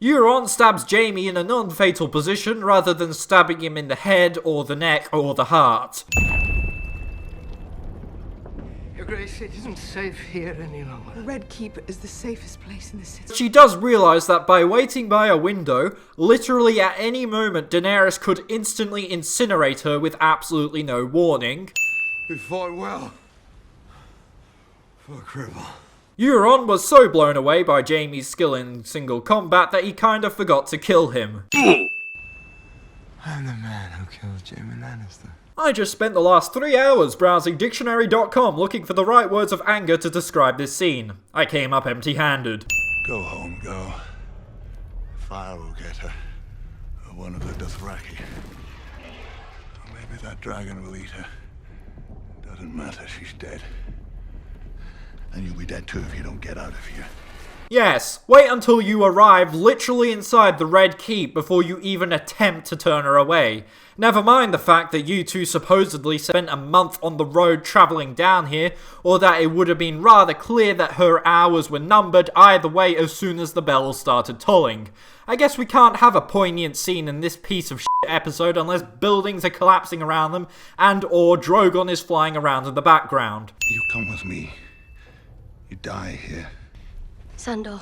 Euron stabs Jaime in a non-fatal position rather than stabbing him in the head or the neck or the heart. Your Grace, it isn't safe here any longer. The Red Keep is the safest place in the city. She does realise that by waiting by a window, literally at any moment Daenerys could instantly incinerate her with absolutely no warning. You fought well. For a cripple. Euron was so blown away by Jaime's skill in single combat that he kind of forgot to kill him. I'm the man who killed Jaime Lannister. I just spent the last 3 hours browsing dictionary.com looking for the right words of anger to describe this scene. I came up empty-handed. Go home, go. Fire will get her. Or one of the Dothraki. Or maybe that dragon will eat her. Doesn't matter, she's dead. And you'll be dead too if you don't get out of here. Yes, wait until you arrive literally inside the Red Keep before you even attempt to turn her away. Never mind the fact that you two supposedly spent a month on the road travelling down here, or that it would have been rather clear that her hours were numbered either way as soon as the bells started tolling. I guess we can't have a poignant scene in this piece of shit episode unless buildings are collapsing around them and or Drogon is flying around in the background. You come with me. You die here. Sandor,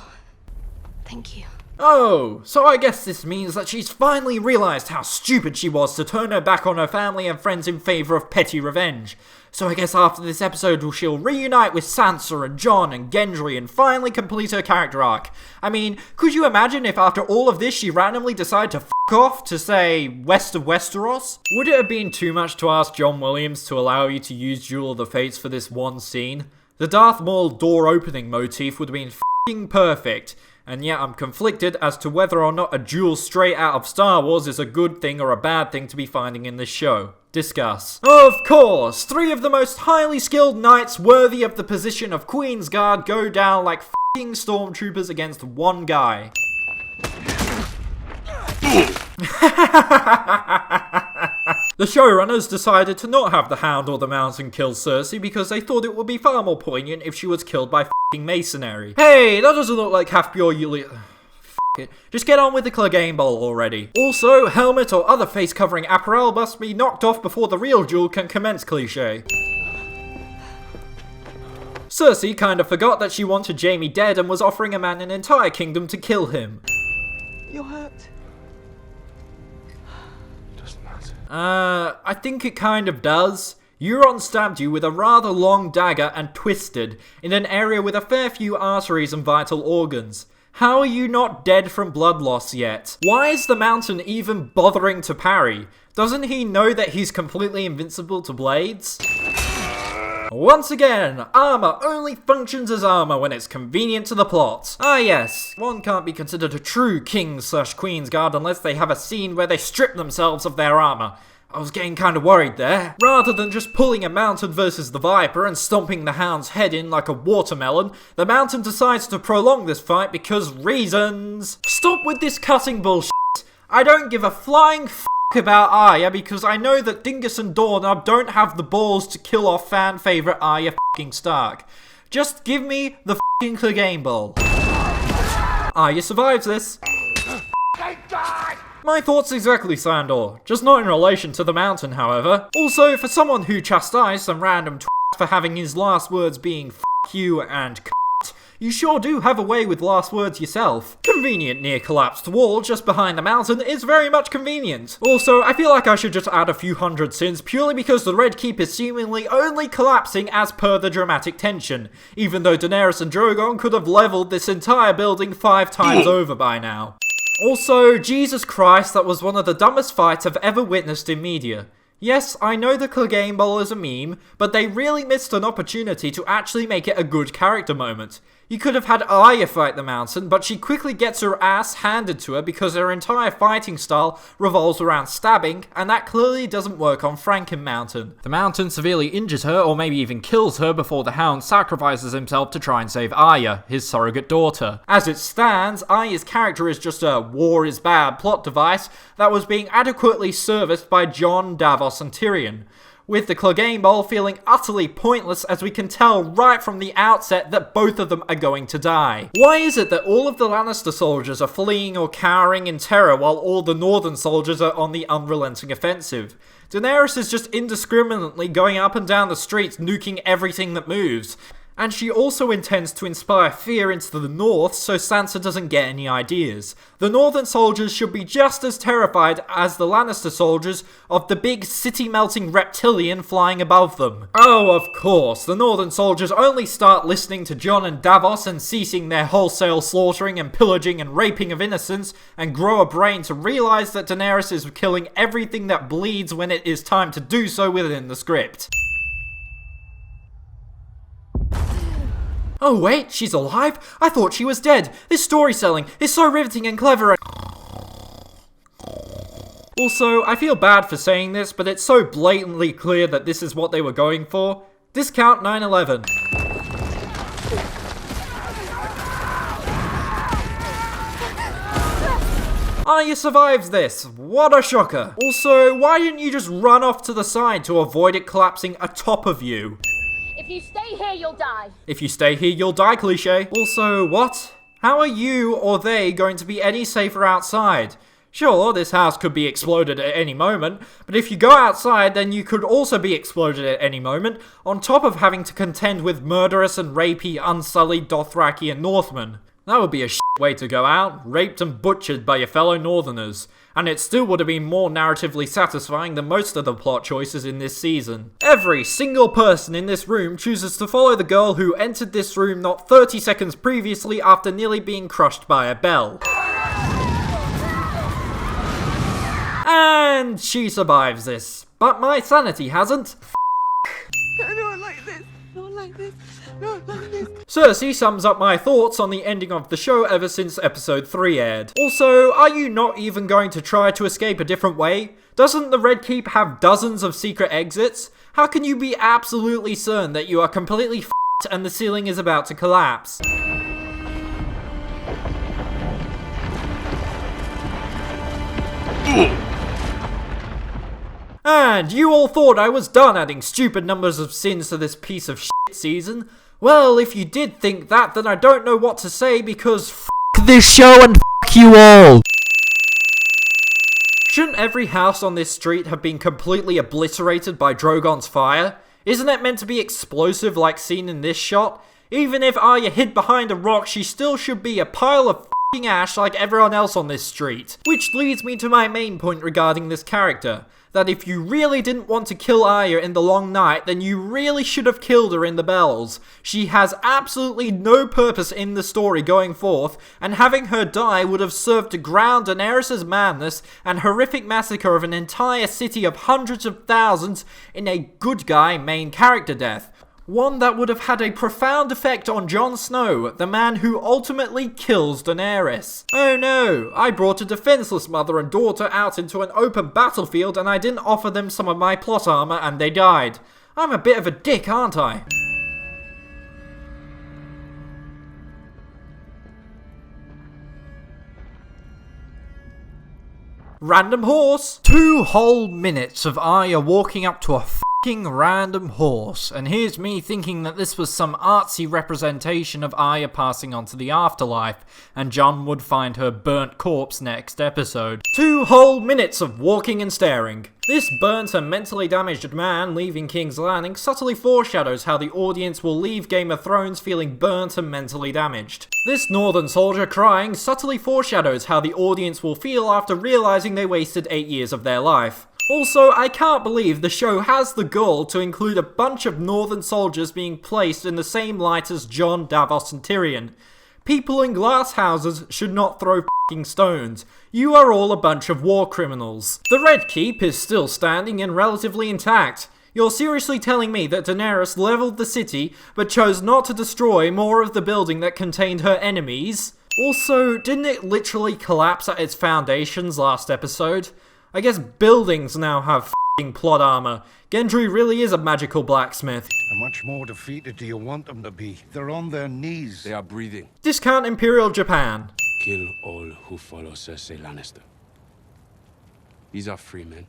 thank you. Oh, so I guess this means that she's finally realised how stupid she was to turn her back on her family and friends in favour of petty revenge. So I guess after this episode she'll reunite with Sansa and Jon and Gendry and finally complete her character arc. I mean, could you imagine if after all of this she randomly decided to f*** off to, say, west of Westeros? Would it have been too much to ask John Williams to allow you to use Duel of the Fates for this one scene? The Darth Maul door opening motif would have been f***ing perfect, and yet I'm conflicted as to whether or not a duel straight out of Star Wars is a good thing or a bad thing to be finding in this show. Discuss. Of course, 3 of the most highly skilled knights worthy of the position of Queensguard go down like f***ing stormtroopers against one guy. The showrunners decided to not have the Hound or the Mountain kill Cersei because they thought it would be far more poignant if she was killed by f***ing masonry. Hey, that doesn't look like half pure Yulia. It. Just get on with the Clegane Bowl already. Also, helmet or other face-covering apparel must be knocked off before the real duel can commence, cliché. Cersei kind of forgot that she wanted Jaime dead and was offering a man an entire kingdom to kill him. You're hurt. Doesn't matter. I think it kind of does. Euron stabbed you with a rather long dagger and twisted, in an area with a fair few arteries and vital organs. How are you not dead from blood loss yet? Why is the Mountain even bothering to parry? Doesn't he know that he's completely invincible to blades? Once again, armor only functions as armor when it's convenient to the plot. Ah yes, one can't be considered a true king/queen's guard unless they have a scene where they strip themselves of their armor. I was getting kind of worried there. Rather than just pulling a Mountain versus the Viper and stomping the Hound's head in like a watermelon, the Mountain decides to prolong this fight because reasons. Stop with this cutting bullshit. I don't give a flying f*** about Arya because I know that Dingus and Doorknob don't have the balls to kill off fan favourite Arya f***ing Stark. Just give me the f***ing Clegane Bowl. Arya survives this. My thoughts exactly, Sandor. Just not in relation to the Mountain, however. Also, for someone who chastised some random twat for having his last words being f*** you and c***, you sure do have a way with last words yourself. Convenient near-collapsed wall just behind the Mountain is very much convenient. Also, I feel like I should just add a few hundred sins purely because the Red Keep is seemingly only collapsing as per the dramatic tension, even though Daenerys and Drogon could have leveled this entire building 5 times over by now. Also, Jesus Christ, that was one of the dumbest fights I've ever witnessed in media. Yes, I know the Clegane Bowl is a meme, but they really missed an opportunity to actually make it a good character moment. You could have had Arya fight the Mountain, but she quickly gets her ass handed to her because her entire fighting style revolves around stabbing, and that clearly doesn't work on Franken Mountain. The Mountain severely injures her, or maybe even kills her, before the Hound sacrifices himself to try and save Arya, his surrogate daughter. As it stands, Arya's character is just a war is bad plot device that was being adequately serviced by Jon, Davos, and Tyrion, with the Clegane Bowl feeling utterly pointless as we can tell right from the outset that both of them are going to die. Why is it that all of the Lannister soldiers are fleeing or cowering in terror while all the Northern soldiers are on the unrelenting offensive? Daenerys is just indiscriminately going up and down the streets nuking everything that moves. And she also intends to inspire fear into the north so Sansa doesn't get any ideas. The northern soldiers should be just as terrified as the Lannister soldiers of the big city-melting reptilian flying above them. Oh, of course, the northern soldiers only start listening to Jon and Davos and ceasing their wholesale slaughtering and pillaging and raping of innocents and grow a brain to realise that Daenerys is killing everything that bleeds when it is time to do so within the script. Oh wait, she's alive? I thought she was dead. This story-selling is so riveting and clever. Also, I feel bad for saying this, but it's so blatantly clear that this is what they were going for. Discount 9/11. Arya survives this. What a shocker. Also, why didn't you just run off to the side to avoid it collapsing atop of you? If you stay here, you'll die. If you stay here, you'll die, cliché. Also, what? How are you or they going to be any safer outside? Sure, this house could be exploded at any moment, but if you go outside, then you could also be exploded at any moment, on top of having to contend with murderous and rapey, unsullied Dothrakian Northmen. That would be a shit way to go out, raped and butchered by your fellow Northerners. And it still would have been more narratively satisfying than most of the plot choices in this season. Every single person in this room chooses to follow the girl who entered this room not 30 seconds previously after nearly being crushed by a bell. And she survives this. But my sanity hasn't. I don't like this. Not like this. Not like this. Cersei sums up my thoughts on the ending of the show ever since episode 3 aired. Also, are you not even going to try to escape a different way? Doesn't the Red Keep have dozens of secret exits? How can you be absolutely certain that you are completely f***ed and the ceiling is about to collapse? And you all thought I was done adding stupid numbers of sins to this piece of shit season? Well, if you did think that, then I don't know what to say because f*** this show and f*** you all! Shouldn't every house on this street have been completely obliterated by Drogon's fire? Isn't it meant to be explosive like seen in this shot? Even if Arya hid behind a rock, she still should be a pile of f***ing ash like everyone else on this street. Which leads me to my main point regarding this character. That if you really didn't want to kill Arya in the Long Night, then you really should have killed her in the Bells. She has absolutely no purpose in the story going forth, and having her die would have served to ground Daenerys' madness and horrific massacre of an entire city of hundreds of thousands in a good guy main character death. One that would have had a profound effect on Jon Snow, the man who ultimately kills Daenerys. Oh no, I brought a defenseless mother and daughter out into an open battlefield and I didn't offer them some of my plot armor and they died. I'm a bit of a dick, aren't I? Random horse! 2 whole minutes of Arya walking up to a random horse, and here's me thinking that this was some artsy representation of Arya passing on to the afterlife, and Jon would find her burnt corpse next episode. 2 whole minutes of walking and staring. This burnt and mentally damaged man leaving King's Landing subtly foreshadows how the audience will leave Game of Thrones feeling burnt and mentally damaged. This northern soldier crying subtly foreshadows how the audience will feel after realizing they wasted 8 years of their life. Also, I can't believe the show has the gall to include a bunch of northern soldiers being placed in the same light as Jon, Davos and Tyrion. People in glass houses should not throw f***ing stones. You are all a bunch of war criminals. The Red Keep is still standing and relatively intact. You're seriously telling me that Daenerys leveled the city but chose not to destroy more of the building that contained her enemies? Also, didn't it literally collapse at its foundations last episode? I guess buildings now have f***ing plot armor. Gendry really is a magical blacksmith. How much more defeated do you want them to be? They're on their knees. They are breathing. Discount Imperial Japan. Kill all who follow Cersei Lannister. These are free men.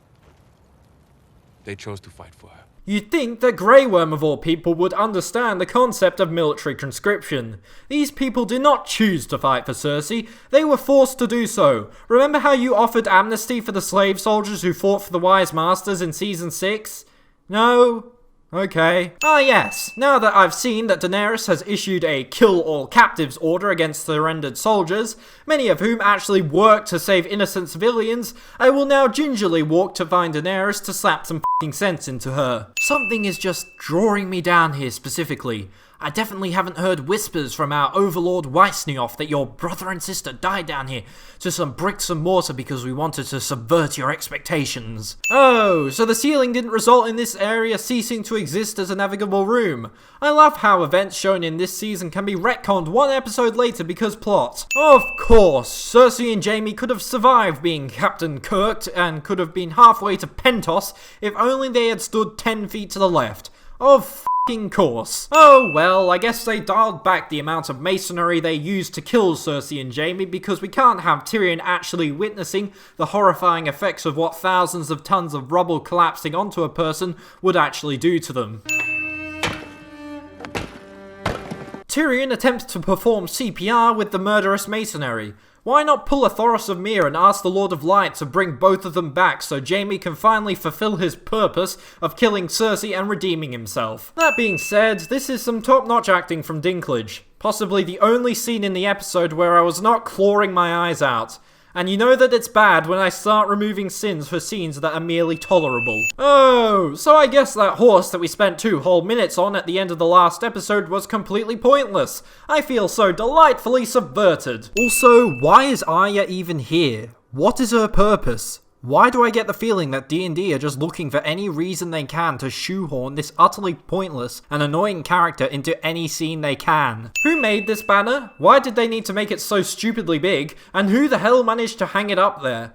They chose to fight for her. You'd think that Grey Worm of all people would understand the concept of military conscription. These people did not choose to fight for Cersei, they were forced to do so. Remember how you offered amnesty for the slave soldiers who fought for the Wise Masters in Season 6? No? Okay. Ah yes, now that I've seen that Daenerys has issued a kill all captives order against surrendered soldiers, many of whom actually work to save innocent civilians, I will now gingerly walk to find Daenerys to slap some f***ing sense into her. Something is just drawing me down here specifically. I definitely haven't heard whispers from our overlord Weisnioff that your brother and sister died down here to some bricks and mortar because we wanted to subvert your expectations. Oh, so the ceiling didn't result in this area ceasing to exist as a navigable room. I love how events shown in this season can be retconned 1 episode later because plot. Of course, Cersei and Jaime could have survived being Captain Kirked and could have been halfway to Pentos if only they had stood 10 feet to the left. Of course. Oh well, I guess they dialed back the amount of masonry they used to kill Cersei and Jaime because we can't have Tyrion actually witnessing the horrifying effects of what thousands of tons of rubble collapsing onto a person would actually do to them. Tyrion attempts to perform CPR with the murderous masonry. Why not pull a Thoros of Myr and ask the Lord of Light to bring both of them back so Jaime can finally fulfill his purpose of killing Cersei and redeeming himself? That being said, this is some top-notch acting from Dinklage. Possibly the only scene in the episode where I was not clawing my eyes out. And you know that it's bad when I start removing sins for scenes that are merely tolerable. Oh, so I guess that horse that we spent 2 whole minutes on at the end of the last episode was completely pointless. I feel so delightfully subverted. Also, why is Arya even here? What is her purpose? Why do I get the feeling that D&D are just looking for any reason they can to shoehorn this utterly pointless and annoying character into any scene they can? Who made this banner? Why did they need to make it so stupidly big? And who the hell managed to hang it up there?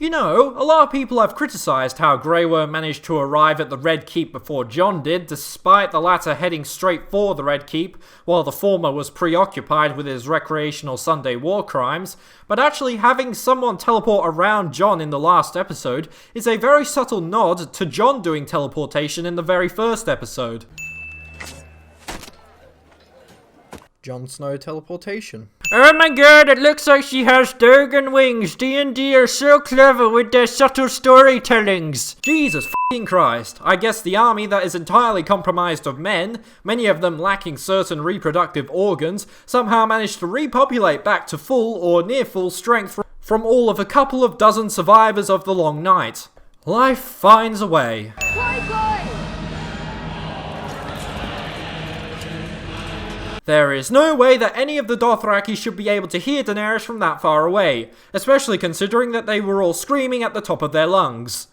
You know, a lot of people have criticised how Grey Worm managed to arrive at the Red Keep before Jon did, despite the latter heading straight for the Red Keep, while the former was preoccupied with his recreational Sunday war crimes, but actually having someone teleport around Jon in the last episode is a very subtle nod to Jon doing teleportation in the very first episode. Jon Snow teleportation. Oh my god, it looks like she has dragon wings. D&D are so clever with their subtle storytellings. Jesus f***ing Christ. I guess the army that is entirely compromised of men, many of them lacking certain reproductive organs, somehow managed to repopulate back to full or near full strength from all of a couple of dozen survivors of the Long Night. Life finds a way. There is no way that any of the Dothraki should be able to hear Daenerys from that far away, especially considering that they were all screaming at the top of their lungs.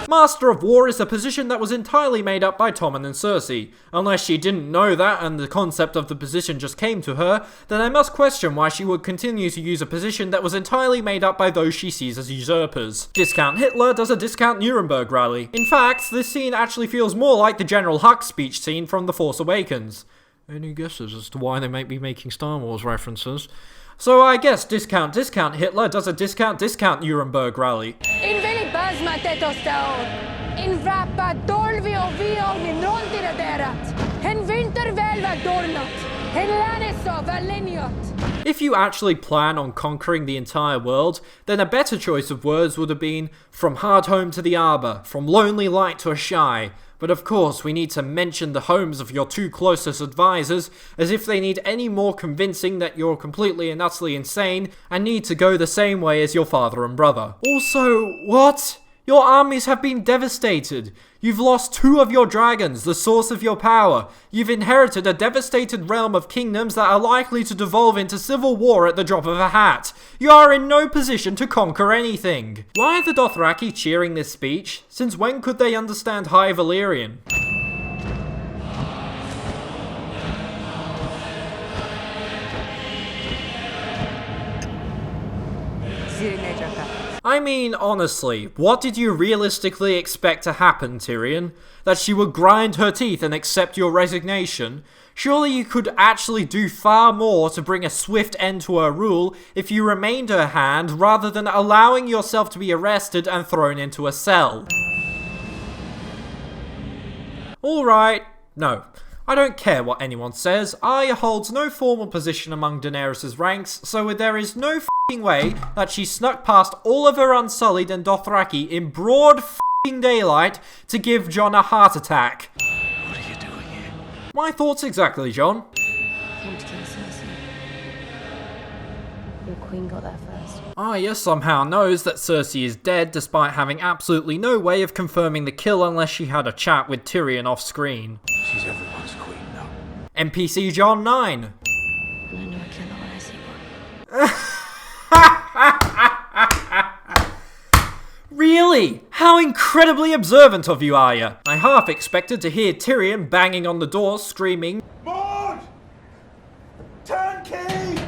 Master of War is a position that was entirely made up by Tommen and Cersei. Unless she didn't know that and the concept of the position just came to her, then I must question why she would continue to use a position that was entirely made up by those she sees as usurpers. Discount Hitler does a discount Nuremberg rally. In fact, this scene actually feels more like the General Hux speech scene from The Force Awakens. Any guesses as to why they might be making Star Wars references? So I guess discount Hitler does a discount Nuremberg rally. If you actually plan on conquering the entire world, then a better choice of words would have been from Hardhome to the Arbor, from Lonely Light to Asshai. But of course, we need to mention the homes of your two closest advisors, as if they need any more convincing that you're completely and utterly insane, and need to go the same way as your father and brother. Also, what? Your armies have been devastated. You've lost 2 of your dragons, the source of your power. You've inherited a devastated realm of kingdoms that are likely to devolve into civil war at the drop of a hat. You are in no position to conquer anything. Why are the Dothraki cheering this speech? Since when could they understand High Valyrian? I mean, honestly, what did you realistically expect to happen, Tyrion? That she would grind her teeth and accept your resignation? Surely you could actually do far more to bring a swift end to her rule if you remained her hand rather than allowing yourself to be arrested and thrown into a cell. Alright, no. I don't care what anyone says. Arya holds no formal position among Daenerys' ranks, so there is no f***ing way that she snuck past all of her Unsullied and Dothraki in broad f***ing daylight to give Jon a heart attack. What are you doing here? My thoughts exactly, Jon. Came to kill Cersei. Your queen got there first. Arya somehow knows that Cersei is dead despite having absolutely no way of confirming the kill unless she had a chat with Tyrion off screen. She's everyone's queen now. NPC Jon 9. And I know a killer when I see one. Really? How incredibly observant of you, Arya. I half expected to hear Tyrion banging on the door screaming, Maud! Turnkey!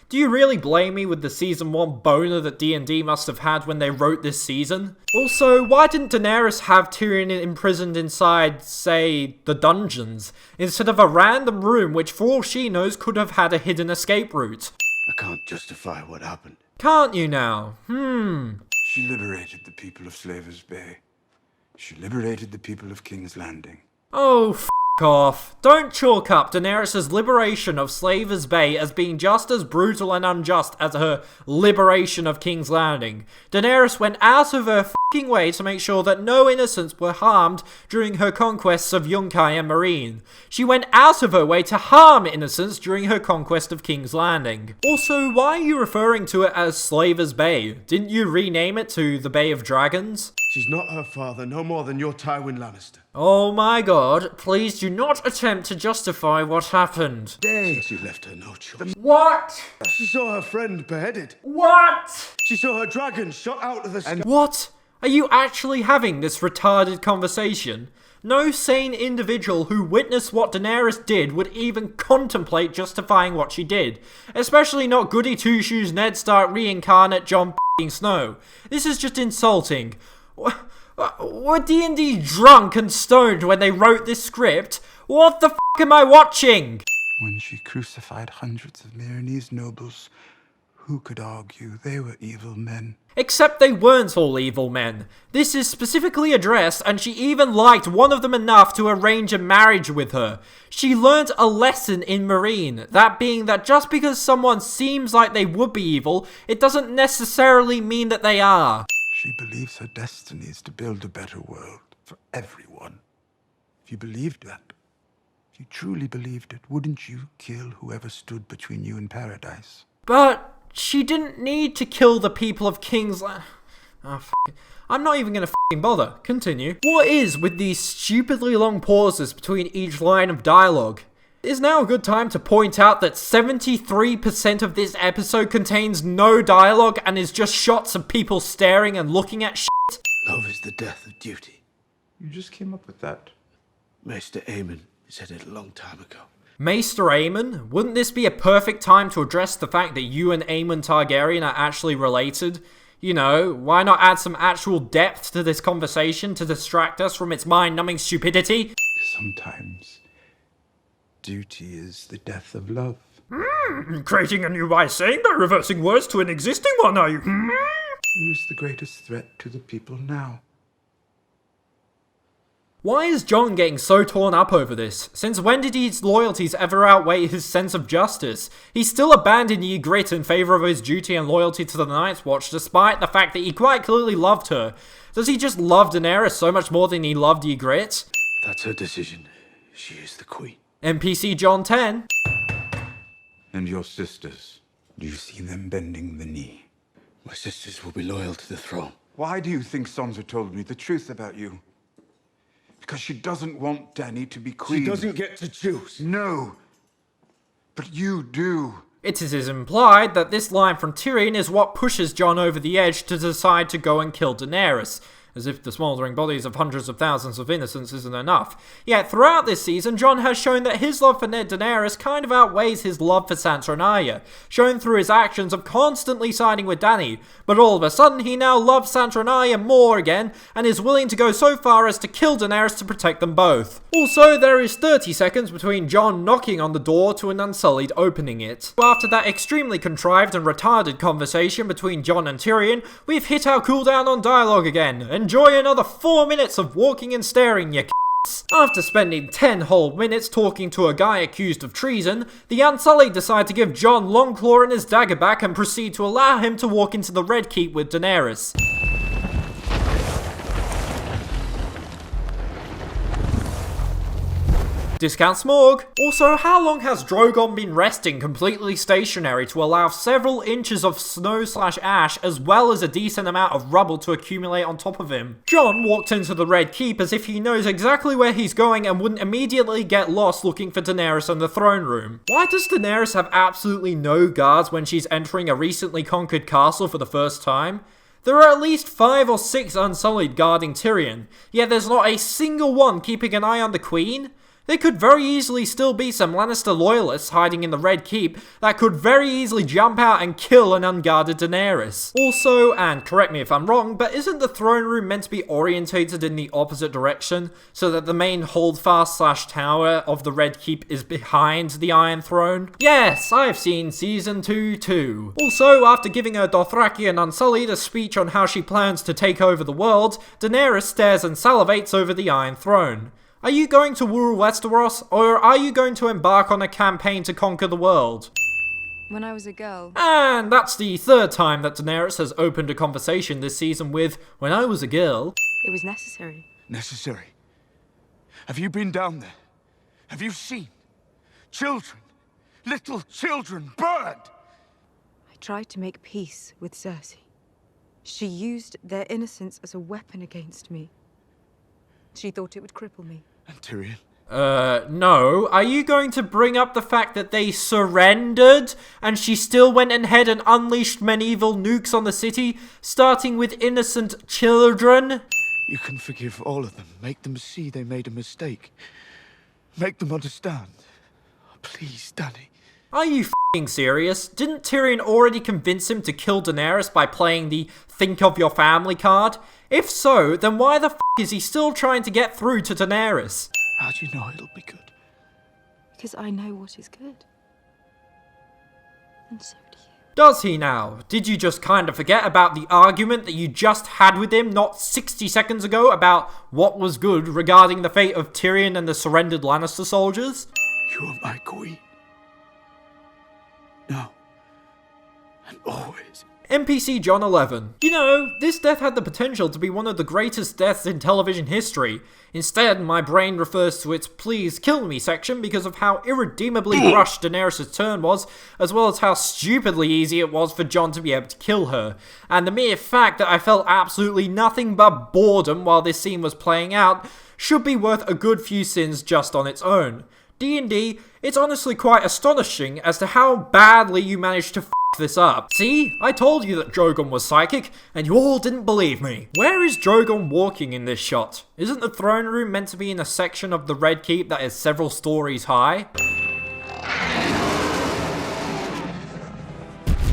Do you really blame me with the season 1 boner that D&D must have had when they wrote this season? Also, why didn't Daenerys have Tyrion imprisoned inside, say, the dungeons, instead of a random room which for all she knows could have had a hidden escape route? I can't justify what happened. Can't you now? She liberated the people of Slavers Bay. She liberated the people of King's Landing. Oh, f*** off. Don't chalk up Daenerys' liberation of Slavers Bay as being just as brutal and unjust as her liberation of King's Landing. Daenerys went out of her f***ing way to make sure that no innocents were harmed during her conquests of Yunkai and Meereen. She went out of her way to harm innocents during her conquest of King's Landing. Also, why are you referring to it as Slavers Bay? Didn't you rename it to the Bay of Dragons? She's not her father, no more than your Tywin Lannister. Oh my god, please do not attempt to justify what happened. Cersei left her no choice. What? She saw her friend beheaded. What? She saw her dragon shot out of the sky. What? Are you actually having this retarded conversation? No sane individual who witnessed what Daenerys did would even contemplate justifying what she did. Especially not goody two-shoes Ned Stark reincarnate Jon Snow. This is just insulting. Were D&D drunk and stoned when they wrote this script? What the f*** am I watching? When she crucified hundreds of Myronese nobles, who could argue they were evil men? Except they weren't all evil men. This is specifically addressed, and she even liked one of them enough to arrange a marriage with her. She learnt a lesson in Meereen, that being that just because someone seems like they would be evil, it doesn't necessarily mean that they are. She believes her destiny is to build a better world for everyone. If you believed that, if you truly believed it, wouldn't you kill whoever stood between you and paradise? But she didn't need to kill the people of King's Land. Oh, I'm not even gonna bother. Continue. What is with these stupidly long pauses between each line of dialogue? Is now a good time to point out that 73% of this episode contains no dialogue and is just shots of people staring and looking at shit? Love is the death of duty. You just came up with that. Maester Aemon said it a long time ago. Maester Aemon? Wouldn't this be a perfect time to address the fact that you and Aemon Targaryen are actually related? You know, why not add some actual depth to this conversation to distract us from its mind-numbing stupidity? Sometimes duty is the death of love. Creating a new way of saying by reversing words to an existing one, are you? Who's the greatest threat to the people now? Why is Jon getting so torn up over this? Since when did his loyalties ever outweigh his sense of justice? He still abandoned Ygritte in favour of his duty and loyalty to the Night's Watch, despite the fact that he quite clearly loved her. Does he just love Daenerys so much more than he loved Ygritte? That's her decision. She is the queen. NPC Jon 10. And your sisters? Do you see them bending the knee? My sisters will be loyal to the throne. Why do you think Sansa told me the truth about you? Because she doesn't want Dany to be queen. She doesn't get to choose. No. But you do. It is implied that this line from Tyrion is what pushes Jon over the edge to decide to go and kill Daenerys. As if the smouldering bodies of hundreds of thousands of innocents isn't enough. Yet throughout this season, Jon has shown that his love for Ned Daenerys kind of outweighs his love for Sansa and Arya, shown through his actions of constantly siding with Dany. But all of a sudden, he now loves Sansa and Arya more again, and is willing to go so far as to kill Daenerys to protect them both. Also, there is 30 seconds between Jon knocking on the door to an Unsullied opening it. After that extremely contrived and retarded conversation between Jon and Tyrion, we've hit our cooldown on dialogue again. Enjoy another 4 minutes of walking and staring, you c***s. After spending 10 whole minutes talking to a guy accused of treason, the Unsullied decide to give Jon Longclaw and his dagger back and proceed to allow him to walk into the Red Keep with Daenerys. Discount Smorg. Also, how long has Drogon been resting completely stationary to allow several inches of snow/ash as well as a decent amount of rubble to accumulate on top of him? Jon walked into the Red Keep as if he knows exactly where he's going and wouldn't immediately get lost looking for Daenerys in the throne room. Why does Daenerys have absolutely no guards when she's entering a recently conquered castle for the first time? There are at least 5 or 6 Unsullied guarding Tyrion, yet there's not a single one keeping an eye on the Queen? There could very easily still be some Lannister loyalists hiding in the Red Keep that could very easily jump out and kill an unguarded Daenerys. Also, and correct me if I'm wrong, but isn't the throne room meant to be orientated in the opposite direction, so that the main holdfast/tower of the Red Keep is behind the Iron Throne? Yes, I've seen Season 2 too. Also, after giving her Dothraki and Unsullied a speech on how she plans to take over the world, Daenerys stares and salivates over the Iron Throne. Are you going to rule Westeros, or are you going to embark on a campaign to conquer the world? When I was a girl. And that's the 3rd time that Daenerys has opened a conversation this season with, when I was a girl. It was necessary. Necessary? Have you been down there? Have you seen? Children, little children burned! I tried to make peace with Cersei. She used their innocence as a weapon against me. She thought it would cripple me. And Tyrion? No. Are you going to bring up the fact that they surrendered and she still went ahead and unleashed medieval nukes on the city, starting with innocent children? You can forgive all of them. Make them see they made a mistake. Make them understand. Please, Danny. Are you f***ing serious? Didn't Tyrion already convince him to kill Daenerys by playing the think of your family card? If so, then why the f*** is he still trying to get through to Daenerys? How do you know it'll be good? Because I know what is good. And so do you. Does he now? Did you just kind of forget about the argument that you just had with him not 60 seconds ago about what was good regarding the fate of Tyrion and the surrendered Lannister soldiers? You are my queen. Now. And always. NPC John 11. You know, this death had the potential to be one of the greatest deaths in television history. Instead, my brain refers to its please kill me section because of how irredeemably rushed Daenerys' turn was, as well as how stupidly easy it was for Jon to be able to kill her. And the mere fact that I felt absolutely nothing but boredom while this scene was playing out should be worth a good few sins just on its own. D&D, it's honestly quite astonishing as to how badly you managed to f*** this up. See, I told you that Drogon was psychic, and you all didn't believe me. Where is Drogon walking in this shot? Isn't the throne room meant to be in a section of the Red Keep that is several stories high?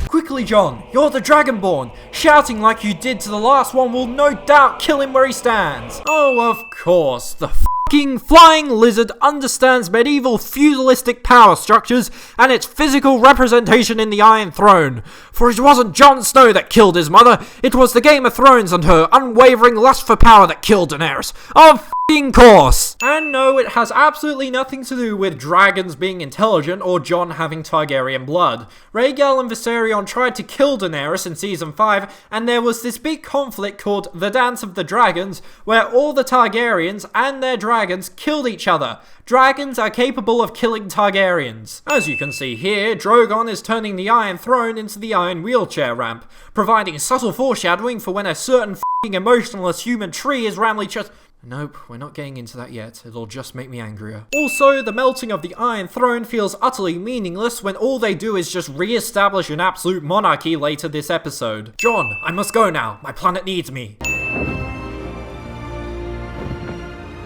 Quickly, Jon, you're the Dragonborn. Shouting like you did to the last one will no doubt kill him where he stands. Oh, of course, the fucking flying lizard understands medieval feudalistic power structures and its physical representation in the Iron Throne. For it wasn't Jon Snow that killed his mother, it was the Game of Thrones and her unwavering lust for power that killed Daenerys. Of course! And no, it has absolutely nothing to do with dragons being intelligent or Jon having Targaryen blood. Rhaegal and Viserion tried to kill Daenerys in Season 5, and there was this big conflict called the Dance of the Dragons, where all the Targaryens and their dragons killed each other. Dragons are capable of killing Targaryens. As you can see here, Drogon is turning the Iron Throne into the Iron Wheelchair Ramp, providing subtle foreshadowing for when a certain f***ing emotionless human tree is randomly just... Nope, we're not getting into that yet. It'll just make me angrier. Also, the melting of the Iron Throne feels utterly meaningless when all they do is just re-establish an absolute monarchy later this episode. Jon, I must go now. My planet needs me.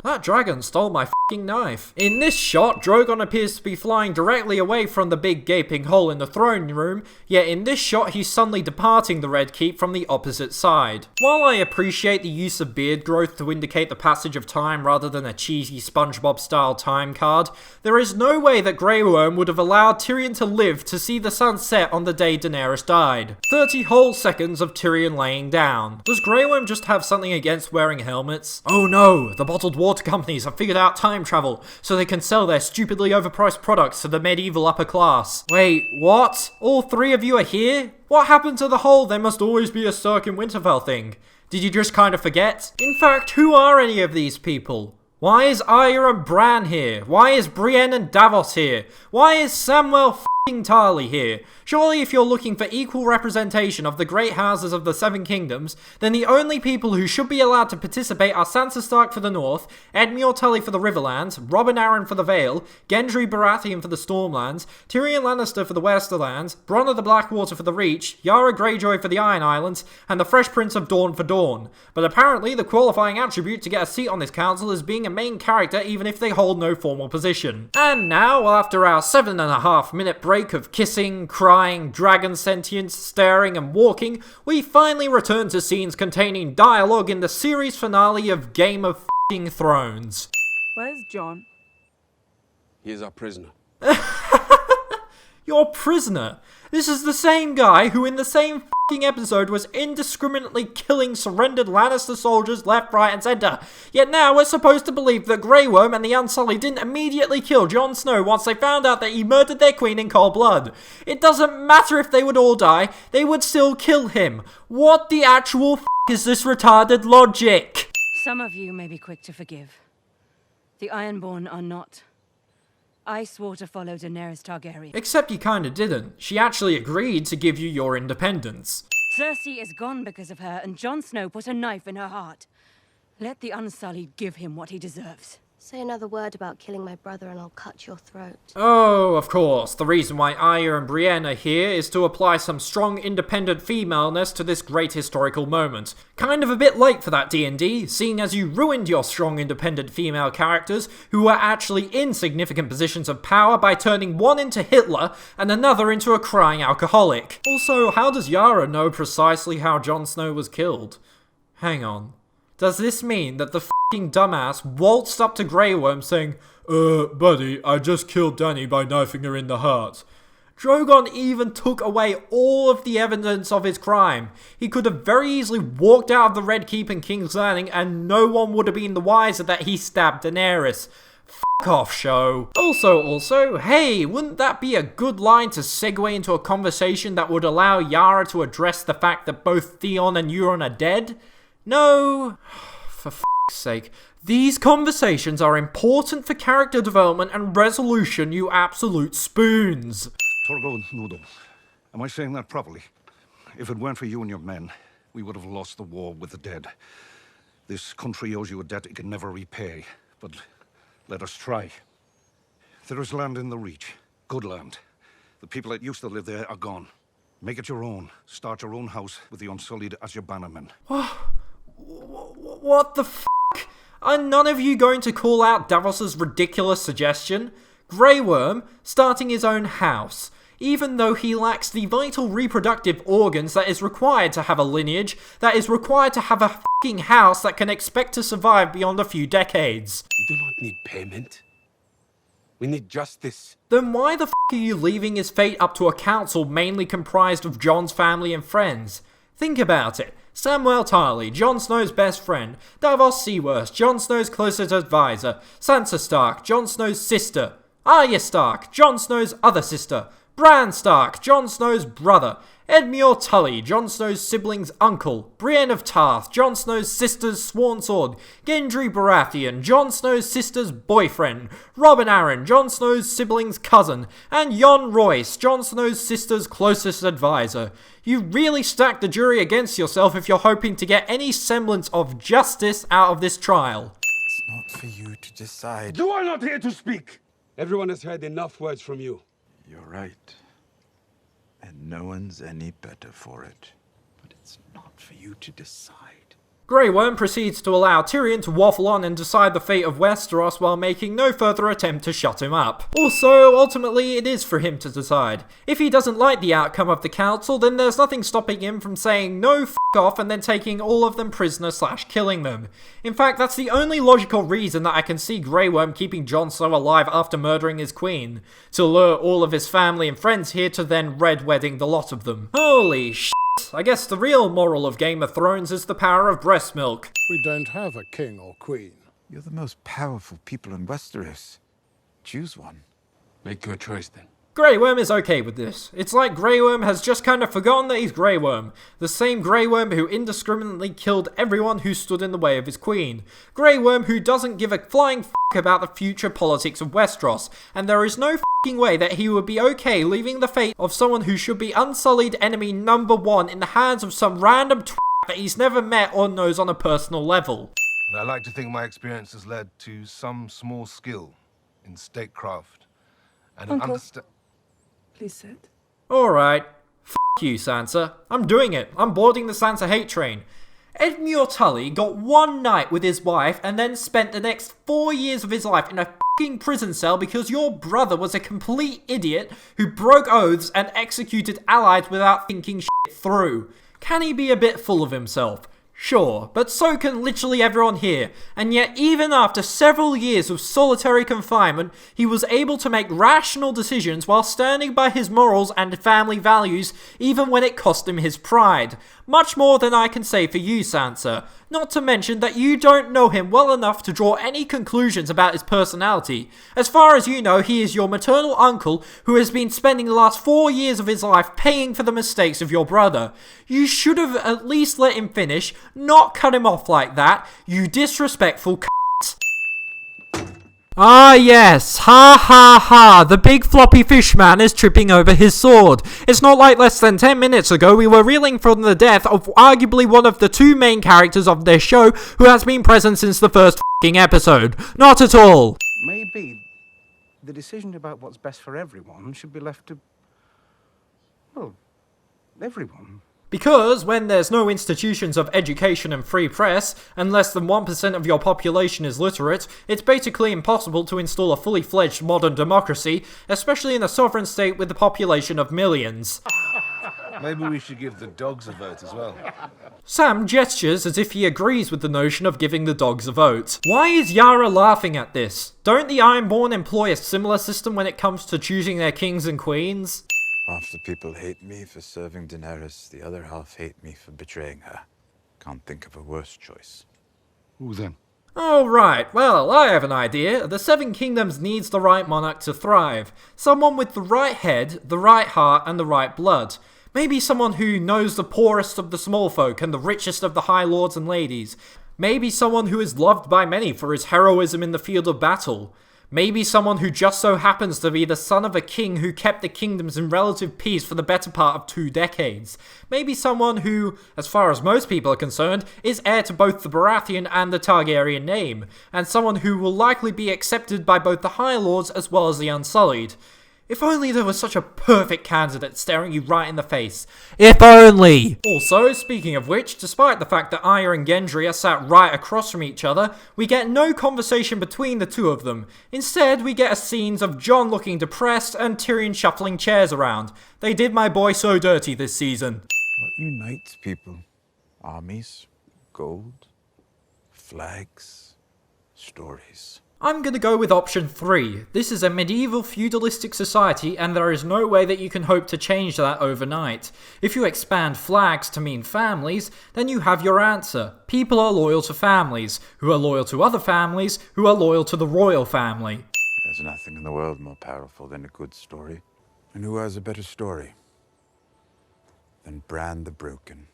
That dragon stole my f***ing knife. In this shot, Drogon appears to be flying directly away from the big gaping hole in the throne room, yet in this shot he's suddenly departing the Red Keep from the opposite side. While I appreciate the use of beard growth to indicate the passage of time rather than a cheesy SpongeBob style time card, there is no way that Grey Worm would have allowed Tyrion to live to see the sun set on the day Daenerys died. 30 whole seconds of Tyrion laying down. Does Grey Worm just have something against wearing helmets? Oh no, the bottled water companies have figured out time travel so they can sell their stupidly overpriced products to the medieval upper class. Wait, what? All three of you are here? What happened to the whole there must always be a Stark in Winterfell thing? Did you just kind of forget? In fact, who are any of these people? Why is Arya and Bran here? Why is Brienne and Davos here? Why is Samwell f***ing Tarly here? Surely if you're looking for equal representation of the great houses of the Seven Kingdoms, then the only people who should be allowed to participate are Sansa Stark for the North, Edmure Tully for the Riverlands, Robin Arryn for the Vale, Gendry Baratheon for the Stormlands, Tyrion Lannister for the Westerlands, Bronn of the Blackwater for the Reach, Yara Greyjoy for the Iron Islands, and the Fresh Prince of Dorne for Dorne. But apparently the qualifying attribute to get a seat on this council is being a main character even if they hold no formal position. And now, after our 7.5-minute break of kissing, crying, dragon sentience, staring and walking, we finally return to scenes containing dialogue in the series finale of Game of f***ing Thrones. Where's Jon? He is our prisoner. Your prisoner? This is the same guy who in the same f***ing episode was indiscriminately killing surrendered Lannister soldiers left, right and centre. Yet now we're supposed to believe that Grey Worm and the Unsullied didn't immediately kill Jon Snow once they found out that he murdered their queen in cold blood. It doesn't matter if they would all die, they would still kill him. What the actual f*** is this retarded logic? Some of you may be quick to forgive. The Ironborn are not. I swore to follow Daenerys Targaryen. Except you kinda didn't. She actually agreed to give you your independence. Cersei is gone because of her, and Jon Snow put a knife in her heart. Let the Unsullied give him what he deserves. Say another word about killing my brother and I'll cut your throat. Oh, of course. The reason why Arya and Brienne are here is to apply some strong independent femaleness to this great historical moment. Kind of a bit late for that D&D, seeing as you ruined your strong independent female characters who were actually in significant positions of power by turning one into Hitler and another into a crying alcoholic. Also, how does Yara know precisely how Jon Snow was killed? Hang on. Does this mean that the f***ing dumbass waltzed up to Grey Worm saying, buddy, I just killed Dany by knifing her in the heart? Drogon even took away all of the evidence of his crime. He could have very easily walked out of the Red Keep in King's Landing and no one would have been the wiser that he stabbed Daenerys. F*** off, show. Also, hey, wouldn't that be a good line to segue into a conversation that would allow Yara to address the fact that both Theon and Euron are dead? No, for f***'s sake. These conversations are important for character development and resolution, you absolute spoons. Torgo Nudo, am I saying that properly? If it weren't for you and your men, we would have lost the war with the dead. This country owes you a debt it can never repay, but let us try. There is land in the Reach, good land. The people that used to live there are gone. Make it your own. Start your own house with the Unsullied as your bannermen. What the f***? Are none of you going to call out Davos's ridiculous suggestion? Grey Worm starting his own house, even though he lacks the vital reproductive organs that is required to have a lineage, that is required to have a f***ing house that can expect to survive beyond a few decades. We do not need payment. We need justice. Then why the f*** are you leaving his fate up to a council mainly comprised of Jon's family and friends? Think about it. Samwell Tarly, Jon Snow's best friend, Davos Seaworth, Jon Snow's closest advisor, Sansa Stark, Jon Snow's sister, Arya Stark, Jon Snow's other sister, Bran Stark, Jon Snow's brother, Edmure Tully, Jon Snow's sibling's uncle, Brienne of Tarth, Jon Snow's sister's sworn sword, Gendry Baratheon, Jon Snow's sister's boyfriend, Robin Arryn, Jon Snow's sibling's cousin, and Jon Royce, Jon Snow's sister's closest advisor. You really stacked the jury against yourself if you're hoping to get any semblance of justice out of this trial. It's not for you to decide. You are not here to speak! Everyone has heard enough words from you. You're right. And no one's any better for it. But it's not for you to decide. Grey Worm proceeds to allow Tyrion to waffle on and decide the fate of Westeros while making no further attempt to shut him up. Also, ultimately, it is for him to decide. If he doesn't like the outcome of the council, then there's nothing stopping him from saying no f*** off and then taking all of them prisoner / killing them. In fact, that's the only logical reason that I can see Grey Worm keeping Jon Snow alive after murdering his queen. To lure all of his family and friends here to then red wedding the lot of them. Holy sh**. I guess the real moral of Game of Thrones is the power of breast milk. We don't have a king or queen. You're the most powerful people in Westeros. Choose one. Make your choice then. Grey Worm is okay with this. It's like Grey Worm has just kind of forgotten that he's Grey Worm. The same Grey Worm who indiscriminately killed everyone who stood in the way of his queen. Grey Worm who doesn't give a flying f*** about the future politics of Westeros. And there is no f***ing way that he would be okay leaving the fate of someone who should be unsullied enemy #1 in the hands of some random twat that he's never met or knows on a personal level. And I like to think my experience has led to some small skill in statecraft and an understanding. Please sit. Alright. F*** you, Sansa. I'm doing it. I'm boarding the Sansa hate train. Edmure Tully got one night with his wife and then spent the next 4 years of his life in a f***ing prison cell because your brother was a complete idiot who broke oaths and executed allies without thinking shit through. Can he be a bit full of himself? Sure, but so can literally everyone here, and yet even after several years of solitary confinement, he was able to make rational decisions while standing by his morals and family values, even when it cost him his pride. Much more than I can say for you, Sansa. Not to mention that you don't know him well enough to draw any conclusions about his personality. As far as you know, he is your maternal uncle who has been spending the last 4 years of his life paying for the mistakes of your brother. You should have at least let him finish, not cut him off like that, you disrespectful c***. Ah yes, ha ha ha, the big floppy fish man is tripping over his sword. It's not like less than 10 minutes ago we were reeling from the death of arguably one of the two main characters of their show who has been present since the first f***ing episode. Not at all. Maybe the decision about what's best for everyone should be left to, well, everyone. Because when there's no institutions of education and free press, and less than 1% of your population is literate, it's basically impossible to install a fully fledged modern democracy, especially in a sovereign state with a population of millions. Maybe we should give the dogs a vote as well. Sam gestures as if he agrees with the notion of giving the dogs a vote. Why is Yara laughing at this? Don't the Ironborn employ a similar system when it comes to choosing their kings and queens? Half the people hate me for serving Daenerys, the other half hate me for betraying her. Can't think of a worse choice. Who then? Oh right, well, I have an idea. The Seven Kingdoms needs the right monarch to thrive. Someone with the right head, the right heart, and the right blood. Maybe someone who knows the poorest of the small folk and the richest of the high lords and ladies. Maybe someone who is loved by many for his heroism in the field of battle. Maybe someone who just so happens to be the son of a king who kept the kingdoms in relative peace for the better part of 2 decades. Maybe someone who, as far as most people are concerned, is heir to both the Baratheon and the Targaryen name, and someone who will likely be accepted by both the High Lords as well as the Unsullied. If only there was such a perfect candidate staring you right in the face. If only! Also, speaking of which, despite the fact that Arya and Gendry are sat right across from each other, we get no conversation between the two of them. Instead, we get scenes of Jon looking depressed and Tyrion shuffling chairs around. They did my boy so dirty this season. What unites people? Armies, gold, flags, stories. I'm gonna go with option 3. This is a medieval feudalistic society and there is no way that you can hope to change that overnight. If you expand flags to mean families, then you have your answer. People are loyal to families, who are loyal to other families, who are loyal to the royal family. There's nothing in the world more powerful than a good story. And who has a better story than Bran the Broken?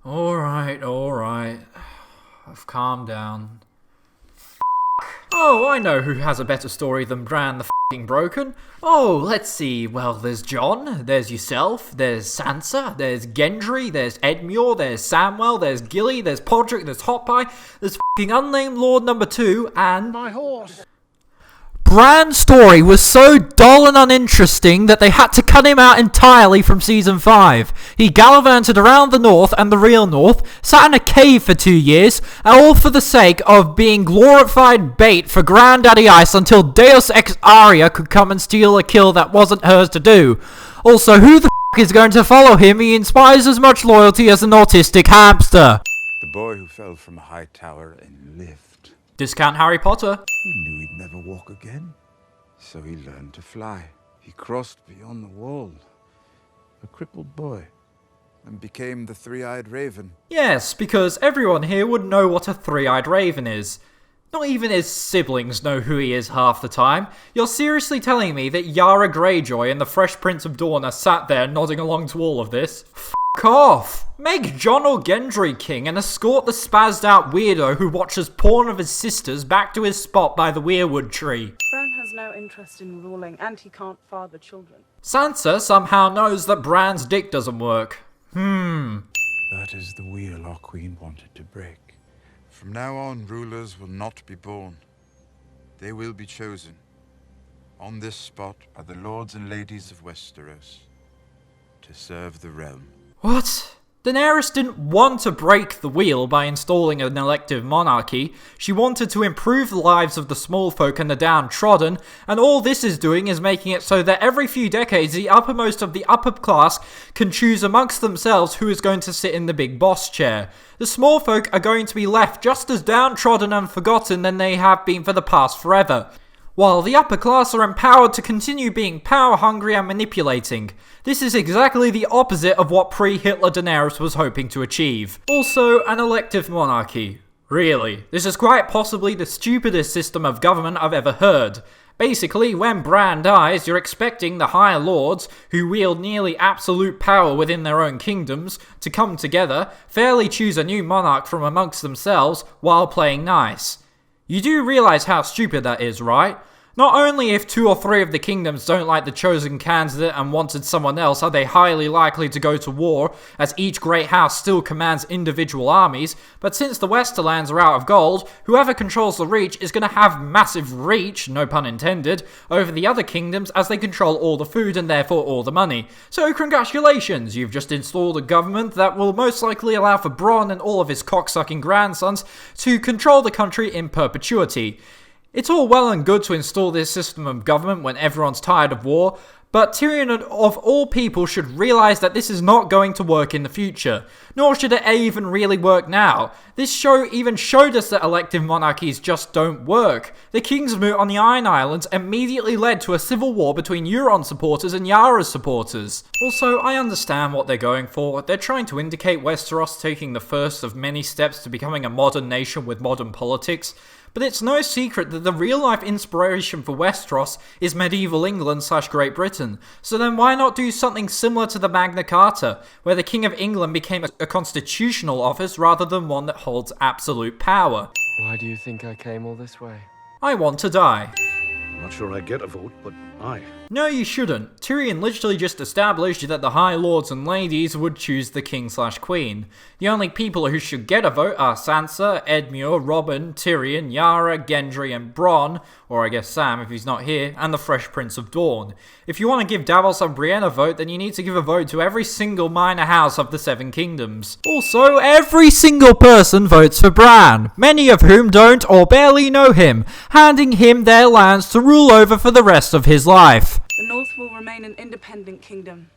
Alright. I've calmed down. Oh, I know who has a better story than Bran the f***ing Broken. Oh, let's see. Well, there's Jon, there's yourself, there's Sansa, there's Gendry, there's Edmure, there's Samwell, there's Gilly, there's Podrick, there's Hot Pie, there's f***ing unnamed Lord number 2, and... my horse! Bran's story was so dull and uninteresting that they had to cut him out entirely from Season 5. He gallivanted around the North and the real North, sat in a cave for 2 years, all for the sake of being glorified bait for Granddaddy Ice until Deus Ex Arya could come and steal a kill that wasn't hers to do. Also, who the f*** is going to follow him? He inspires as much loyalty as an autistic hamster. The boy who fell from a high tower and lived. Discount Harry Potter. He knew he'd never walk again, so he learned to fly. He crossed beyond the wall, a crippled boy, and became the three-eyed raven. Yes, because everyone here would know what a three-eyed raven is. Not even his siblings know who he is half the time. You're seriously telling me that Yara Greyjoy and the Fresh Prince of Dawn are sat there nodding along to all of this? F*** off! Make Jon or Gendry king and escort the spazzed out weirdo who watches porn of his sisters back to his spot by the weirwood tree. Bran has no interest in ruling, and he can't father children. Sansa somehow knows that Bran's dick doesn't work. That is the wheel our queen wanted to break. From now on, rulers will not be born. They will be chosen. On this spot are the lords and ladies of Westeros to serve the realm. What? Daenerys didn't want to break the wheel by installing an elective monarchy. She wanted to improve the lives of the small folk and the downtrodden, and all this is doing is making it so that every few decades the uppermost of the upper class can choose amongst themselves who is going to sit in the big boss chair. The small folk are going to be left just as downtrodden and forgotten than they have been for the past forever, while the upper class are empowered to continue being power-hungry and manipulating. This is exactly the opposite of what pre-Hitler Daenerys was hoping to achieve. Also, an elective monarchy. Really, this is quite possibly the stupidest system of government I've ever heard. Basically, when Bran dies, you're expecting the High Lords, who wield nearly absolute power within their own kingdoms, to come together, fairly choose a new monarch from amongst themselves, while playing nice. You do realise how stupid that is, right? Not only if 2 or 3 of the kingdoms don't like the chosen candidate and wanted someone else are they highly likely to go to war, as each great house still commands individual armies, but since the Westerlands are out of gold, whoever controls the Reach is going to have massive reach, no pun intended, over the other kingdoms as they control all the food and therefore all the money. So congratulations, you've just installed a government that will most likely allow for Bronn and all of his cocksucking grandsons to control the country in perpetuity. It's all well and good to install this system of government when everyone's tired of war, but Tyrion of all people should realise that this is not going to work in the future, nor should it even really work now. This show even showed us that elective monarchies just don't work. The King's Moot on the Iron Islands immediately led to a civil war between Euron supporters and Yara's supporters. Also, I understand what they're going for. They're trying to indicate Westeros taking the first of many steps to becoming a modern nation with modern politics. But it's no secret that the real-life inspiration for Westeros is medieval England/Great Britain, so then why not do something similar to the Magna Carta, where the King of England became a constitutional office rather than one that holds absolute power? Why do you think I came all this way? I want to die. I'm not sure I get a vote, but aye. No, you shouldn't. Tyrion literally just established that the High Lords and Ladies would choose the King/Queen. The only people who should get a vote are Sansa, Edmure, Robin, Tyrion, Yara, Gendry and Bronn, or I guess Sam if he's not here, and the Fresh Prince of Dawn. If you want to give Davos and Brienne a vote, then you need to give a vote to every single minor house of the Seven Kingdoms. Also, every single person votes for Bran, many of whom don't or barely know him, handing him their lands to rule over for the rest of his life. The North will remain an independent kingdom,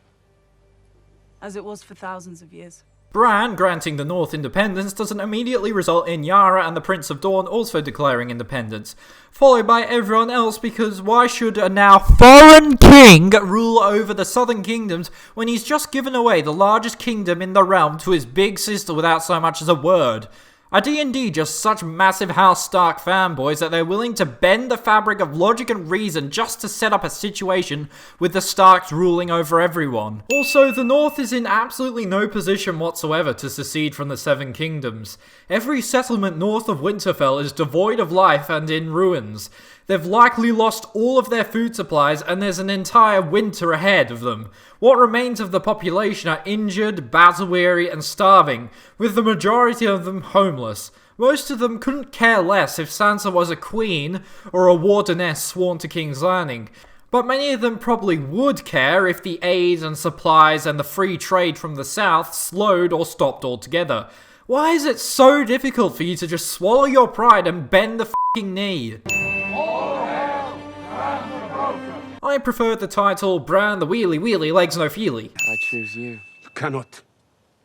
as it was for thousands of years. Bran granting the North independence doesn't immediately result in Yara and the Prince of Dawn also declaring independence, followed by everyone else, because why should a now foreign king rule over the southern kingdoms when he's just given away the largest kingdom in the realm to his big sister without so much as a word? Are D&D just such massive House Stark fanboys that they're willing to bend the fabric of logic and reason just to set up a situation with the Starks ruling over everyone? Also, the North is in absolutely no position whatsoever to secede from the Seven Kingdoms. Every settlement north of Winterfell is devoid of life and in ruins. They've likely lost all of their food supplies and there's an entire winter ahead of them. What remains of the population are injured, battle-weary and starving, with the majority of them homeless. Most of them couldn't care less if Sansa was a queen or a wardeness sworn to King's Landing. But many of them probably would care if the aid and supplies and the free trade from the south slowed or stopped altogether. Why is it so difficult for you to just swallow your pride and bend the f***ing knee? I prefer the title Bran the Wheelie Wheelie Legs No Feely. I choose you. You cannot.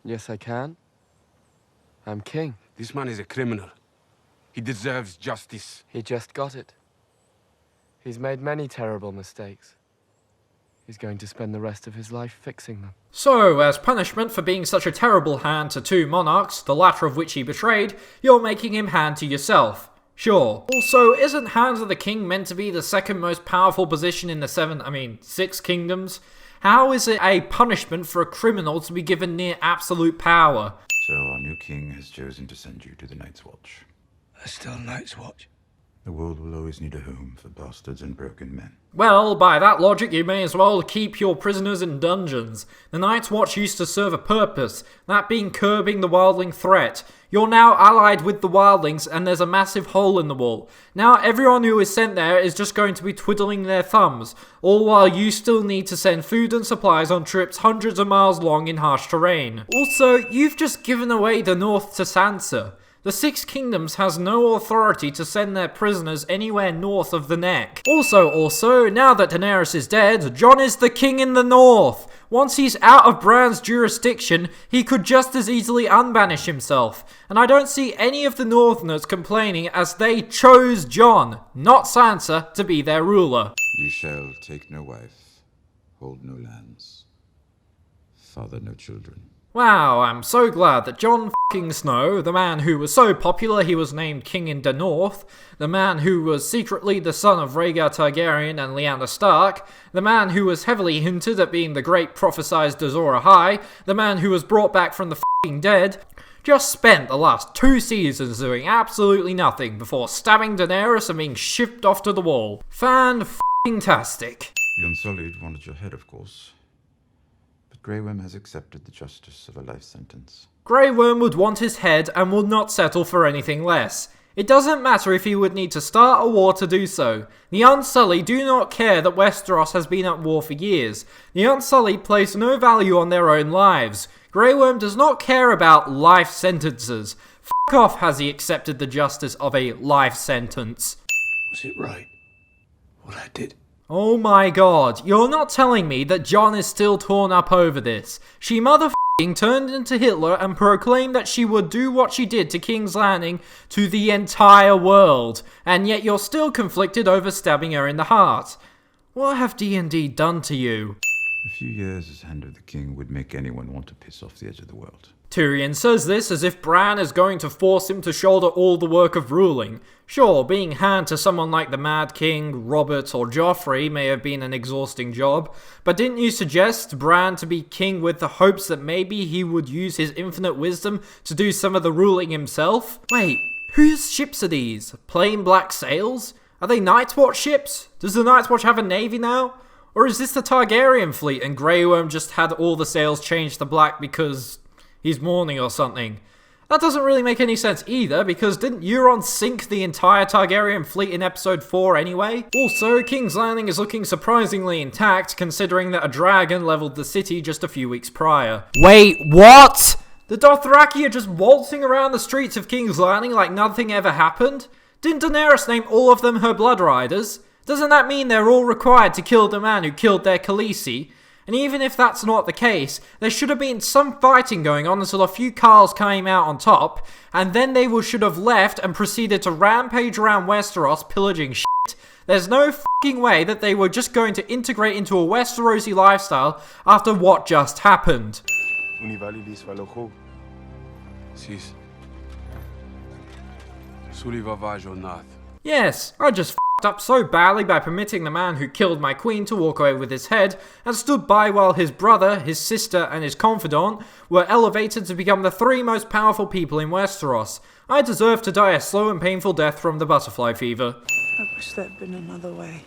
Yes, I can. I'm king. This man is a criminal. He deserves justice. He just got it. He's made many terrible mistakes. He's going to spend the rest of his life fixing them. So, as punishment for being such a terrible hand to 2 monarchs, the latter of which he betrayed, you're making him hand to yourself. Sure. Also, isn't Hand of the King meant to be the second most powerful position in the 6 kingdoms? How is it a punishment for a criminal to be given near absolute power? So our new king has chosen to send you to the Night's Watch. There's still Night's Watch. The world will always need a home for bastards and broken men. Well, by that logic, you may as well keep your prisoners in dungeons. The Night's Watch used to serve a purpose, that being curbing the wildling threat. You're now allied with the wildlings, and there's a massive hole in the wall. Now everyone who is sent there is just going to be twiddling their thumbs, all while you still need to send food and supplies on trips hundreds of miles long in harsh terrain. Also, you've just given away the North to Sansa. The 6 Kingdoms has no authority to send their prisoners anywhere north of the Neck. Also, now that Daenerys is dead, Jon is the king in the North. Once he's out of Bran's jurisdiction, he could just as easily unbanish himself. And I don't see any of the Northerners complaining as they chose Jon, not Sansa, to be their ruler. You shall take no wife, hold no lands, father no children. Wow, I'm so glad that Jon f***ing Snow, the man who was so popular he was named King in the North, the man who was secretly the son of Rhaegar Targaryen and Lyanna Stark, the man who was heavily hinted at being the great prophesized Azor Ahai, the man who was brought back from the f***ing dead, just spent the last 2 seasons doing absolutely nothing before stabbing Daenerys and being shipped off to the wall. Fan-f***ing-tastic. The Unsullied wanted your head, of course. But Grey Worm has accepted the justice of a life sentence. Grey Worm would want his head and would not settle for anything less. It doesn't matter if he would need to start a war to do so. The Unsullied do not care that Westeros has been at war for years. The Unsullied place no value on their own lives. Grey Worm does not care about life sentences. F*** off has he accepted the justice of a life sentence. Was it right, what I did? Oh my god, you're not telling me that Jon is still torn up over this. She motherfucking turned into Hitler and proclaimed that she would do what she did to King's Landing to the entire world, and yet you're still conflicted over stabbing her in the heart. What have D&D done to you? A few years as Hand of the King would make anyone want to piss off the edge of the world. Tyrion says this as if Bran is going to force him to shoulder all the work of ruling. Sure, being hand to someone like the Mad King, Robert, or Joffrey may have been an exhausting job, but didn't you suggest Bran to be king with the hopes that maybe he would use his infinite wisdom to do some of the ruling himself? Wait, whose ships are these? Plain black sails? Are they Night's Watch ships? Does the Night's Watch have a navy now? Or is this the Targaryen fleet and Grey Worm just had all the sails changed to black because he's mourning or something? That doesn't really make any sense either, because didn't Euron sink the entire Targaryen fleet in episode 4 anyway? Also, King's Landing is looking surprisingly intact, considering that a dragon leveled the city just a few weeks prior. Wait, what? The Dothraki are just waltzing around the streets of King's Landing like nothing ever happened? Didn't Daenerys name all of them her Blood Riders? Doesn't that mean they're all required to kill the man who killed their Khaleesi? And even if that's not the case, there should have been some fighting going on until a few Khals came out on top, and then they should have left and proceeded to rampage around Westeros pillaging shit. There's no f***ing way that they were just going to integrate into a Westerosi lifestyle after what just happened. Yes, I just f***ed up so badly by permitting the man who killed my queen to walk away with his head, and stood by while his brother, his sister, and his confidant were elevated to become the 3 most powerful people in Westeros. I deserve to die a slow and painful death from the butterfly fever. I wish there'd been another way.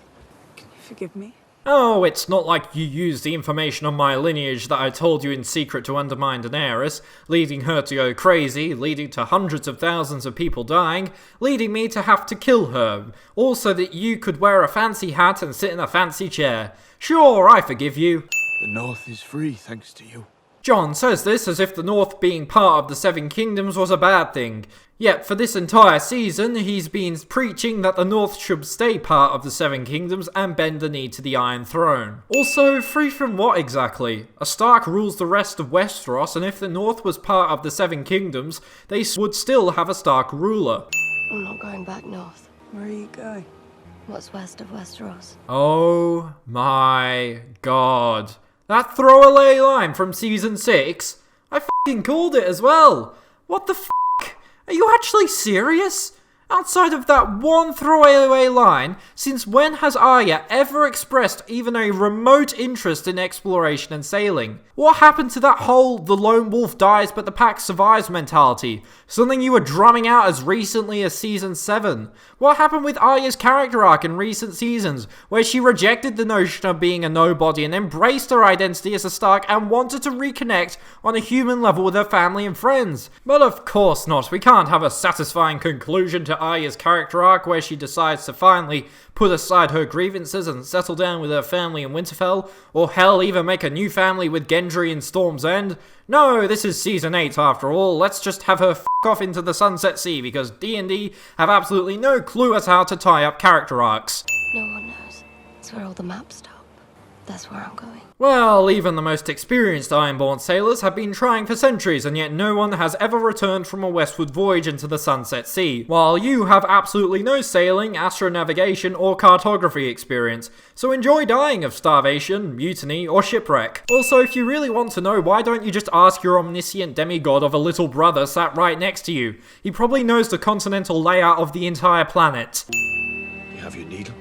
Can you forgive me? Oh, it's not like you used the information on my lineage that I told you in secret to undermine Daenerys, leading her to go crazy, leading to hundreds of thousands of people dying, leading me to have to kill her, all so that you could wear a fancy hat and sit in a fancy chair. Sure, I forgive you. The North is free, thanks to you. Jon says this as if the North being part of the 7 Kingdoms was a bad thing. Yet for this entire season, he's been preaching that the North should stay part of the 7 Kingdoms and bend the knee to the Iron Throne. Also, free from what exactly? A Stark rules the rest of Westeros, and if the North was part of the 7 Kingdoms, they would still have a Stark ruler. I'm not going back north. Where are you going? What's west of Westeros? Oh my god. That throwaway line from season 6? I f***ing called it as well. What the f***? Are you actually serious? Outside of that one throwaway line, since when has Arya ever expressed even a remote interest in exploration and sailing? What happened to that whole the lone wolf dies but the pack survives mentality? Something you were drumming out as recently as season 7. What happened with Arya's character arc in recent seasons, where she rejected the notion of being a nobody and embraced her identity as a Stark and wanted to reconnect on a human level with her family and friends? But of course not, we can't have a satisfying conclusion to Arya's character arc where she decides to finally put aside her grievances and settle down with her family in Winterfell, or hell, even make a new family with Gendry in Storm's End. No, this is season 8 after all. Let's just have her f*** off into the Sunset Sea, because D&D have absolutely no clue as how to tie up character arcs. No one knows. It's where all the maps stop. That's where I'm going. Well, even the most experienced Ironborn sailors have been trying for centuries, and yet no one has ever returned from a westward voyage into the Sunset Sea, while you have absolutely no sailing, astronavigation, or cartography experience. So enjoy dying of starvation, mutiny, or shipwreck. Also, if you really want to know, why don't you just ask your omniscient demigod of a little brother sat right next to you? He probably knows the continental layout of the entire planet. You have your needle?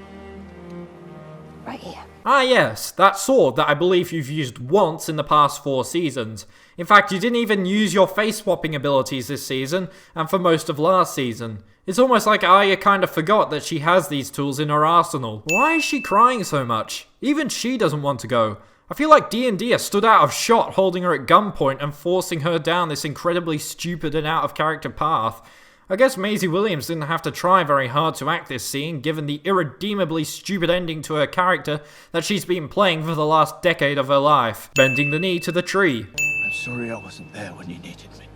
Right here. Ah yes, that sword that I believe you've used once in the past 4 seasons. In fact, you didn't even use your face swapping abilities this season, and for most of last season. It's almost like Arya kind of forgot that she has these tools in her arsenal. Why is she crying so much? Even she doesn't want to go. I feel like D&D has stood out of shot holding her at gunpoint and forcing her down this incredibly stupid and out of character path. I guess Maisie Williams didn't have to try very hard to act this scene, given the irredeemably stupid ending to her character that she's been playing for the last decade of her life, bending the knee to the tree. I'm sorry I wasn't there when you needed me.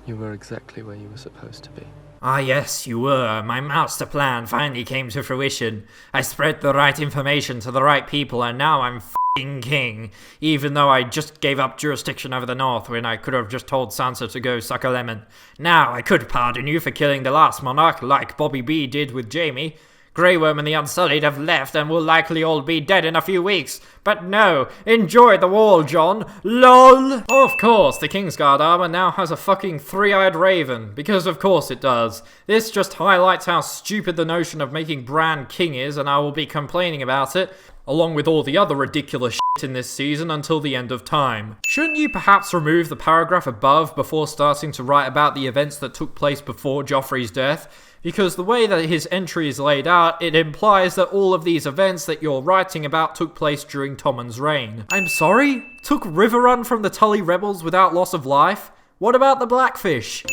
You were exactly where you were supposed to be. Ah yes, you were. My master plan finally came to fruition. I spread the right information to the right people, and now I'm f***ing king. Even though I just gave up jurisdiction over the north when I could have just told Sansa to go suck a lemon. Now I could pardon you for killing the last monarch like Bobby B did with Jaime. Grey Worm and the Unsullied have left and will likely all be dead in a few weeks. But no, enjoy the wall, Jon. LOL! Of course, the Kingsguard armor now has a fucking 3-eyed raven, because of course it does. This just highlights how stupid the notion of making Bran king is, and I will be complaining about it, along with all the other ridiculous shit in this season until the end of time. Shouldn't you perhaps remove the paragraph above before starting to write about the events that took place before Joffrey's death? Because the way that his entry is laid out, it implies that all of these events that you're writing about took place during Tommen's reign. I'm sorry? Took Riverrun from the Tully rebels without loss of life? What about the Blackfish?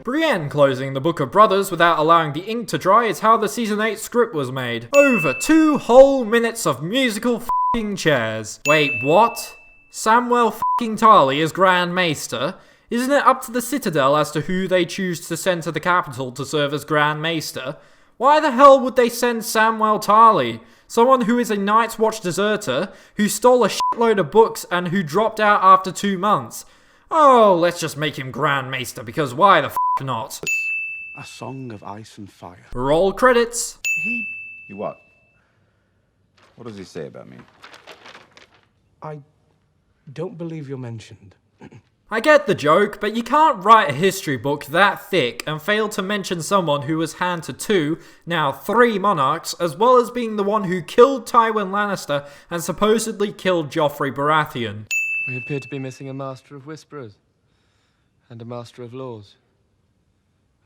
Brienne closing the Book of Brothers without allowing the ink to dry is how the Season 8 script was made. Over 2 whole minutes of musical f***ing chairs. Wait, what? Samwell f***ing Tarly is Grand Maester? Isn't it up to the Citadel as to who they choose to send to the capital to serve as Grand Maester? Why the hell would they send Samwell Tarly? Someone who is a Night's Watch deserter, who stole a shitload of books and who dropped out after 2 months. Oh, let's just make him Grand Maester, because why the f*** not? A song of ice and fire. Roll credits. You what? What does he say about me? I don't believe you're mentioned. I get the joke, but you can't write a history book that thick and fail to mention someone who was hand to 2, now 3 monarchs, as well as being the one who killed Tywin Lannister and supposedly killed Joffrey Baratheon. We appear to be missing a Master of Whisperers, and a Master of Laws,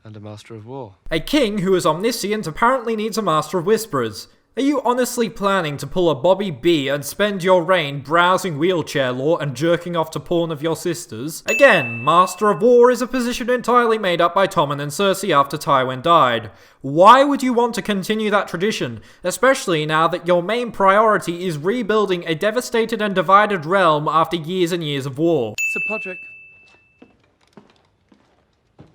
and a Master of War. A king who is omniscient apparently needs a Master of Whisperers. Are you honestly planning to pull a Bobby B and spend your reign browsing wheelchair lore and jerking off to porn of your sisters? Again, Master of War is a position entirely made up by Tommen and Cersei after Tywin died. Why would you want to continue that tradition, especially now that your main priority is rebuilding a devastated and divided realm after years and years of war? Sir Podrick.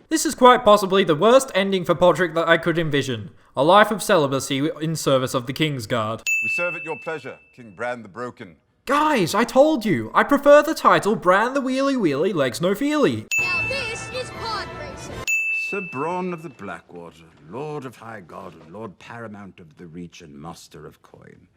This is quite possibly the worst ending for Podrick that I could envision. A life of celibacy in service of the Kingsguard. We serve at your pleasure, King Bran the Broken. Guys, I told you, I prefer the title Bran the Wheelie Wheelie Legs No Feely. Now this is pod racing. Sir Bronn of the Blackwater, Lord of High Garden, Lord Paramount of the Reach, and Master of Coin.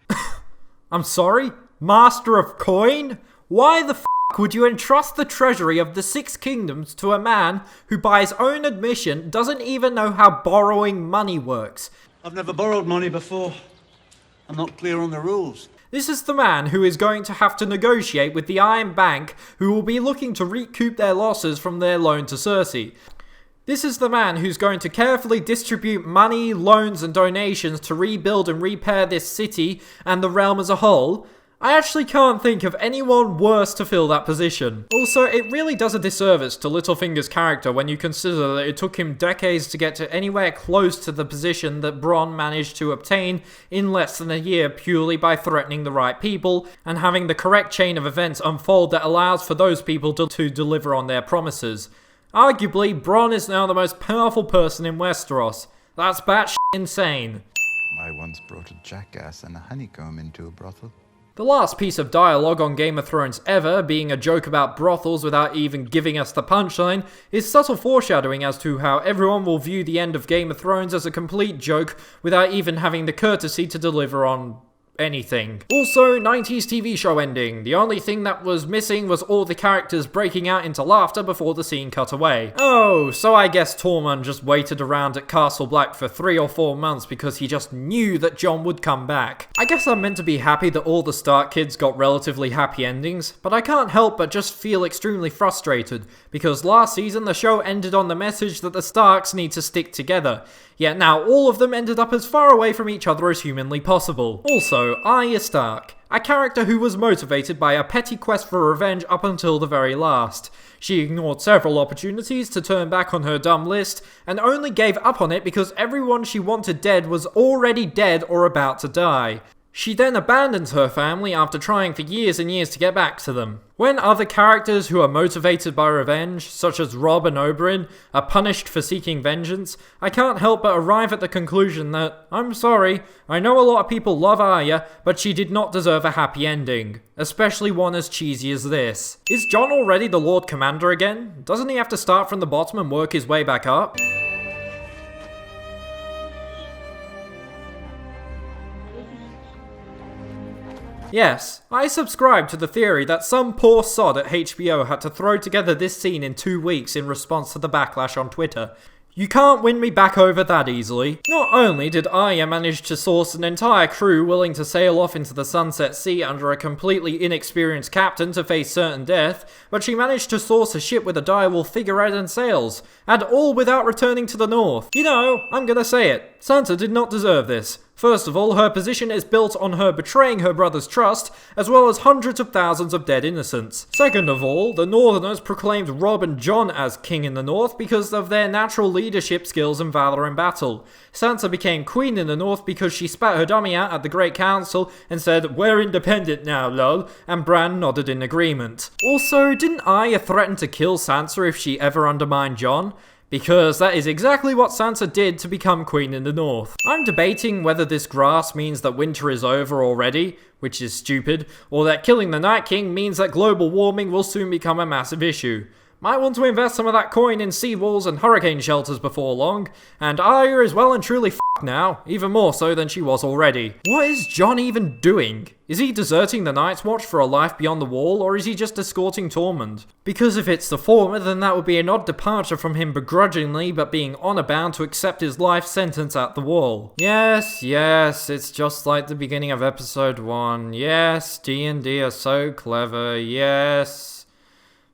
I'm sorry? Master of Coin? Why the f*** would you entrust the treasury of the 6 kingdoms to a man who, by his own admission, doesn't even know how borrowing money works? I've never borrowed money before. I'm not clear on the rules. This is the man who is going to have to negotiate with the Iron Bank, who will be looking to recoup their losses from their loan to Cersei. This is the man who's going to carefully distribute money, loans and donations to rebuild and repair this city and the realm as a whole. I actually can't think of anyone worse to fill that position. Also, it really does a disservice to Littlefinger's character when you consider that it took him decades to get to anywhere close to the position that Bronn managed to obtain in less than a year purely by threatening the right people and having the correct chain of events unfold that allows for those people to deliver on their promises. Arguably, Bronn is now the most powerful person in Westeros. That's batshit insane. I once brought a jackass and a honeycomb into a brothel. The last piece of dialogue on Game of Thrones ever, being a joke about brothels without even giving us the punchline, is subtle foreshadowing as to how everyone will view the end of Game of Thrones as a complete joke without even having the courtesy to deliver on anything. Also, 90s TV show ending. The only thing that was missing was all the characters breaking out into laughter before the scene cut away. Oh, so I guess Tormund just waited around at Castle Black for 3 or 4 months because he just knew that Jon would come back. I guess I'm meant to be happy that all the Stark kids got relatively happy endings, but I can't help but just feel extremely frustrated because last season the show ended on the message that the Starks need to stick together, yet now all of them ended up as far away from each other as humanly possible. Also, Arya Stark, a character who was motivated by a petty quest for revenge up until the very last. She ignored several opportunities to turn back on her dumb list, and only gave up on it because everyone she wanted dead was already dead or about to die. She then abandons her family after trying for years and years to get back to them. When other characters who are motivated by revenge, such as Robb and Oberyn, are punished for seeking vengeance, I can't help but arrive at the conclusion that, I'm sorry, I know a lot of people love Arya, but she did not deserve a happy ending. Especially one as cheesy as this. Is Jon already the Lord Commander again? Doesn't he have to start from the bottom and work his way back up? Yes, I subscribe to the theory that some poor sod at HBO had to throw together this scene in 2 weeks in response to the backlash on Twitter. You can't win me back over that easily. Not only did Arya manage to source an entire crew willing to sail off into the Sunset Sea under a completely inexperienced captain to face certain death, but she managed to source a ship with a direwolf figurehead and sails, and all without returning to the north. You know, I'm gonna say it, Sansa did not deserve this. First of all, her position is built on her betraying her brother's trust, as well as hundreds of thousands of dead innocents. Second of all, the Northerners proclaimed Robb and Jon as king in the North because of their natural leadership skills and valor in battle. Sansa became queen in the North because she spat her dummy out at the Great Council and said, "We're independent now, lol," and Bran nodded in agreement. Also, didn't Arya threaten to kill Sansa if she ever undermined Jon? Because that is exactly what Sansa did to become queen in the North. I'm debating whether this grass means that winter is over already, which is stupid, or that killing the Night King means that global warming will soon become a massive issue. Might want to invest some of that coin in seawalls and hurricane shelters before long, and Arya is well and truly f***ed now, even more so than she was already. What is Jon even doing? Is he deserting the Night's Watch for a life beyond the Wall, or is he just escorting Tormund? Because if it's the former, then that would be an odd departure from him begrudgingly but being honor bound to accept his life sentence at the Wall. Yes, it's just like the beginning of episode 1. Yes, D&D are so clever. Yes.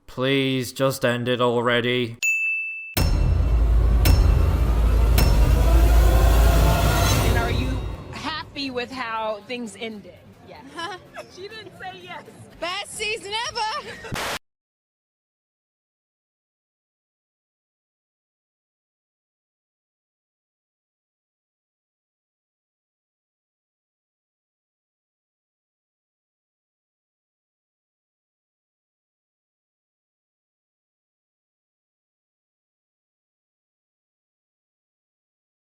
Please, just end it already. And are you happy with how things ended? Yeah. She didn't say yes. Best season ever!